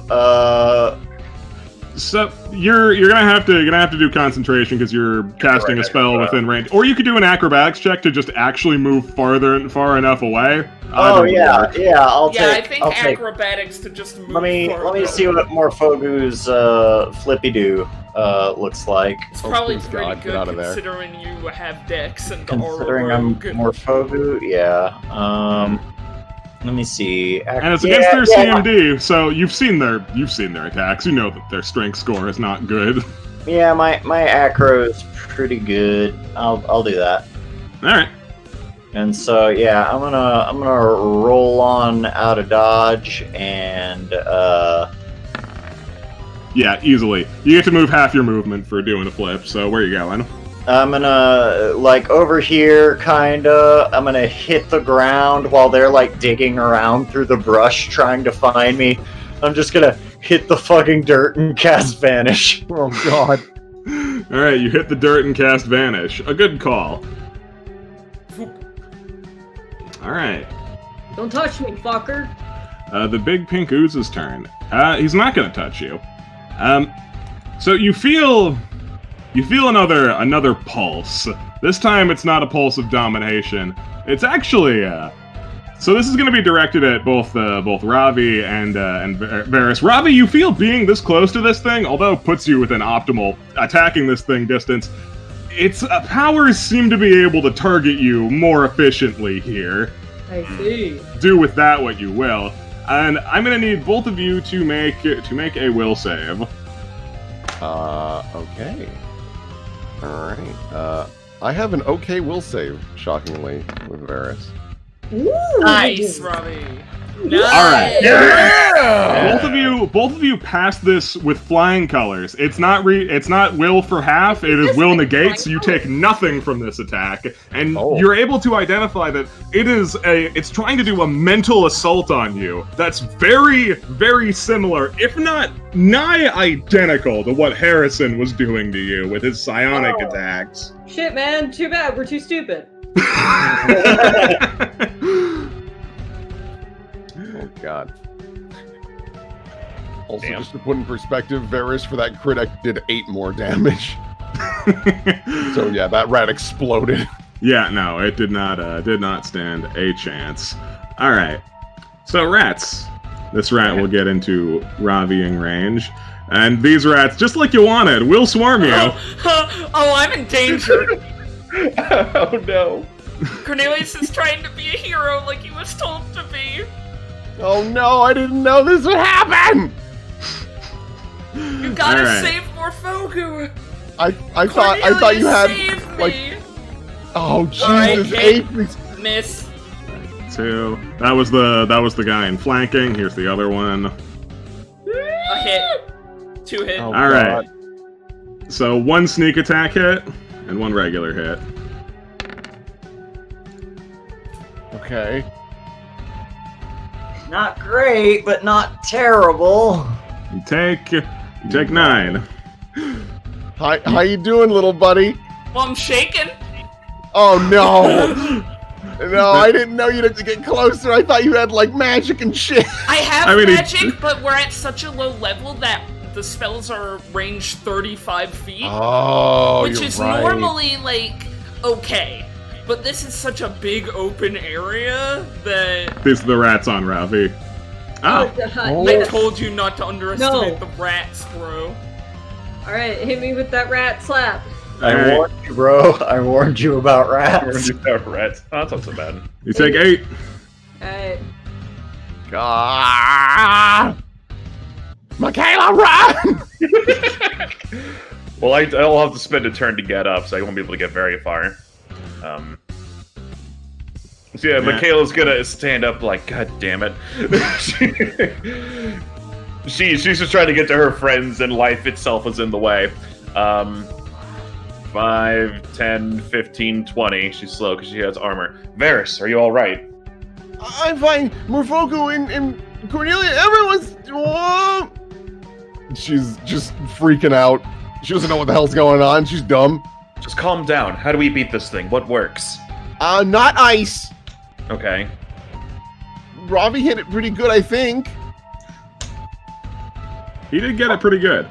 So you're gonna have to do concentration because you're casting a spell within range, or you could do an acrobatics check to just actually move far enough away. Oh Either yeah, would work. yeah. I'll I take. think I'll take. acrobatics to just move. Let me forward. see what Morphogu's flippy do looks like. It's probably please pretty God, get good out of there. considering you have Dex and Considering I'm Aura Rogue. Morphogu, yeah. Let me see. And it's against their CMD, so you've seen their attacks. You know that their strength score is not good. Yeah, my acro is pretty good. I'll do that. All right. And so yeah, I'm gonna roll on out of dodge and Yeah, easily. You get to move half your movement for doing a flip. So where are you going? I'm gonna like over here kinda. I'm gonna hit the ground while they're like digging around through the brush trying to find me. I'm just gonna hit the fucking dirt and cast vanish. Oh God. All right, you hit the dirt and cast vanish. A good call. All right. Don't touch me, fucker. The big pink ooze's turn. He's not gonna touch you. So you feel another pulse. This time it's not a pulse of domination. It's actually so this is going to be directed at both Ravi and Varys. Ravi, you feel being this close to this thing, although puts you within optimal attacking this thing distance. Its powers seem to be able to target you more efficiently here. I see. Do with that what you will. And I'm going to need both of you to make a will save. Okay. All right. I have an okay will save, shockingly, with Varys. Ooh. Nice, Robbie. Nice. All right. Yeah! Both of you pass this with flying colors. It's not will for half. It is will negate. So you take nothing from this attack, and you're able to identify that it's trying to do a mental assault on you. That's very, very similar, if not nigh identical, to what Harrison was doing to you with his psionic attacks. Shit, man. Too bad. We're too stupid. Oh God. Also, Damn. just to put in perspective, Varys for that crit did 8 more damage. So yeah, that rat exploded. Yeah, no, it did not stand a chance. All right, so rats. This rat will get into Raviing range, and these rats, just like you wanted, will swarm you. Oh, I'm in danger. Oh no. Cornelius is trying to be a hero like he was told to be. Oh no, I didn't know this would happen! You gotta Alright. save Morphogu. I thought you had Save like me. oh Alright, Jesus, hit. 8. Miss. 2. That was the guy in flanking. Here's the other one. A hit. 2 hit. Oh, All right. God. So 1 sneak attack hit and 1 regular hit. Okay. Not great, but not terrible. You take 9. How you doing, little buddy? Well, I'm shaking. Oh no! No, I didn't know you'd have to get closer. I thought you had like magic and shit. I have I mean, magic, but we're at such a low level that the spells are range 35 feet, Oh, which you're is right. normally like okay. But this is such a big open area that These are the rats on Ravi. Oh, I told you not to underestimate No. the rats, bro. Alright, hit me with that rat slap. I Alright. warned you, bro. I warned you about rats. Rats. Oh, that's not so bad. you take 8. Alright. Ah! Michaela, run! Well, I'll have to spend a turn to get up, so I won't be able to get very far. So yeah, Michaela's gonna stand up like, God damn it. She's just trying to get to her friends, and life itself is in the way. 5, 10, 15, 20. She's slow because she has armor. Varys, are you alright? I'm fine. Morphogu and Cornelia, everyone's. Whoa! She's just freaking out. She doesn't know what the hell's going on. She's dumb. Just calm down. How do we beat this thing? What works? Not ice. Okay. Ravi hit it pretty good, I think. He did get it pretty good.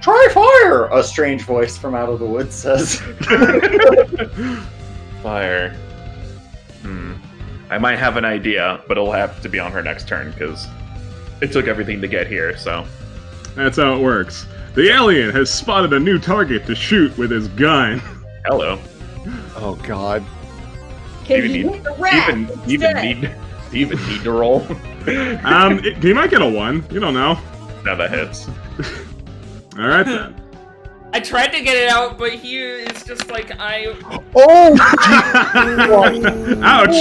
Try fire! A strange voice from out of the woods says. Fire. I might have an idea, but it'll have to be on her next turn, because it took everything to get here, so... That's how it works. The alien has spotted a new target to shoot with his gun. Hello. Oh God. Can Do you you need- hit the rat Do instead? you even need to roll? He might get a 1. You don't know. Now that hits. All right then. I tried to get it out, but he is just like Oh! Ouch!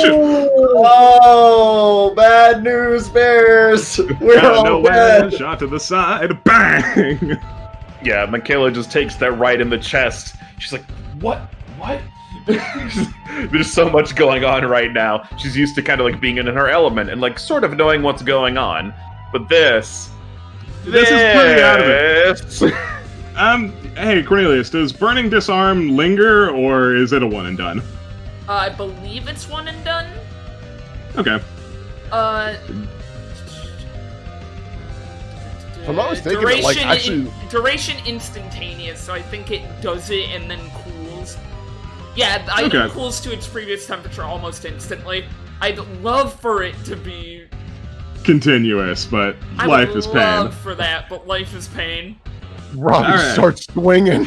Oh, bad news bears! We're Out of all nowhere, dead! shot to the side, bang! Yeah, Michaela just takes that right in the chest. She's like, what? What? There's so much going on right now. She's used to kind of like being in her element and like sort of knowing what's going on. But this Is pretty out of it. Hey Cornelius, does burning disarm linger, or is it a one and done? I believe it's one and done. Okay. If I'm not mistaken, it, like, actually- duration instantaneous, so I think it does it and then cools. Yeah, the item Okay. cools to its previous temperature almost instantly. I'd love for it to be. Continuous, but I life would is pain. love for that, but life is pain. Robbie All right. starts swinging.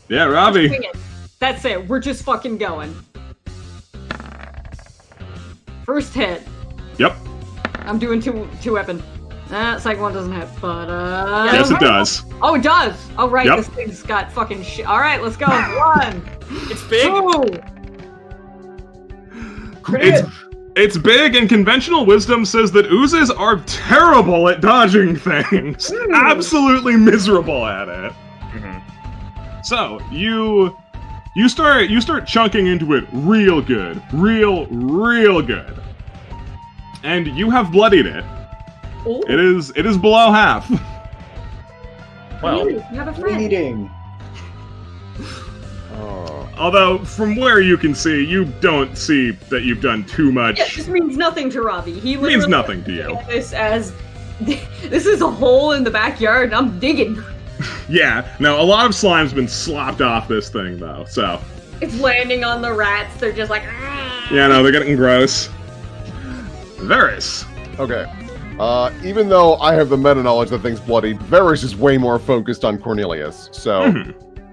Yeah, Robbie. Swing it. That's it. We're just fucking going. First hit. Yep. I'm doing two weapon. Second one doesn't hit, but Yes, it does. Oh, it does. Oh, right. Yep. This thing's got fucking shit. All right, let's go. 1, It's big. 2. It's big, and conventional wisdom says that oozes are terrible at dodging things. Absolutely miserable at it. So you start chunking into it real good, real good, and you have bloodied it. Ooh. It is below half. Well, You have a friend. Bleeding. Oh. Although from where you can see, you don't see that you've done too much. Yeah, this means nothing to Robbie. He literally Means nothing to you. This as this is a hole in the backyard, and I'm digging. Yeah. Now a lot of slime's been slopped off this thing though, so It's landing on the rats. They're just like. "Ah." yeah, no, they're getting gross. Varys. Okay. Even though I have the meta knowledge that thing's bloodied, Varys is way more focused on Cornelius. So,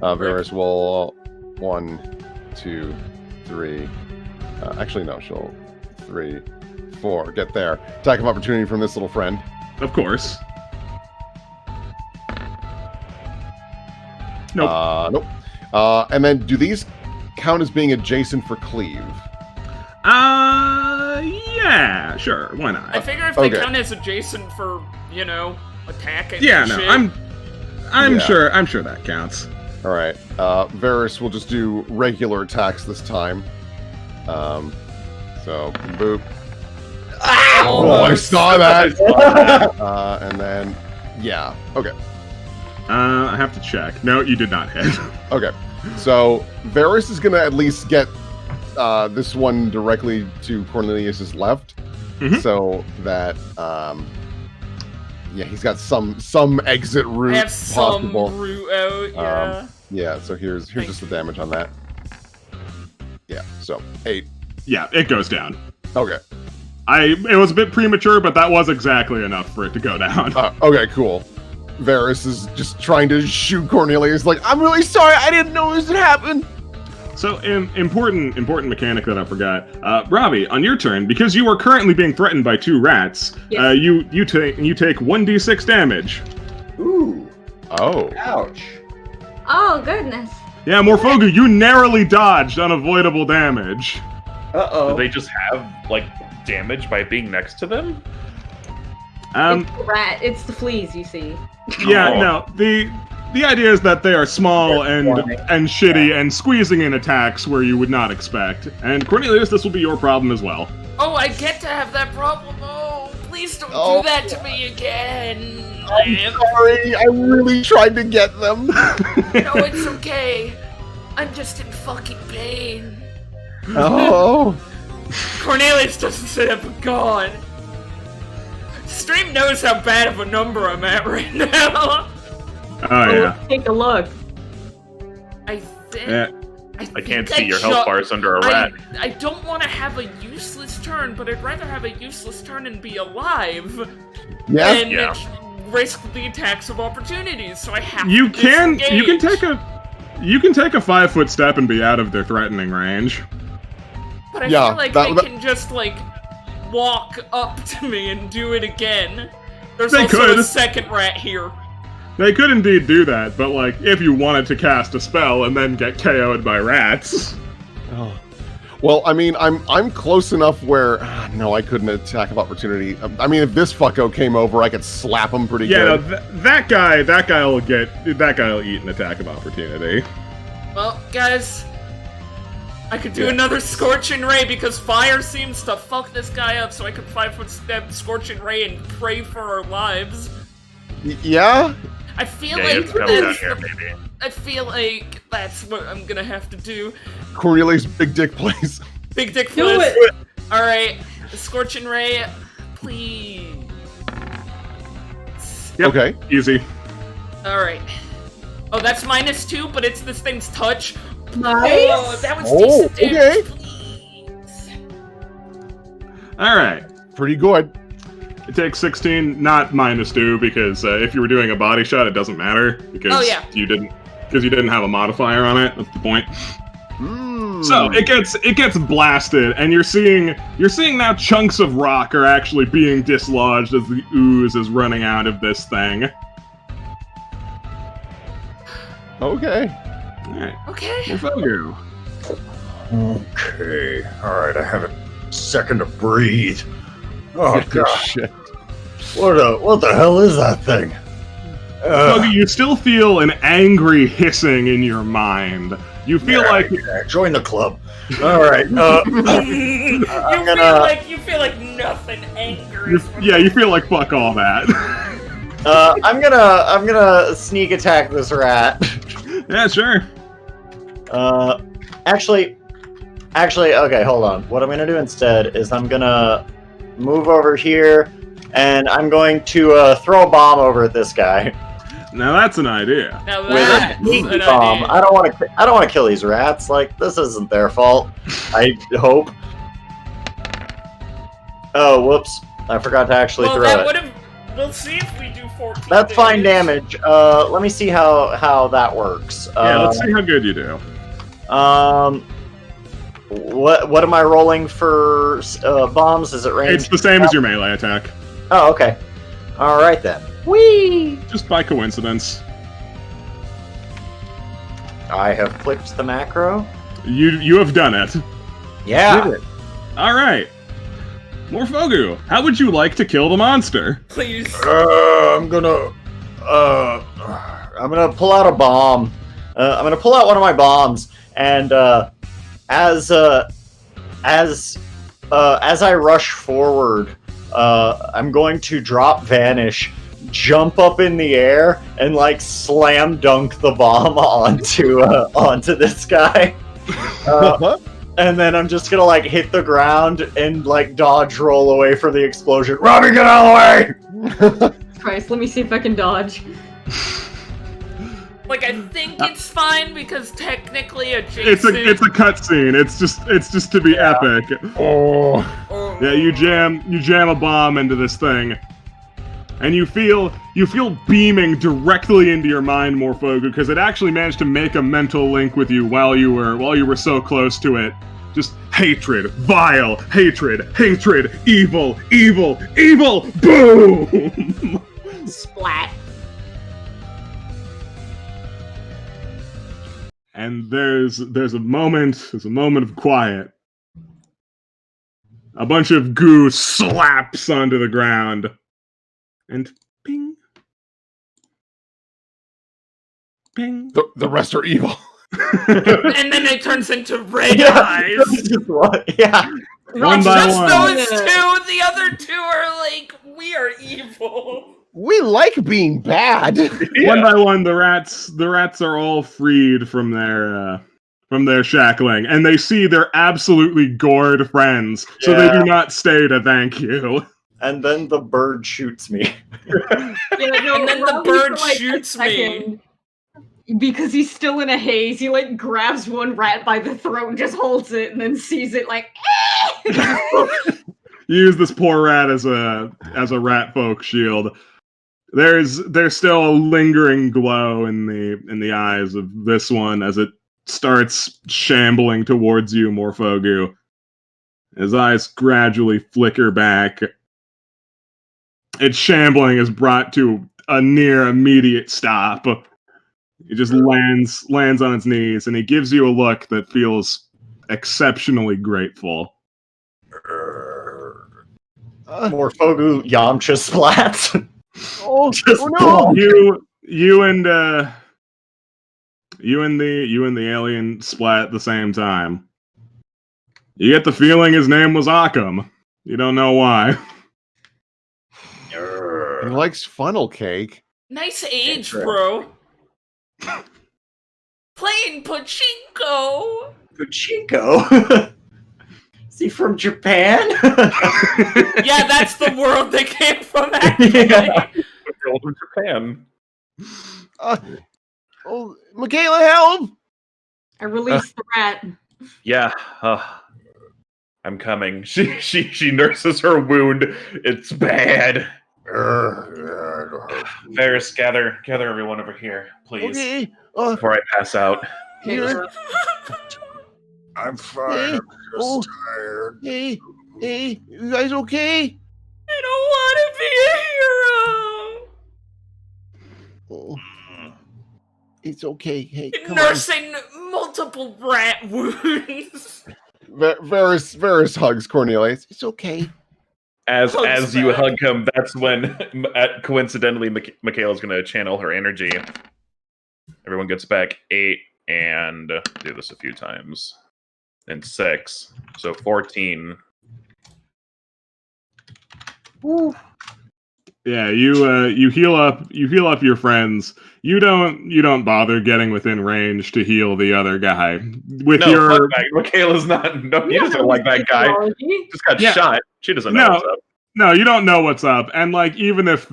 Varys will 1, 2, 3. Actually, no, she'll 3, 4. Get there. Attack of opportunity from this little friend. Of course. Nope. Nope. And then, do these count as being adjacent for cleave? Yeah, sure. Why not? I figure if they Okay. count as adjacent for, attacking. Yeah, and no, shit. I'm Yeah. sure that counts. All right. Varys will just do regular attacks this time. So, boop. Oh, I saw that. And then, yeah. Okay. I have to check. No, you did not hit. Okay. So, Varys is going to at least get this one directly to Cornelius's left. So that, yeah, he's got some exit route have some possible. route out, yeah. Yeah, so here's just the damage on that. Yeah, so 8. Yeah, it goes down. Okay. It was a bit premature, but that was exactly enough for it to go down. Okay, cool. Varys is just trying to shoot Cornelius, like, I'm really sorry, I didn't know this would happen. So, important mechanic that I forgot. Robbie, on your turn, because you are currently being threatened by 2 rats, Yes. you take 1d6 damage. Ooh. Oh. Ouch. Oh, goodness. Yeah, Morphogu, you narrowly dodged unavoidable damage. do Uh-oh. they just have like damage by being next to them? Um, It's the rat. It's the fleas, you see. yeah, Oh. no, the idea is that they are small They're and swarming. shitty and squeezing in attacks where you would not expect. And Cornelius, this will be your problem as well. Oh, I get to have that problem. Oh, please don't Oh. do that to me again. I'm sorry, I really tried to get them. No, it's okay. I'm just in fucking pain. Oh. Cornelius doesn't say that, but God. Stream knows how bad of a number I'm at right now. Oh yeah. Take a look. I think. Yeah. I can't think see your health bars under a rat. I don't want to have a useless turn, but I'd rather have a useless turn and be alive Yeah. than Yeah. risk the attacks of opportunities. So I have You to can disengage. take a 5-foot step and be out of their threatening range. But I Yeah, feel like that- they can just like walk up to me and do it again. There's They also could. a second rat here. They could indeed do that, but like if you wanted to cast a spell and then get KO'd by rats. Oh. Well, I mean, I'm close enough where no, I couldn't attack of opportunity. I mean, if this fucko came over, I could slap him pretty Yeah, no, good. that guy will eat an attack of opportunity. Well, guys, I could do another Scorching Ray because fire seems to fuck this guy up, so I could 5-foot step Scorching Ray and pray for our lives. Yeah. I feel Yeah, you like have to come down that's here, maybe. I feel like that's what I'm gonna have to do. Cornelius Big Dick plays. Big dick Do flips. it! Alright, Scorching Ray, please. Yep. Okay. Easy. Alright. Oh, that's -2, but it's this thing's touch. Nice! Oh, that was Oh, decent damage, okay. please. Alright. Pretty good. It takes 16, not -2, because if you were doing a body shot, it doesn't matter because Oh, yeah. you didn't have a modifier on it. That's the point. Mm. So it gets blasted, and you're seeing now chunks of rock are actually being dislodged as the ooze is running out of this thing. Okay. Alright, Okay. Fogu. Okay. All right. I have a second to breathe. Oh Good god. shit. What the hell is that thing? Fogu, you still feel an angry hissing in your mind. You feel like Yeah, join the club. All right. you gonna- feel like nothing angers. you feel like fuck all that. I'm gonna sneak attack this rat. Yeah, sure. Actually, okay, hold on. What I'm gonna do instead is I'm gonna move over here, and I'm going to throw a bomb over at this guy Now that's an idea. Now with a that's heat an bomb. idea. I don't want to kill these rats. Like, this isn't their fault. I hope. Oh, whoops! I forgot to actually Well, throw that it. would have. We'll see if we do 14. That's fine damage. Let me see how that works. Yeah, let's see how good you do. What am I rolling for bombs? Is it range? It's the same as your melee attack, Oh, okay. All right then. Whee! just by coincidence. I have clicked the macro. You have done it. Yeah. All right. Morphogu, how would you like to kill the monster? Please. I'm gonna pull out a bomb. I'm gonna pull out one of my bombs, and as I rush forward, I'm going to drop vanish, jump up in the air, and like slam dunk the bomb onto this guy. And then I'm just gonna like hit the ground and like dodge roll away from the explosion. Robbie, get out of the way! Christ, let me see if I can dodge. Like, I think it's fine because technically It's adjacent. a cutscene. It's just to be epic. Oh. Oh. Yeah, you jam a bomb into this thing, and you feel beaming directly into your mind, Morphogu, because it actually managed to make a mental link with you while you were so close to it. Just hatred, vile, hatred, evil, boom! Splat. And there's a moment of quiet. A bunch of goo slaps onto the ground. And ping. Ping. The rest are evil. And then it turns into red Yeah. eyes. Yeah. One by Just one. those two. The other two are like, we are evil. We like being bad. One by one, the rats are all freed from their shackling, and they see their absolutely gored friends, so they do not stay to thank you. and then the bird shoots me. Yeah, no, And then the Robbie, bird for, like, a shoots me. second, because he's still in a haze, he like grabs one rat by the throat and just holds it and then sees it like Use this poor rat as a rat folk shield. There's still a lingering glow in the eyes of this one as it starts shambling towards you, Morphogu. His eyes gradually flicker back. Its shambling is brought to a near immediate stop. He just lands on its knees, and he gives you a look that feels exceptionally grateful. Morphogu Yamcha splats. Oh, Just oh no! bonk. You and the alien splat at the same time. You get the feeling his name was Occam. You don't know why. He likes funnel cake. Nice age, True. bro. Playing pachinko. Pachinko? Is he from Japan? Yeah, that's the world they came from, actually. Yeah. World of Japan. Oh, Michaela, help! I release the rat. Yeah, I'm coming. She nurses her wound. It's bad. Varys, gather everyone over here, please, Okay. before I pass out. Here. I'm fine. Hey. I'm Oh. just tired. Hey, you guys okay? I don't want to be a hero. Oh, it's okay. Hey, come Nursing multiple rat wounds. Va- Varys hugs Cornelius. on. It's okay. As Hugs you back. hug him, that's when coincidentally Michaela's going to channel her energy. Everyone gets back 8 and do this a few times. And 6, so 14. Yeah, you heal up your friends. You don't bother getting within range to heal the other guy. With No, your fuck that. Michaela's not. No, he doesn't like that guy. Technology. Just got Yeah. shot. She doesn't know No. what's up. No, you don't know what's up. And like even if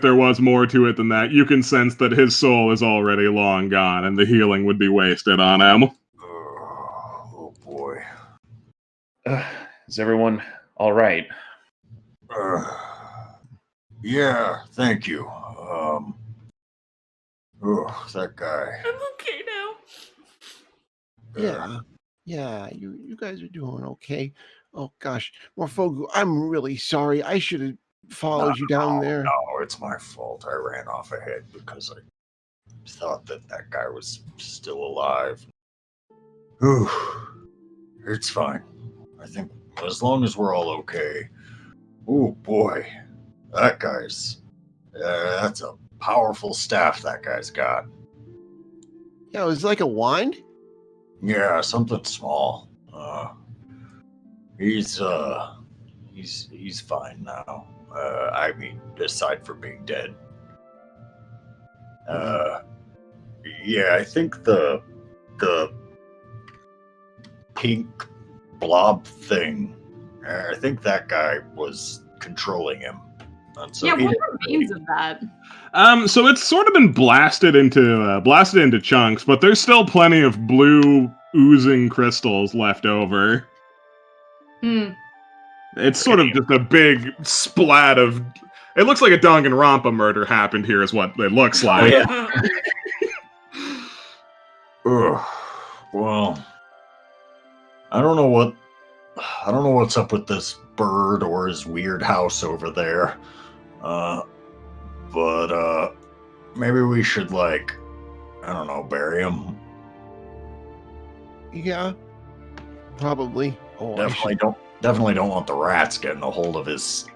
there was more to it than that, you can sense that his soul is already long gone and the healing would be wasted on him. Oh boy. Is everyone all right? Yeah, thank you. That guy. I'm okay now. Yeah, you guys are doing okay. Oh gosh, Morphogu, I'm really sorry. I should have followed you down there. No, it's my fault. I ran off ahead because I thought that guy was still alive. Whew. It's fine. I think as long as we're all okay. Oh boy, that guy's. That's a powerful staff that guy's got. Yeah, it was like a wand. Yeah, something small. He's fine now. I mean, aside from being dead. Yeah, I think the pink blob thing. I think that guy was controlling him. And so Yeah, he what didn't remains of that? So it's sort of been blasted into chunks, but there's still plenty of blue oozing crystals left over. It's sort of just a big splat of. It looks like a Danganronpa murder happened here, is what it looks like. Ugh. Well, I don't know what's up with this bird or his weird house over there. But maybe we should I don't know, bury him. Yeah, probably. Oh, Definitely don't want the rats getting a hold of his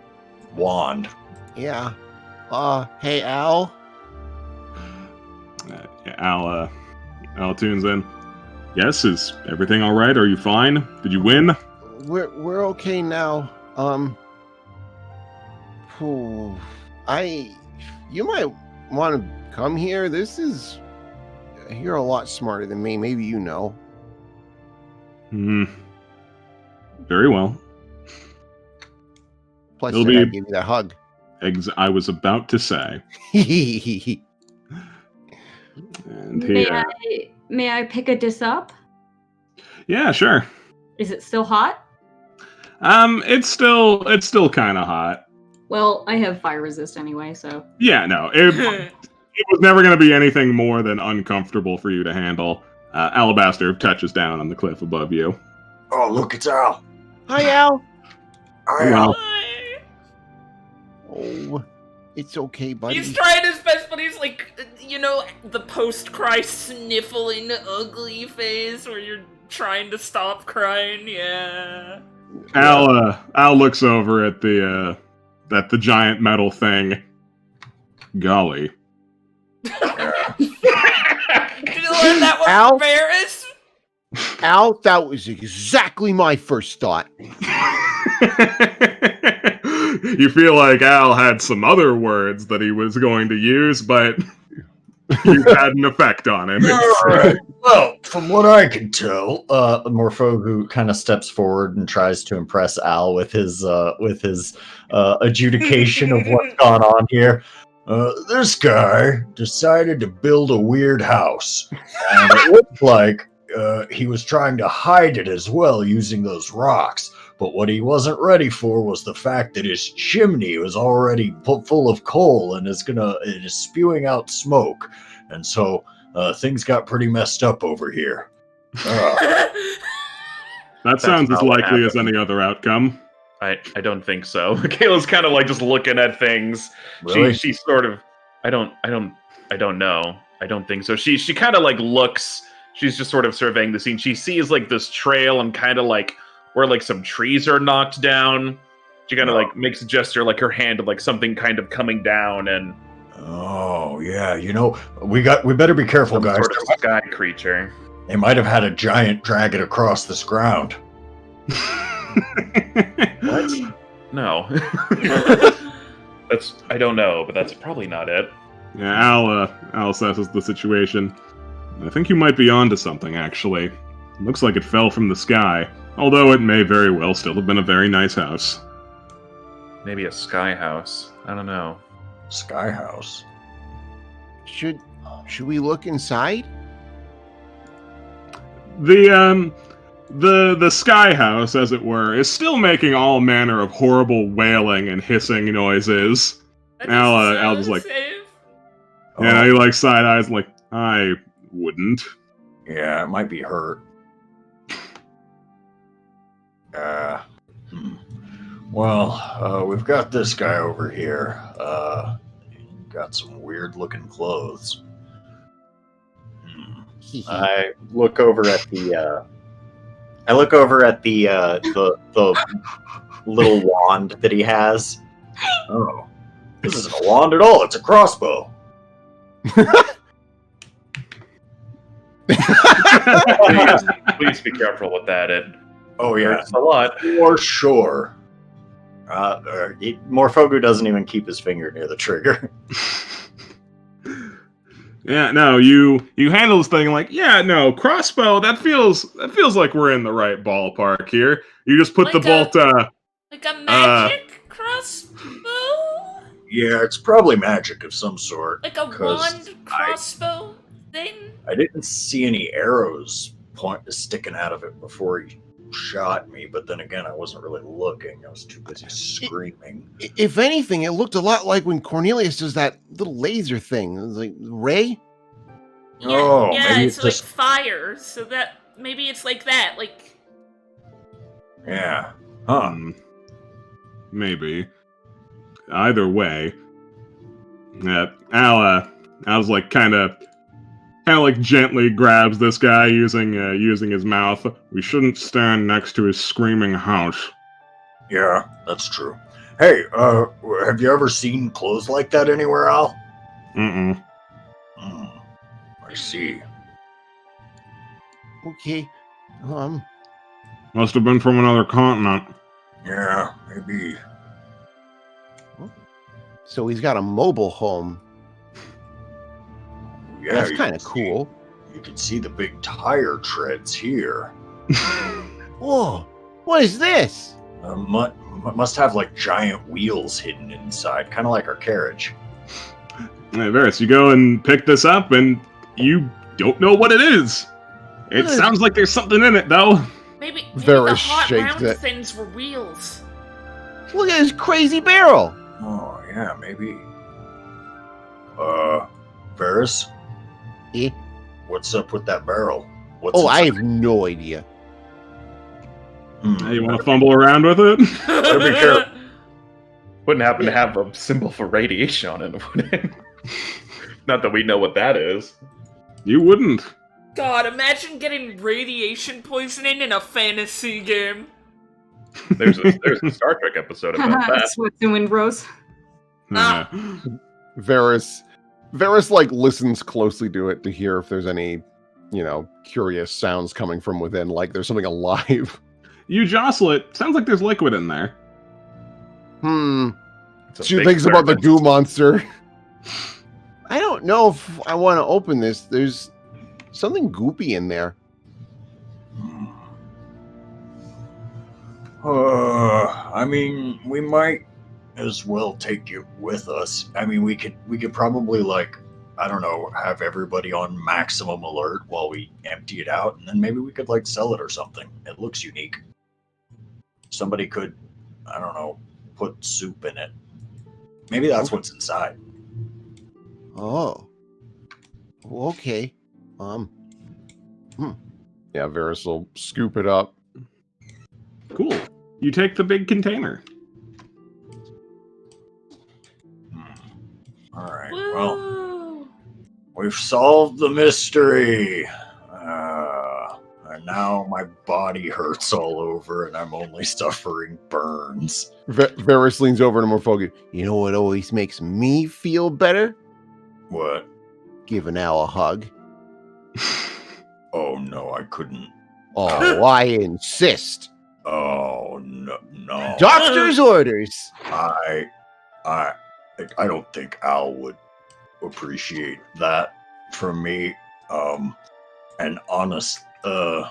wand. Yeah. Hey Al. Al tunes in. Yes, is everything all right? Are you fine? Did you win? We're okay now. You might want to come here. You're a lot smarter than me. Maybe you know. Very well. Plus, It'll then I be- give you that hug. I was about to say. And May I pick a dis up? Yeah, sure. Is it still hot? It's still kind of hot. Well, I have fire resist anyway, so. Yeah, no, it was never going to be anything more than uncomfortable for you to handle. Alabaster touches down on the cliff above you. Oh, look, it's Al. Hi, Al. Hi, Well, Al. Oh, it's okay, buddy. He's trying his best, but he's like, the post-cry sniffling ugly phase where you're trying to stop crying. Yeah. Al looks over at the giant metal thing. Golly. Did you learn that one Al? from Varys? Al, that was exactly my first thought. You feel like Al had some other words that he was going to use, but you had an effect on him. All right. Well, from what I can tell, Morphogu kind of steps forward and tries to impress Al with his adjudication of what's gone on here. This guy decided to build a weird house, and it looked like he was trying to hide it as well using those rocks. But what he wasn't ready for was the fact that his chimney was already full of coal and it is spewing out smoke, and so things got pretty messed up over here. That sounds as not what likely as happened. any other outcome. I don't think so. Kayla's kind of like just looking at things. Really? She sort of I don't know. I don't think so. She kind of like looks. She's just sort of surveying the scene. She sees like this trail and kind of like where like some trees are knocked down. She kind of like makes a gesture, like her hand of like something kind of coming down and Oh yeah, we better be careful, some guys. sort of sky creature. They might have had a giant drag it across this ground. What? No. I don't know, but that's probably not it. Yeah, Al assesses the situation. I think you might be onto something, actually. It looks like it fell from the sky, although it may very well still have been a very nice house. Maybe a sky house. I don't know. Sky house. Should we look inside? The sky house, as it were, is still making all manner of horrible wailing and hissing noises. Al just like, Save. yeah, he like side eyes like, I wouldn't. Yeah, it might be hurt. Well, we've got this guy over here. Got some weird looking clothes. I look over at the the little wand that he has. Oh, this isn't a wand at all. It's a crossbow. Please be careful with that. It Oh yeah, hurts a lot. for sure. Morphogu doesn't even keep his finger near the trigger. Yeah, no, you handle this thing like, yeah, no, crossbow, that feels like we're in the right ballpark here. You just put the Like bolt, Like a magic crossbow? Yeah, it's probably magic of some sort. Like a 'cause wand crossbow thing? I didn't see any arrows sticking out of it before he shot me, but then again, I wasn't really looking. I was too busy screaming. If anything, it looked a lot like when Cornelius does that little laser thing. It was like ray. Oh, yeah, maybe it's it's like just- fire, so that maybe it's like that, like Yeah. Huh. maybe. Either way, Al's like kind of like gently grabs this guy using his mouth. We shouldn't stand next to his screaming house. Yeah, that's true. Hey, have you ever seen clothes like that anywhere, Al? Mm-mm. I see. Okay. Must have been from another continent. Yeah, maybe. So he's got a mobile home. Yeah, That's you kind of can cool. You can see the big tire treads here. Whoa! What is this? Must have like giant wheels hidden inside, kind of like our carriage. Hey, Varys, you go and pick this up, and you don't know what it is. It What is- sounds like there's something in it, though. Maybe Varys the hot shakes round it. things were wheels. Look at this crazy barrel. Oh yeah, maybe. Varys, Eh? what's up with that barrel? What's Oh, I inside? have no idea. Hey, you want to fumble around with it? Better be careful. Wouldn't happen to have a symbol for radiation on it, would it? Not that we know what that is. You wouldn't. God, imagine getting radiation poisoning in a fantasy game. There's a Star Trek episode about that. Sweats and windrows. Ah. Varys like listens closely to it to hear if there's any, curious sounds coming from within, like there's something alive. You jostle it. Sounds like there's liquid in there. It's a She big thinks about the service. goo monster. I don't know if I want to open this. There's something goopy in there. I mean, we might as well take you with us. I mean, we could probably I don't know, have everybody on maximum alert while we empty it out, and then maybe we could sell it or something. It looks unique. Somebody could, I don't know, put soup in it. Maybe that's what's inside. Oh. Okay. Yeah, Varys will scoop it up. Cool. You take the big container. All right. Well, Woo! we've solved the mystery. And now my body hurts all over, and I'm only suffering burns. Varys leans over to Morphogi. You know what always makes me feel better? What? Giving Al a hug. Oh no, I couldn't. Oh, I insist. Oh no. Doctor's orders. I don't think Al would appreciate that from me. And honest, no,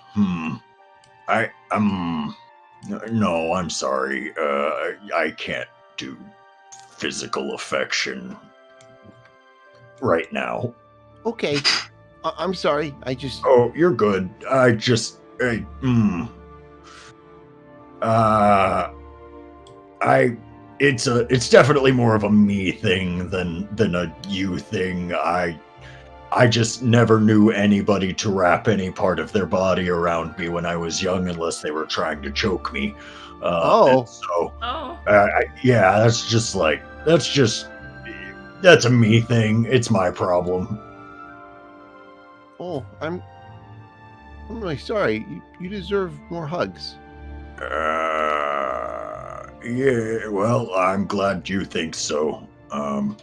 I'm sorry. I can't do physical affection right now. Okay. I'm sorry. Oh, you're good. It's definitely more of a me thing than a you thing. I just never knew anybody to wrap any part of their body around me when I was young unless they were trying to choke me. Oh. So Oh. yeah, that's a me thing. It's my problem. Oh, I'm really sorry. You deserve more hugs. Yeah, well, I'm glad you think so. All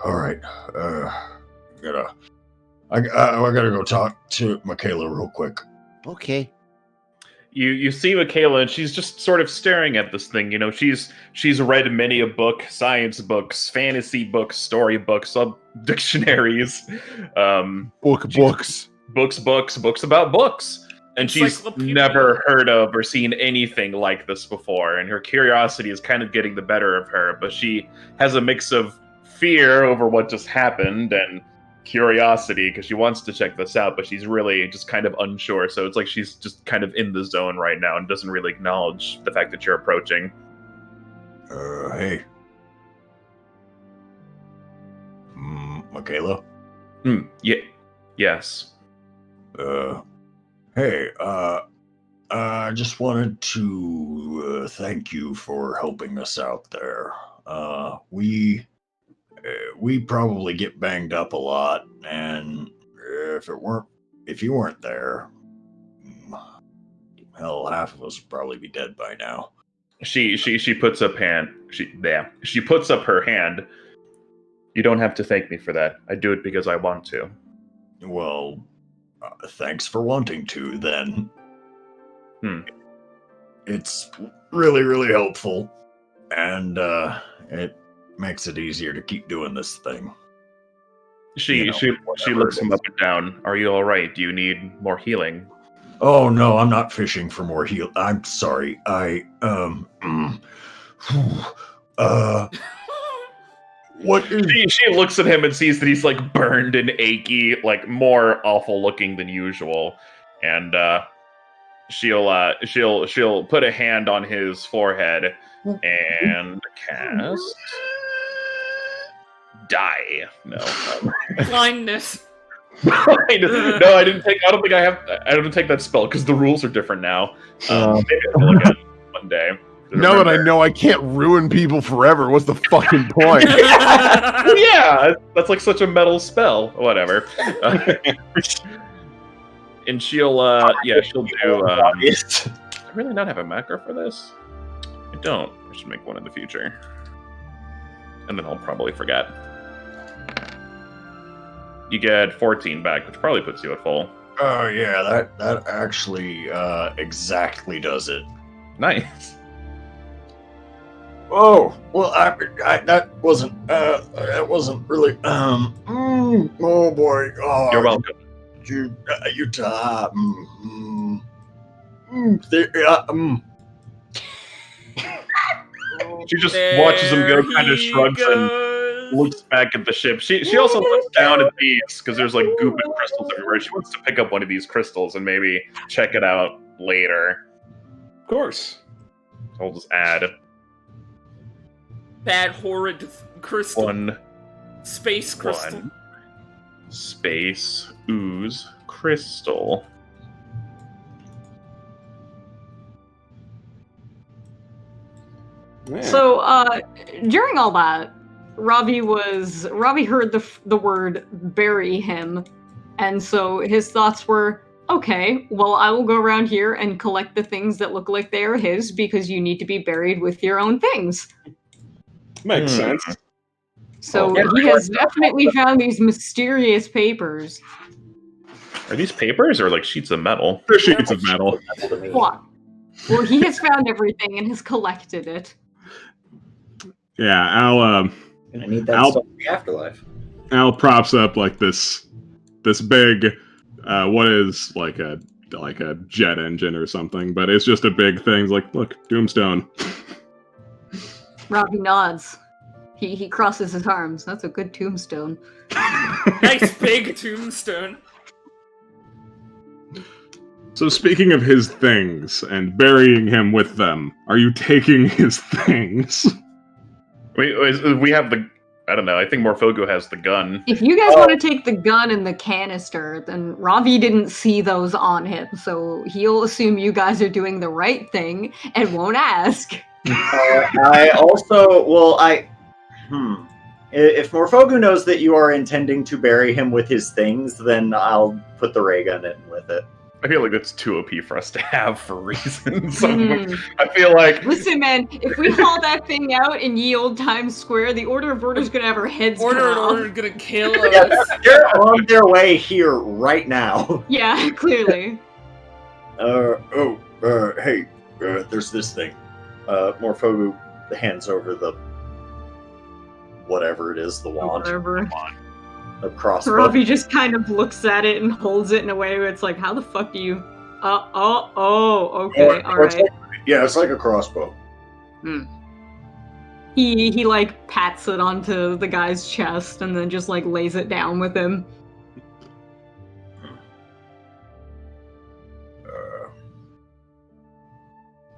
right. I gotta go talk to Michaela real quick. Okay. You see Michaela, and she's just sort of staring at this thing. She's read many a book, science books, fantasy books, story books, dictionaries, Books. books about books. And she's Encyclopedia. never heard of or seen anything like this before, and her curiosity is kind of getting the better of her, but she has a mix of fear over what just happened and curiosity because she wants to check this out, but she's really just kind of unsure. So it's like she's just kind of in the zone right now and doesn't really acknowledge the fact that you're approaching. Hey. Michaela? Yeah. Yes. Hey, I just wanted to thank you for helping us out there. We probably get banged up a lot, and if you weren't there, hell, half of us would probably be dead by now. She puts up She puts up her hand. You don't have to thank me for that. I do it because I want to. Well, thanks for wanting to, then. It's really, really helpful, and it makes it easier to keep doing this thing. She looks him up and down. Are you all right? Do you need more healing? Oh no, I'm not fishing for more heal. I'm sorry. What is? She looks at him and sees that he's like burned and achy, like more awful looking than usual, and she'll put a hand on his forehead and cast die. No, Blindness. no, I didn't take. I don't think I have. I don't take that spell because the rules are different now. Maybe I'll look at it one day. Now that I know I can't ruin people forever, what's the fucking point? Yeah, that's like such a metal spell. Whatever. And she'll do. I really not have a macro for this. I don't. I should make one in the future, and then I'll probably forget. You get 14 back, which probably puts you at full. Oh yeah, that actually exactly does it. Nice. Oh well, that wasn't really. Oh boy. Oh, You're welcome. You She just watches him go, kind of shrugs and looks back at the ship. She also looks down at these because there's like goop and crystals everywhere. She wants to pick up one of these crystals and maybe check it out later. Of course. I'll just add Bad, horrid crystal. one Space crystal. Space ooze crystal. Yeah. So, during all that, Ravi heard the word bury him, and so his thoughts were, okay, well, I will go around here and collect the things that look like they are his, because you need to be buried with your own things. Makes sense. So Yeah, he has definitely found these mysterious papers. Are these papers or like sheets of metal? They're sheets of metal. What? Well, he has found everything and has collected it. Yeah, Al Gonna need that Al- stuff in the afterlife. Al props up like this big what is like a jet engine or something, but it's just a big thing. It's like, look, Doomstone. Ravi nods. He crosses his arms. That's a good tombstone. Nice big tombstone. So speaking of his things and burying him with them, are you taking his things? We have the. I don't know. I think Morphogo has the gun. If you guys want to take the gun and the canister, then Ravi didn't see those on him, so he'll assume you guys are doing the right thing and won't ask. I also, if Morphogu knows that you are intending to bury him with his things, then I'll put the ray gun in with it. I feel like that's too OP for us to have for reasons. So Mhm. I feel like Listen, man, if we haul that thing out in ye old Times Square, the Order of Order's gonna have our heads Order cut and off. order gonna kill us. They're on their way here right now. Yeah, clearly. Hey, there's this thing. Morphogu hands over the whatever it is, the wand, Whatever. the crossbow. Ravi just kind of looks at it and holds it in a way where it's like, how the fuck do you... okay, alright. Yeah, it's like a crossbow. He like pats it onto the guy's chest and then just like lays it down with him.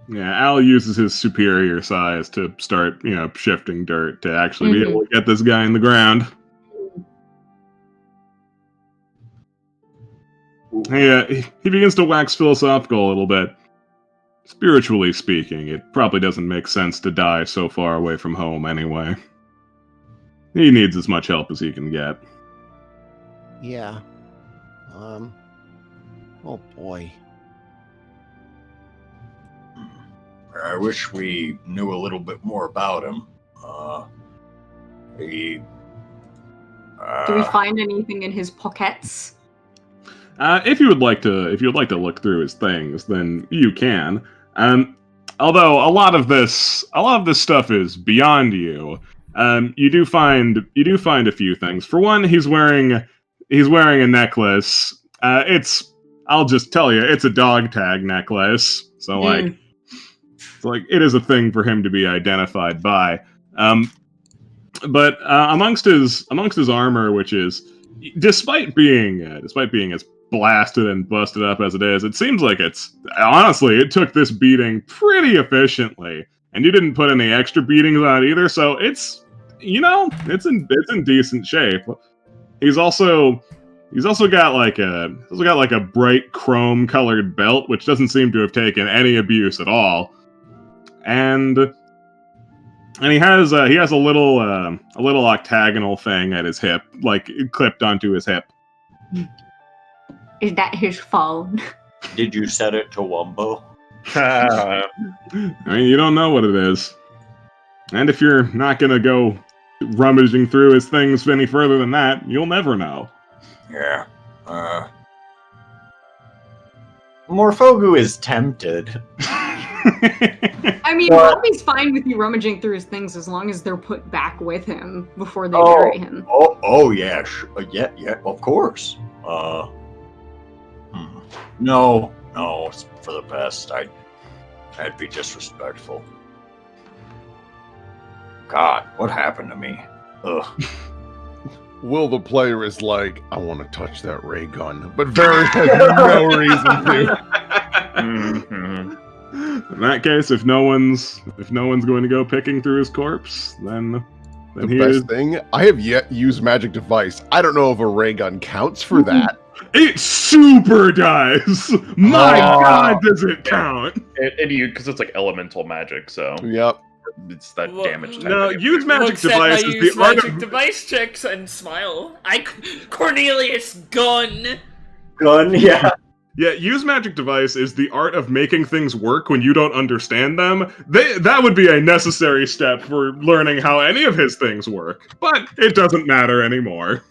Yeah, Al uses his superior size to start, shifting dirt to actually be able to get this guy in the ground. He begins to wax philosophical a little bit. Spiritually speaking, it probably doesn't make sense to die so far away from home anyway. He needs as much help as he can get. Yeah. Oh boy. I wish we knew a little bit more about him. Do we find anything in his pockets? If you would like to look through his things, then you can. Although a lot of this stuff is beyond you. You do find a few things. For one, he's wearing a necklace. It's I'll just tell you, it's a dog tag necklace. So like, it's like it is a thing for him to be identified by. But amongst his armor, which is despite being as blasted and busted up as it is, it seems like it took this beating pretty efficiently, and you didn't put any extra beatings on it either. So it's in decent shape. He's also got like a bright chrome colored belt, which doesn't seem to have taken any abuse at all, and he has a little octagonal thing at his hip, like clipped onto his hip. Is that his phone? Did you set it to Wumbo? I mean, you don't know what it is, and if you're not gonna go rummaging through his things any further than that, you'll never know. Yeah. Morfogu is tempted. I mean, Robbie's fine with you rummaging through his things as long as they're put back with him before they bury him. Yeah, yeah, of course. No, it's for the best. I'd be disrespectful. God, what happened to me? Ugh. Will the player is like, I want to touch that ray gun, but Varys has no reason to. In that case, if no one's going to go picking through his corpse, then The he best thing, I have yet used magic device. I don't know if a ray gun counts for that. It super does. My God, does it count? Because it's like elemental magic, so Yep. it's that Look, damage type. No, thing. use magic Looks at device my is use the art magic of device checks and smile. Cornelius gun. Gun, yeah. Yeah, use magic device is the art of making things work when you don't understand them. That would be a necessary step for learning how any of his things work, but it doesn't matter anymore.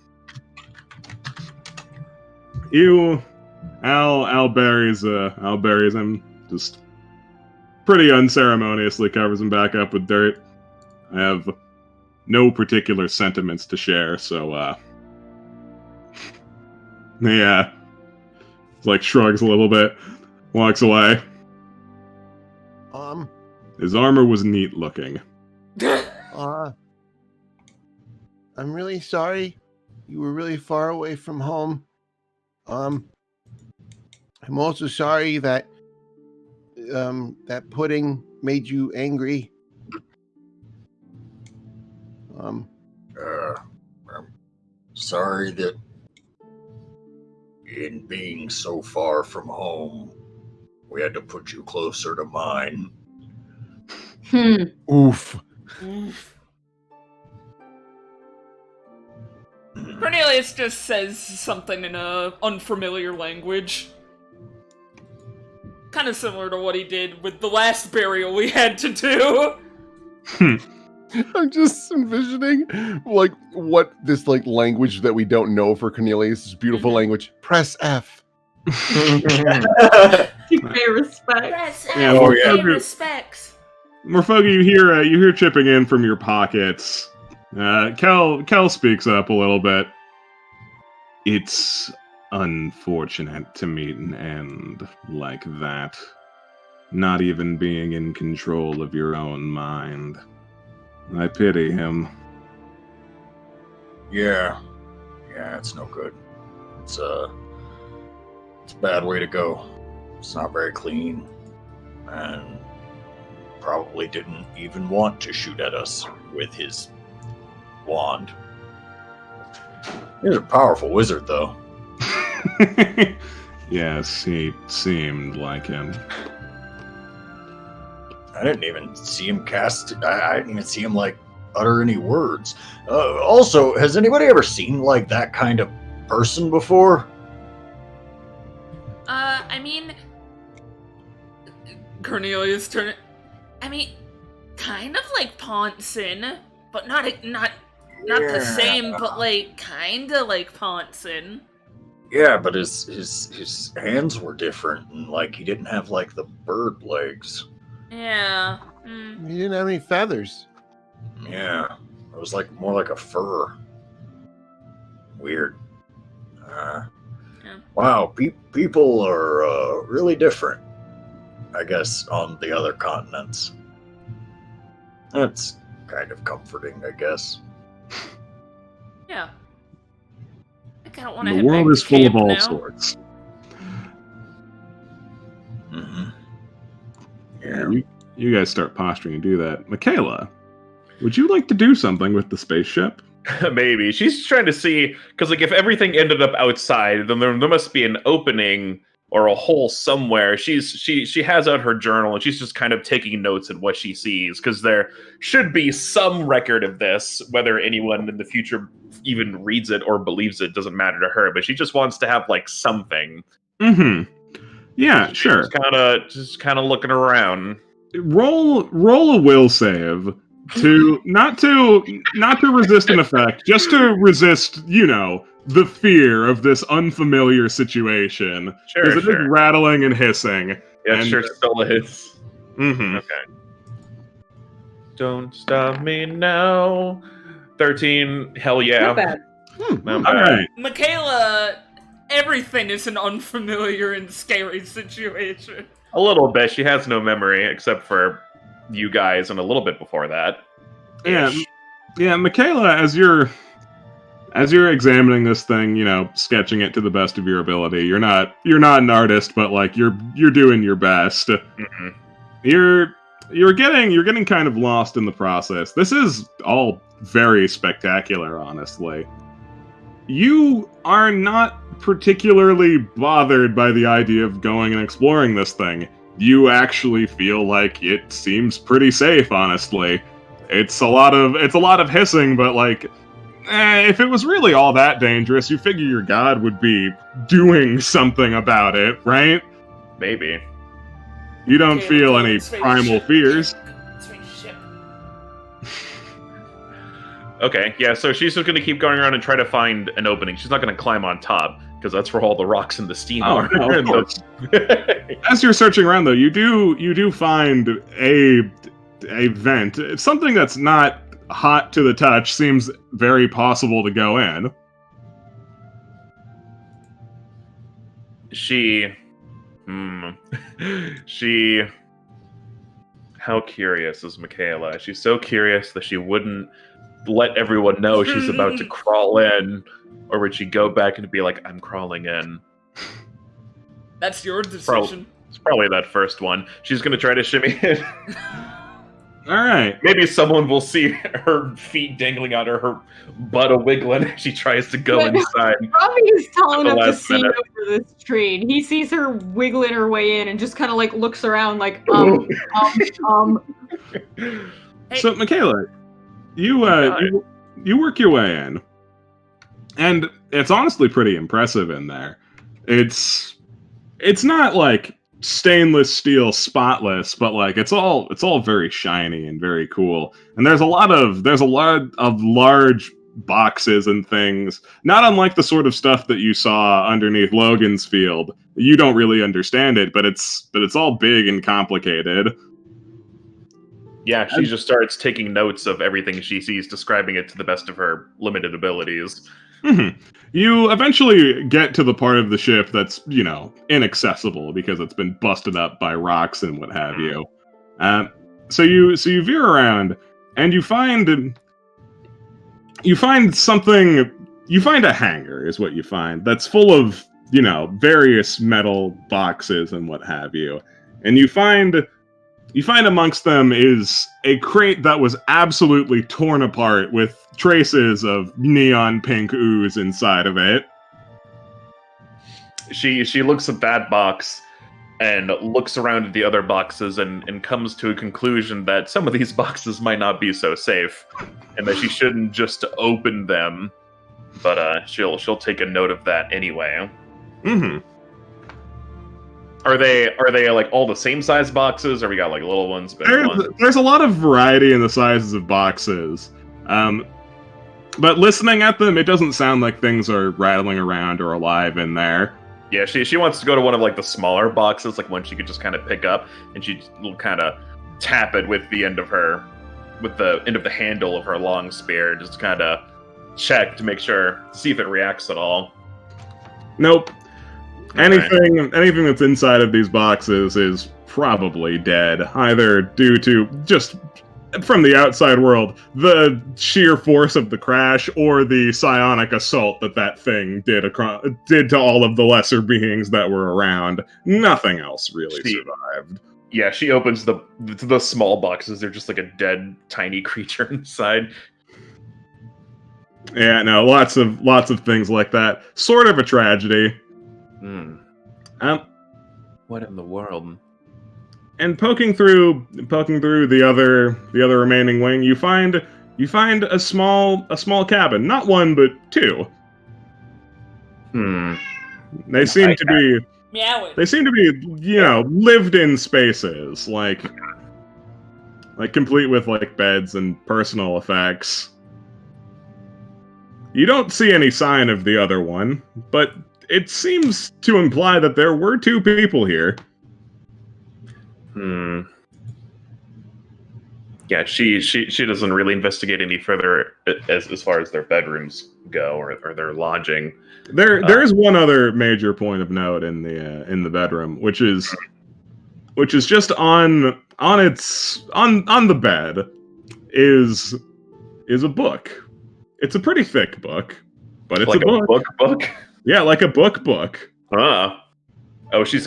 Al buries him, just pretty unceremoniously covers him back up with dirt. I have no particular sentiments to share, so yeah. Like shrugs a little bit, walks away. His armor was neat looking. I'm really sorry. You were really far away from home. I'm also sorry that that pudding made you angry. I'm sorry that in being so far from home, we had to put you closer to mine. Oof. Cornelius just says something in a unfamiliar language. Kind of similar to what he did with the last burial we had to do. I'm just envisioning like what this like language that we don't know for Cornelius is beautiful language. Press F. To pay respect. Yeah, respects. Morfogi, you hear chipping in from your pockets. Kel speaks up a little bit. It's unfortunate to meet an end like that. Not even being in control of your own mind. I pity him. Yeah, it's no good. It's a bad way to go. It's not very clean, and probably didn't even want to shoot at us with his wand. He's a powerful wizard, though. Yes, he seemed like him. I didn't even see him I didn't even see him, like, utter any words. Also, has anybody ever seen, like, that kind of person before? I mean, Cornelius turned. I mean, kind of like Ponson, but not the same, but like kinda like Ponson. Yeah, but his hands were different, and like he didn't have like the bird legs. Yeah. He didn't have any feathers. Yeah, it was like more like a fur. Weird. Wow, people are really different, I guess, on the other continents. That's kind of comforting, I guess. Yeah. I kind of want And to the head back world is to full of camp all now. sorts. Mm-hmm. Yeah, you guys start posturing and do that. Michaela, would you like to do something with the spaceship? Maybe she's trying to see because, like, if everything ended up outside, then there must be an opening or a hole somewhere. She has out her journal and she's just kind of taking notes at what she sees because there should be some record of this. Whether anyone in the future even reads it or believes it doesn't matter to her, but she just wants to have like something. Mm-hmm. Yeah, sure. Just kind of looking around. Roll a will save to not to resist an effect, just to resist, the fear of this unfamiliar situation. Sure, Because it is sure. rattling and hissing. Yeah, and, sure, still is. Mm-hmm. Okay. Don't stop me now. 13. Hell yeah. Not bad. Not All bad. right. Michaela, everything is an unfamiliar and scary situation. A little bit. She has no memory except for you guys and a little bit before that. Yeah, Michaela, as you're examining this thing, sketching it to the best of your ability. You're not an artist, but like you're doing your best. Mm-hmm. You're getting kind of lost in the process. This is all very spectacular, honestly. You are not particularly bothered by the idea of going and exploring this thing. You actually feel like it seems pretty safe, honestly. It's a lot of hissing, but like, if it was really all that dangerous, you figure your god would be doing something about it, right? Maybe. You don't Okay, feel let's any go primal spaceship. fears. Spaceship. Okay, yeah, so she's just going to keep going around and try to find an opening. She's not going to climb on top, because that's where all the rocks and the steam Oh, are. no, of course. As you're searching around, though, you do find a vent. It's something that's not hot to the touch. Seems very possible to go in. How curious is Michaela? She's so curious that she wouldn't let everyone know she's about to crawl in, or would she go back and be like, I'm crawling in? That's your decision. It's probably that first one. She's gonna try to shimmy in. All right. Maybe someone will see her feet dangling out or her butt a wiggling as she tries to go inside. Robbie is tall At the enough to last see minute. over this tree, and he sees her wiggling her way in and just kind of like looks around like, Hey. So, Michaela, you work your way in, and it's honestly pretty impressive in there. It's not like stainless steel spotless, but like it's all very shiny and very cool. And there's a lot of large boxes and things, not unlike the sort of stuff that you saw underneath Logan's field. You don't really understand it, but it's all big and complicated. Yeah, she just starts taking notes of everything she sees, describing it to the best of her limited abilities. Mm-hmm. You eventually get to the part of the ship that's, inaccessible because it's been busted up by rocks and what have you. So you veer around and you find something. You find a hangar is what you find that's full of various metal boxes and what have you, and you find amongst them is a crate that was absolutely torn apart with traces of neon pink ooze inside of it. She looks at that box and looks around at the other boxes and comes to a conclusion that some of these boxes might not be so safe and that she shouldn't just open them. But she'll take a note of that anyway. Mm-hmm. Are they like all the same size boxes, or we got like little ones, big ones? There's a lot of variety in the sizes of boxes. But listening at them, it doesn't sound like things are rattling around or alive in there. Yeah, she wants to go to one of like the smaller boxes, like one she could just kind of pick up, and she will kind of tap it with the end of the handle of her long spear, just kind of check to make sure, see if it reacts at all. Nope. Anything that's inside of these boxes is probably dead, either due to just from the outside world, the sheer force of the crash, or the psionic assault that thing did to all of the lesser beings that were around. Nothing else really survived. Yeah, she opens the small boxes. They're just like a dead, tiny creature inside. Yeah, no, lots of things like that. Sort of a tragedy. What in the world? And poking through the other remaining wing, you find a small cabin, not one but two. They seem to be Meowing. They seem to be, lived in spaces, like complete with like beds and personal effects. You don't see any sign of the other one, but it seems to imply that there were two people here. Yeah, she doesn't really investigate any further as far as their bedrooms go or their lodging. There is one other major point of note in the bedroom, which is just on the bed is a book. It's a pretty thick book, but it's like a book. Book? Yeah, like a book. Oh, she's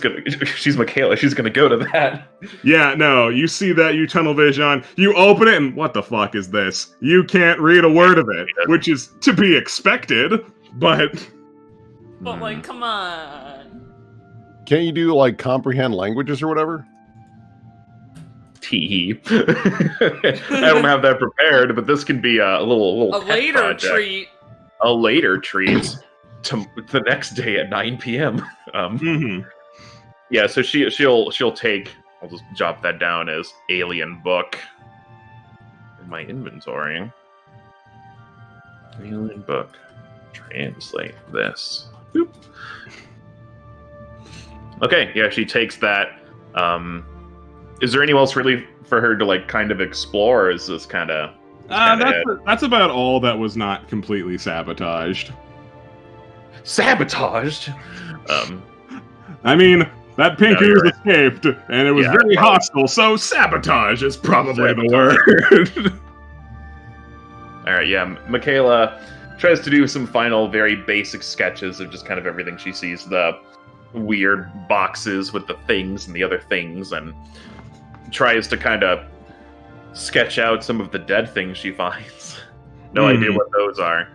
Michaela. She's gonna go to that. Yeah, no, you see that, you tunnel vision, you open it, and what the fuck is this? You can't read a word of it, which is to be expected, but... But, like, come on. Can't you do, like, comprehend languages or whatever? I don't have that prepared, but this can be a little A later project. treat. A later treat. To the next day at 9 p.m. Yeah, so she'll take. I'll just jot that down as alien book in my inventory. Alien book. Translate this. Boop. Okay, yeah, she takes that. Is there anything else really for her to like kind of explore? Or is this kind of? That's about all that was not completely sabotaged. Sabotaged. I mean, that pink ooze right. escaped, and it was very hostile, so sabotage is probably the word. Alright, yeah, Michaela tries to do some final, very basic sketches of just kind of everything she sees, the weird boxes with the things and the other things, and tries to kind of sketch out some of the dead things she finds. No idea what those are.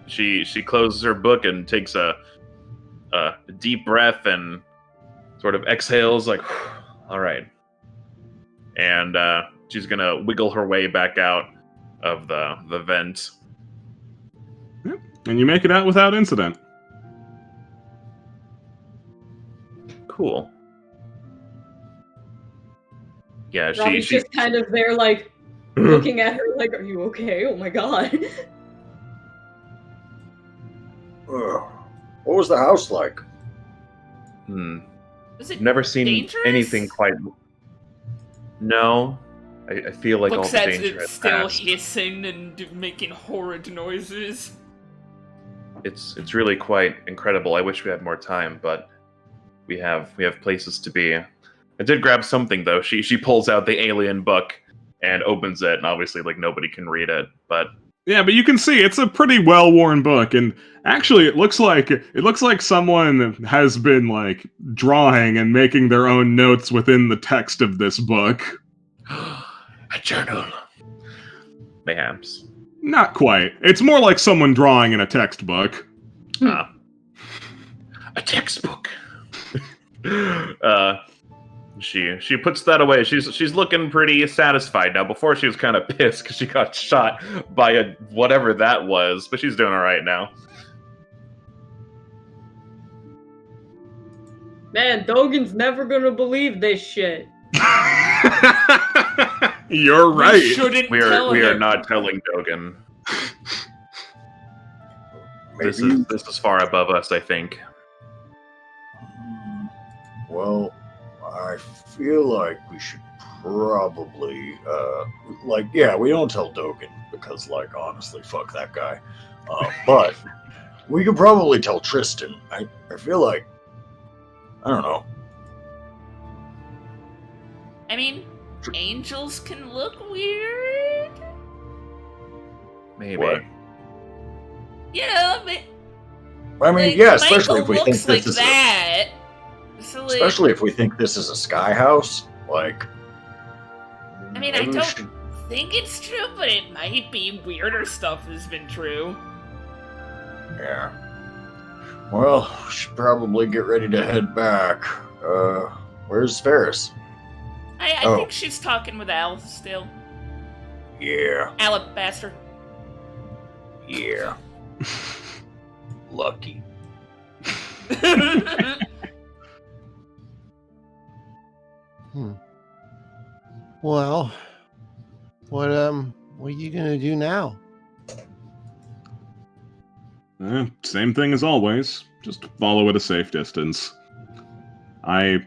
She closes her book and takes a deep breath and sort of exhales like, all right. And she's gonna wiggle her way back out of the vent. Yep. And you make it out without incident. Cool. Yeah, Robbie's just kind of there, like, looking at her like, are you okay? Oh my god. What was the house like? Is it Never seen dangerous? anything quite. No, I feel like Looks all the at danger it has still passed. hissing and making horrid noises. It's really quite incredible. I wish we had more time, but we have places to be. I did grab something though. She pulls out the alien book and opens it, and obviously like nobody can read it, but yeah, but you can see it's a pretty well-worn book, and actually it looks like someone has been like drawing and making their own notes within the text of this book. a journal. Mayhaps. Not quite. It's more like someone drawing in a textbook. A textbook. She puts that away. She's looking pretty satisfied now. Before she was kind of pissed because she got shot by a whatever that was, but she's doing all right now. Man, Dogen's never gonna believe this shit. You're right. We shouldn't We tell him. are not telling Dogen. This is far above us, I think. Well, I feel like we should probably, we don't tell Dogen because, like, honestly, fuck that guy. But We could probably tell Tristan. I feel like, I don't know. I mean, angels can look weird. Maybe. What? You know, but I mean, like, yeah, especially if Michael we think looks like this is that. So, like, especially if we think this is a sky house. Like, I mean, I maybe we don't should- think it's true, but it might be. Weirder stuff has been true. Yeah. Well, we should probably get ready to head back. Where's Ferris? I Oh. think she's talking with Al still. Yeah, Alabaster. yeah. Lucky. Well, what are you gonna do now? Same thing as always. Just follow at a safe distance. I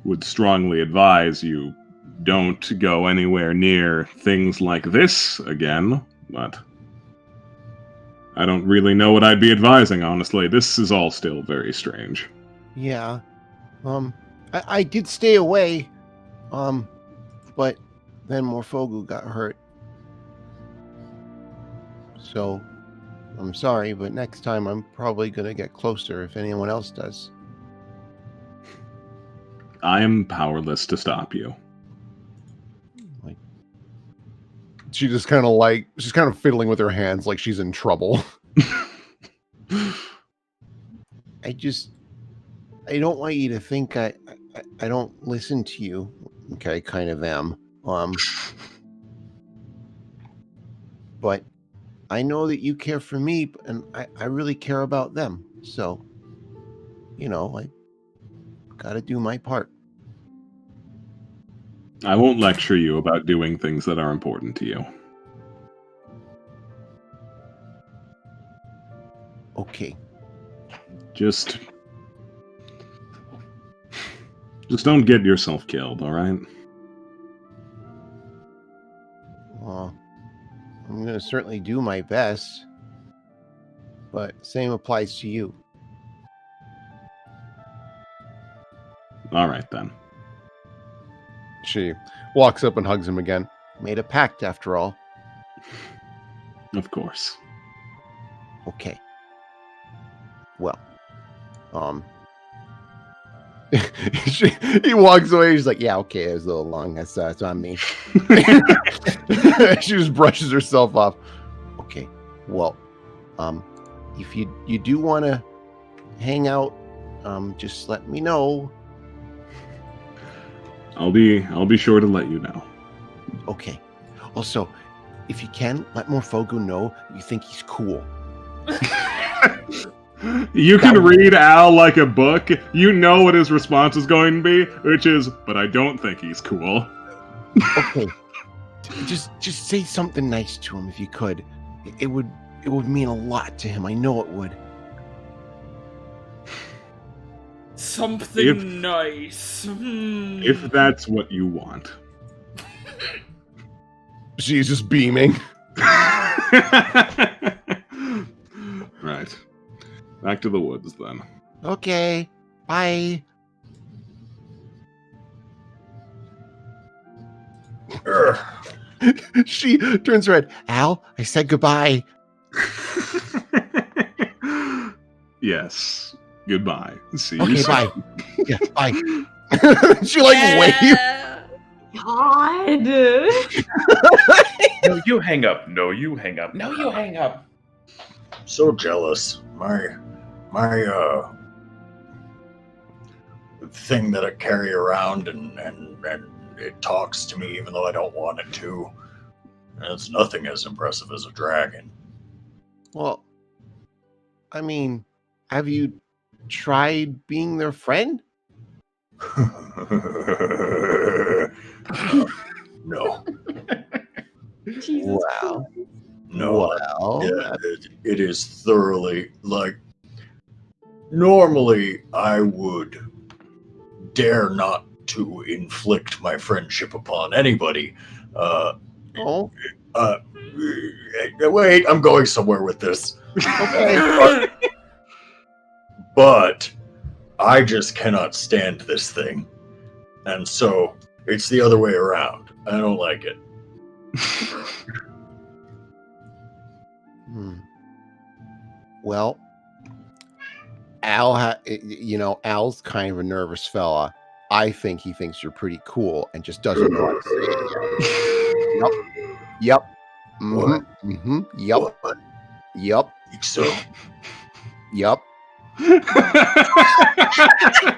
would strongly advise you don't go anywhere near things like this again, but I don't really know what I'd be advising, honestly. This is all still very strange. Yeah. I did stay away. But then Morfogu got hurt. So I'm sorry, but next time I'm probably gonna get closer if anyone else does. I am powerless to stop you. She just kind of she's kind of fiddling with her hands like she's in trouble. I don't want you to think I don't listen to you. Okay, I kind of am. But I know that you care for me, and I really care about them. So, I gotta do my part. I won't lecture you about doing things that are important to you. Okay. Just don't get yourself killed, alright? Well, I'm gonna certainly do my best. But same applies to you. Alright then. She walks up and hugs him again. Made a pact after all. Of course. Okay. Well, he walks away. He's like, "Yeah, okay, it was a little long. That's on me." She just brushes herself off. Okay. Well, if you do want to hang out, just let me know. I'll be sure to let you know. Okay. Also, if you can, let Morfogu know you think he's cool. You can read Al like a book. You know what his response is going to be, which is, "But I don't think he's cool." Okay. Just say something nice to him if you could. It would mean a lot to him. I know it would. Something nice. If that's what you want. She's just beaming. Right. Back to the woods, then. Okay. Bye. She turns her head. Al, I said goodbye. Yes. Goodbye. See you Okay, soon. bye. Yeah, bye. She waves. God. No, you hang up. No, you hang up. No, you hang up. So jealous. My thing that I carry around and it talks to me even though I don't want it to. And it's nothing as impressive as a dragon. Well, I mean, have you tried being their friend? No. Jesus Wow. Christ. No. Well, Yeah, it is thoroughly like. Normally, I would dare not to inflict my friendship upon anybody. oh, Wait, I'm going somewhere with this. okay. but I just cannot stand this thing. And so it's the other way around. I don't like it. Well, Al's kind of a nervous fella. I think he thinks you're pretty cool and just doesn't know how to say it yet. Yep. What? Yep. What? Yep. Think so? Yep.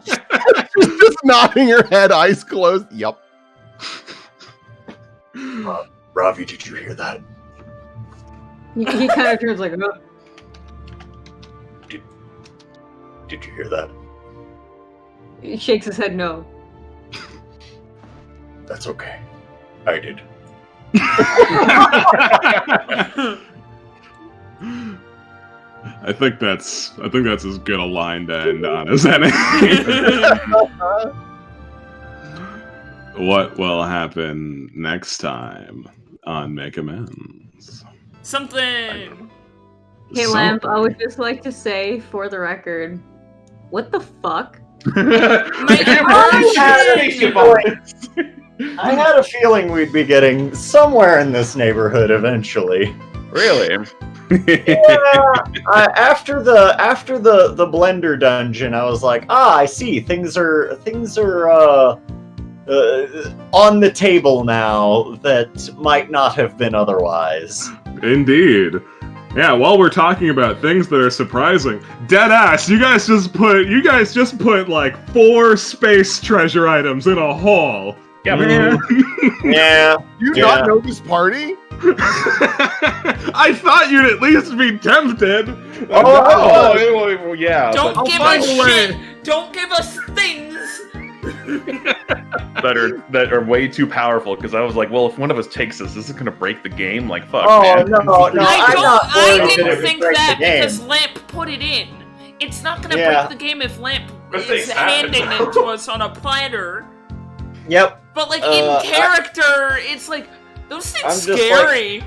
Just nodding her head, eyes closed. Yep. Ravi, did you hear that? He kind of turns like, oh. Did you hear that? He shakes his head no. That's okay. I did. I think that's as good a line to end on as any. What will happen next time on Make Amends? Something. Hey, Lamp, I would just like to say, for the record, what the fuck? I had a feeling we'd be getting somewhere in this neighborhood eventually. Really? After the blender dungeon, I was like, I see. Things are on the table now that might not have been otherwise. Indeed. Yeah, while we're talking about things that are surprising, deadass, you guys just put like 4 space treasure items in a hall. Yeah, man. Yeah. You not know this party? I thought you'd at least be tempted. Yeah. Don't I'll give find us a way. shit. Don't give us things. that are way too powerful, because I was like, well, if one of us takes this is gonna break the game. Like, fuck, Oh man. no, I'm not I worried that it didn't would think break that the game. because Lamp put it in. It's not gonna Yeah. break the game if Lamp Mistakes is happen. handing it to us on a platter. Yep. But like in character, it's like those things I'm just scary.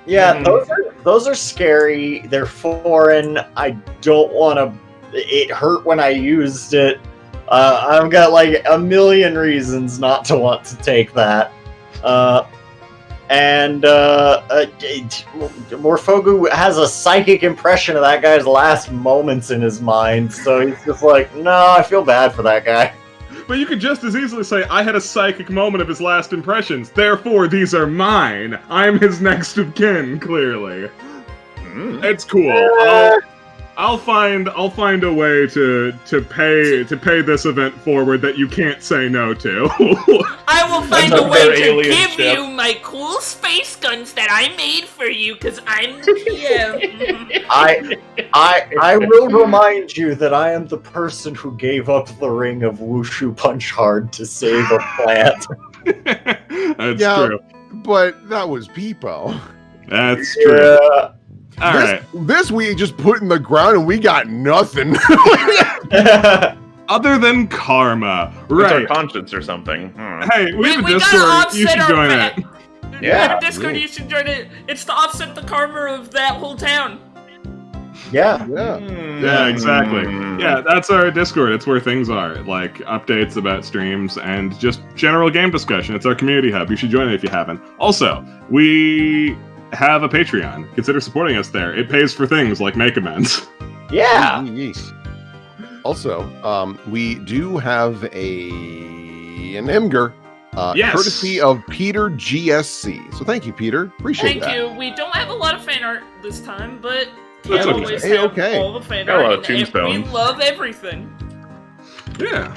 Yeah, Mhm. those are scary. They're foreign. I don't want to. It hurt when I used it. I've got like a million reasons not to want to take that. Morfogu has a psychic impression of that guy's last moments in his mind, so he's just like, no, I feel bad for that guy. But you could just as easily say, I had a psychic moment of his last impressions, therefore these are mine. I'm his next of kin, clearly. It's cool. I'll find a way to pay this event forward that you can't say no to. I will find That's a a way very to alien give ship. you my cool space guns that I made for you because I'm the GM. I will remind you that I am the person who gave up the ring of Wushu Punch Hard to save a plant. That's Yeah. true. But that was Peepo. That's true. Yeah. All right. This we just put in the ground and we got nothing. Other than karma, It's our right? conscience or something. Hey, we have a gotta Discord. You offset should our join bet. it. We Yeah. have a Discord, you should join it. It's to offset the karma of that whole town. Yeah. Yeah, exactly. Yeah, that's our Discord. It's where things are, like updates about streams and just general game discussion. It's our community hub. You should join it if you haven't. Also, we have a Patreon. Consider supporting us there. It pays for things like Make Amends. Yeah. Yes. Also, we do have an Imgur, Yes. courtesy of Peter GSC. So thank you, Peter. Appreciate Thank that. you. We don't have a lot of fan art this time, but That's we okay. always Hey, have okay. all the fan Got a lot art. of and tombstones. we love everything. Yeah.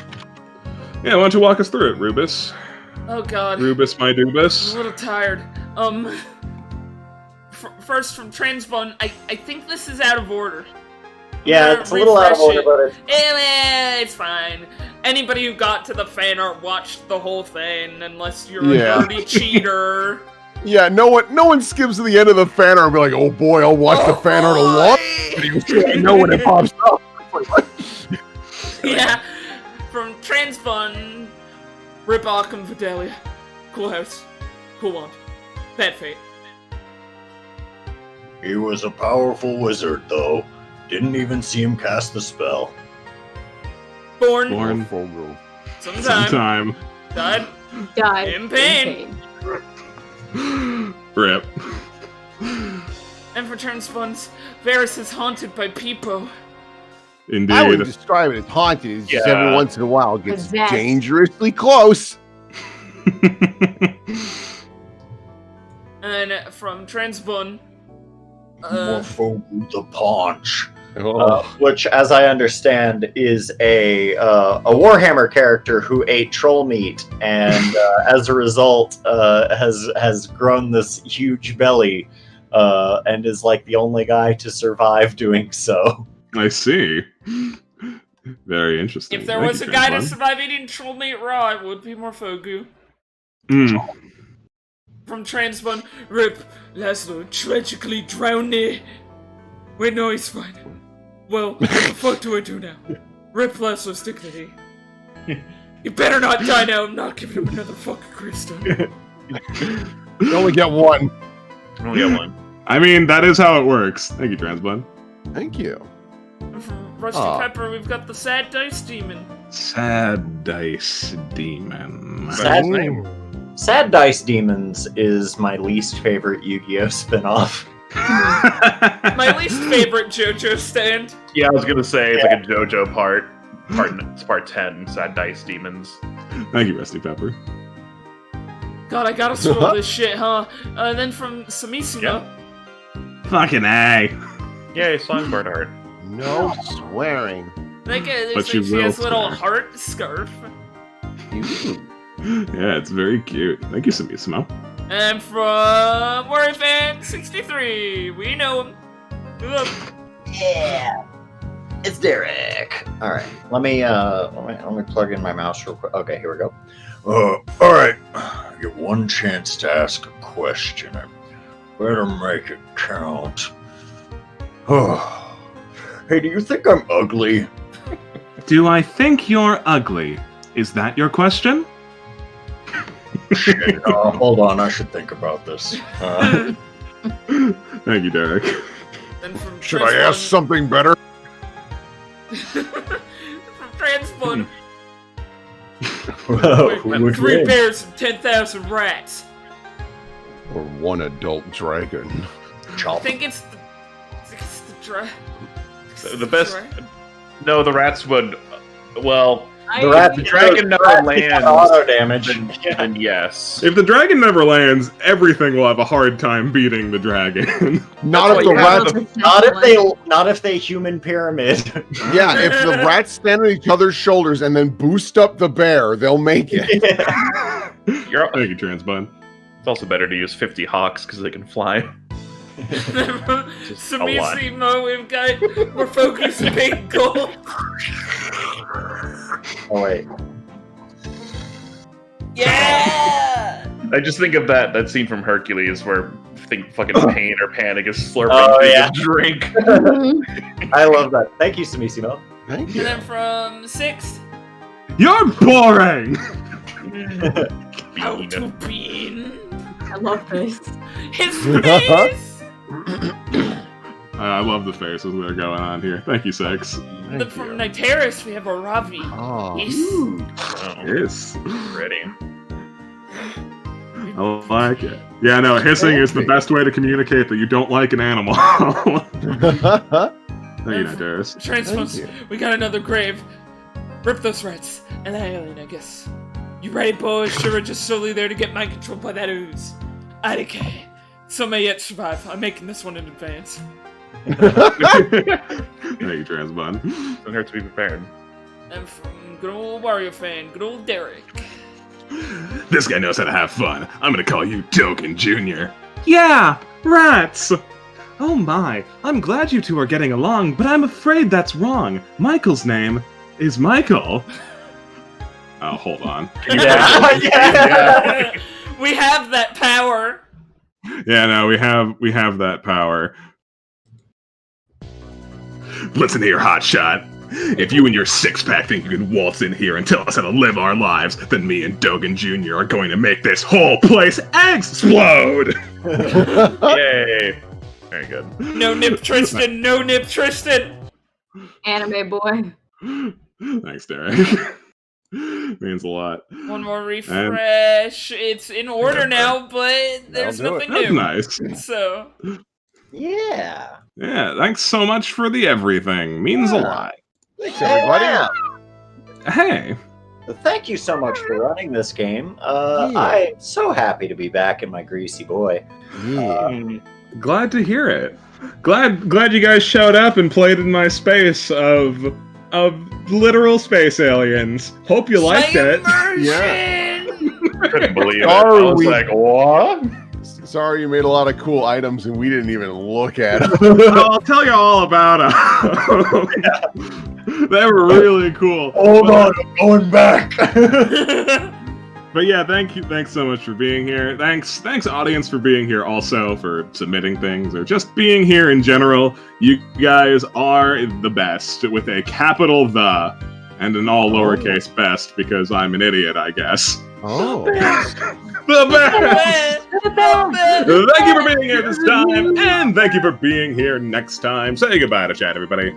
Yeah, why don't you walk us through it, Rubus? Oh god. Rubus, my I'm Dubus. a little tired. First from Transbun, I think this is out of order. Yeah, it's a little out of order, but it's It's fine. Anybody who got to the fan art watched the whole thing, unless you're Yeah. a dirty cheater. Yeah, no one skips to the end of the fan art and be like, oh boy, I'll watch the fan art a lot. I know when it pops up. Yeah. From Transbun, Ribok and Vidalia. Cool house. Cool wand. Bad fate. He was a powerful wizard, though. Didn't even see him cast the spell. Born. Fogel. Sometime. Died. Died In pain. Rip. And for Transfunds, Varys is haunted by Peepo. Indeed. I wouldn't describe it as haunted. It's just every Yeah. once in a while it gets Possessed. dangerously close. And then from Transbun, Morpho the Paunch. Which, as I understand, is a Warhammer character who ate troll meat, and as a result, has grown this huge belly, and is like the only guy to survive doing so. I see. Very interesting. if there Thank was you, a guy to Transbun. survive eating troll meat raw, it would be Morphogu. Mm. From Transbun, Rip, Laszlo tragically drowned. Wait, no, he's fine. Well, what the fuck do I do now? Rip Laszlo's dignity. You better not die now, I'm not giving him another fucking crystal. You only get one. I only got one. I mean, that is how it works. Thank you, Transbun. Thank you. And from Rusty Aw. Pepper, we've got the Sad Dice Demon. Sad Dice Demon. Sad, name. Sad Dice Demons is my least favorite Yu-Gi-Oh spinoff. My least favorite JoJo stand. Yeah, I was gonna say it's like a JoJo part. It's part 10. Sad Dice Demons. Thank you, Rusty Pepper. God, I gotta scroll this shit, huh? Then from Samissima, Fucking A. Yay, Songbird art. No swearing. like, But she you will has a little swear. heart scarf. Yeah, it's very cute. Thank you, Samissimo. And from Warrior Fan 63, we know him. Look, Yeah, it's Derek. All right, let me plug in my mouse real quick. Okay, here we go. All right. I get one chance to ask a question. I better make it count. Hey, do you think I'm ugly? Do I think you're ugly? Is that your question? Shit, hold on. I should think about this. Thank you, Derek. then from Should I ask something better? From Transbun, Who would 3 win? bears and 10,000 rats. Or one adult dragon? I Chop. think it's the The best. No, the rats would. Well, The rat, the dragon never lands. Auto damage. then yes. If the dragon never lands, everything will have a hard time beating the dragon. Not if That's the why rats. Not if they human pyramid. Yeah, if the rats stand on each other's shoulders and then boost up the bear, they'll make it. You're, Thank you, Transbun. it's also better to use 50 hawks because they can fly. Just a lot. Samissimo, we've got we're focused big goal. Oh wait. Yeah. I just think of that scene from Hercules where fucking pain or panic is slurping Oh, through yeah. the drink. I love that. Thank you, Samissimo. Thank And you. then from 6, You're boring! how Bean. to bean I love this. his face. I love the faces that are going on here. Thank you, Sex. And then from Niteris, we have a Ravi. Oh. Yes. Oh, Yes. pretty. I like it. Yeah, no, hissing is the best way to communicate that you don't like an animal. Thank you, Niteris. Transfers. Thank We got another grave. Rip those rats. And Alien, I guess. You ready, boys? Sure, we're just solely there to get mind controlled by that ooze. IDK. Some may yet survive. I'm making this one in advance. Thank you, Transbun. Doesn't hurt to be prepared. And from good old Wario fan, good old Derek. This guy knows how to have fun. I'm gonna call you Token Jr. Yeah, rats! Oh my, I'm glad you two are getting along, but I'm afraid that's wrong. Michael's name is Michael. Oh, hold on. Yeah. We have that power. Yeah, no, we have that power. Listen here, hotshot. If you and your six-pack think you can waltz in here and tell us how to live our lives, then me and Dogan Jr. are going to make this whole place explode! Yay! Very good. No Nip Tristan, no Nip Tristan. Anime boy. Thanks, Derek. Means a lot. One more refresh. It's in order now, but there's do it. nothing That's new. nice. So Yeah. Yeah, thanks so much for the everything. Means a Yeah. lot. Thanks, everybody. Yeah. Hey. Thank you so much for running this game. Yeah. I'm so happy to be back in my greasy boy. Yeah. Glad to hear it. Glad you guys showed up and played in my space of literal space aliens. Hope you liked it. Couldn't believe it. Are I was we- like, what? Sorry, you made a lot of cool items and we didn't even look at them. I'll tell you all about them. They were really cool. Hold on, I'm going back. But yeah, thanks so much for being here. Thanks audience for being here, also for submitting things or just being here in general. You guys are the best, with a capital the and an all lowercase best, because I'm an idiot, I guess. Oh. The best. Thank you for being here this time, and thank you for being here next time. Say goodbye to chat, everybody.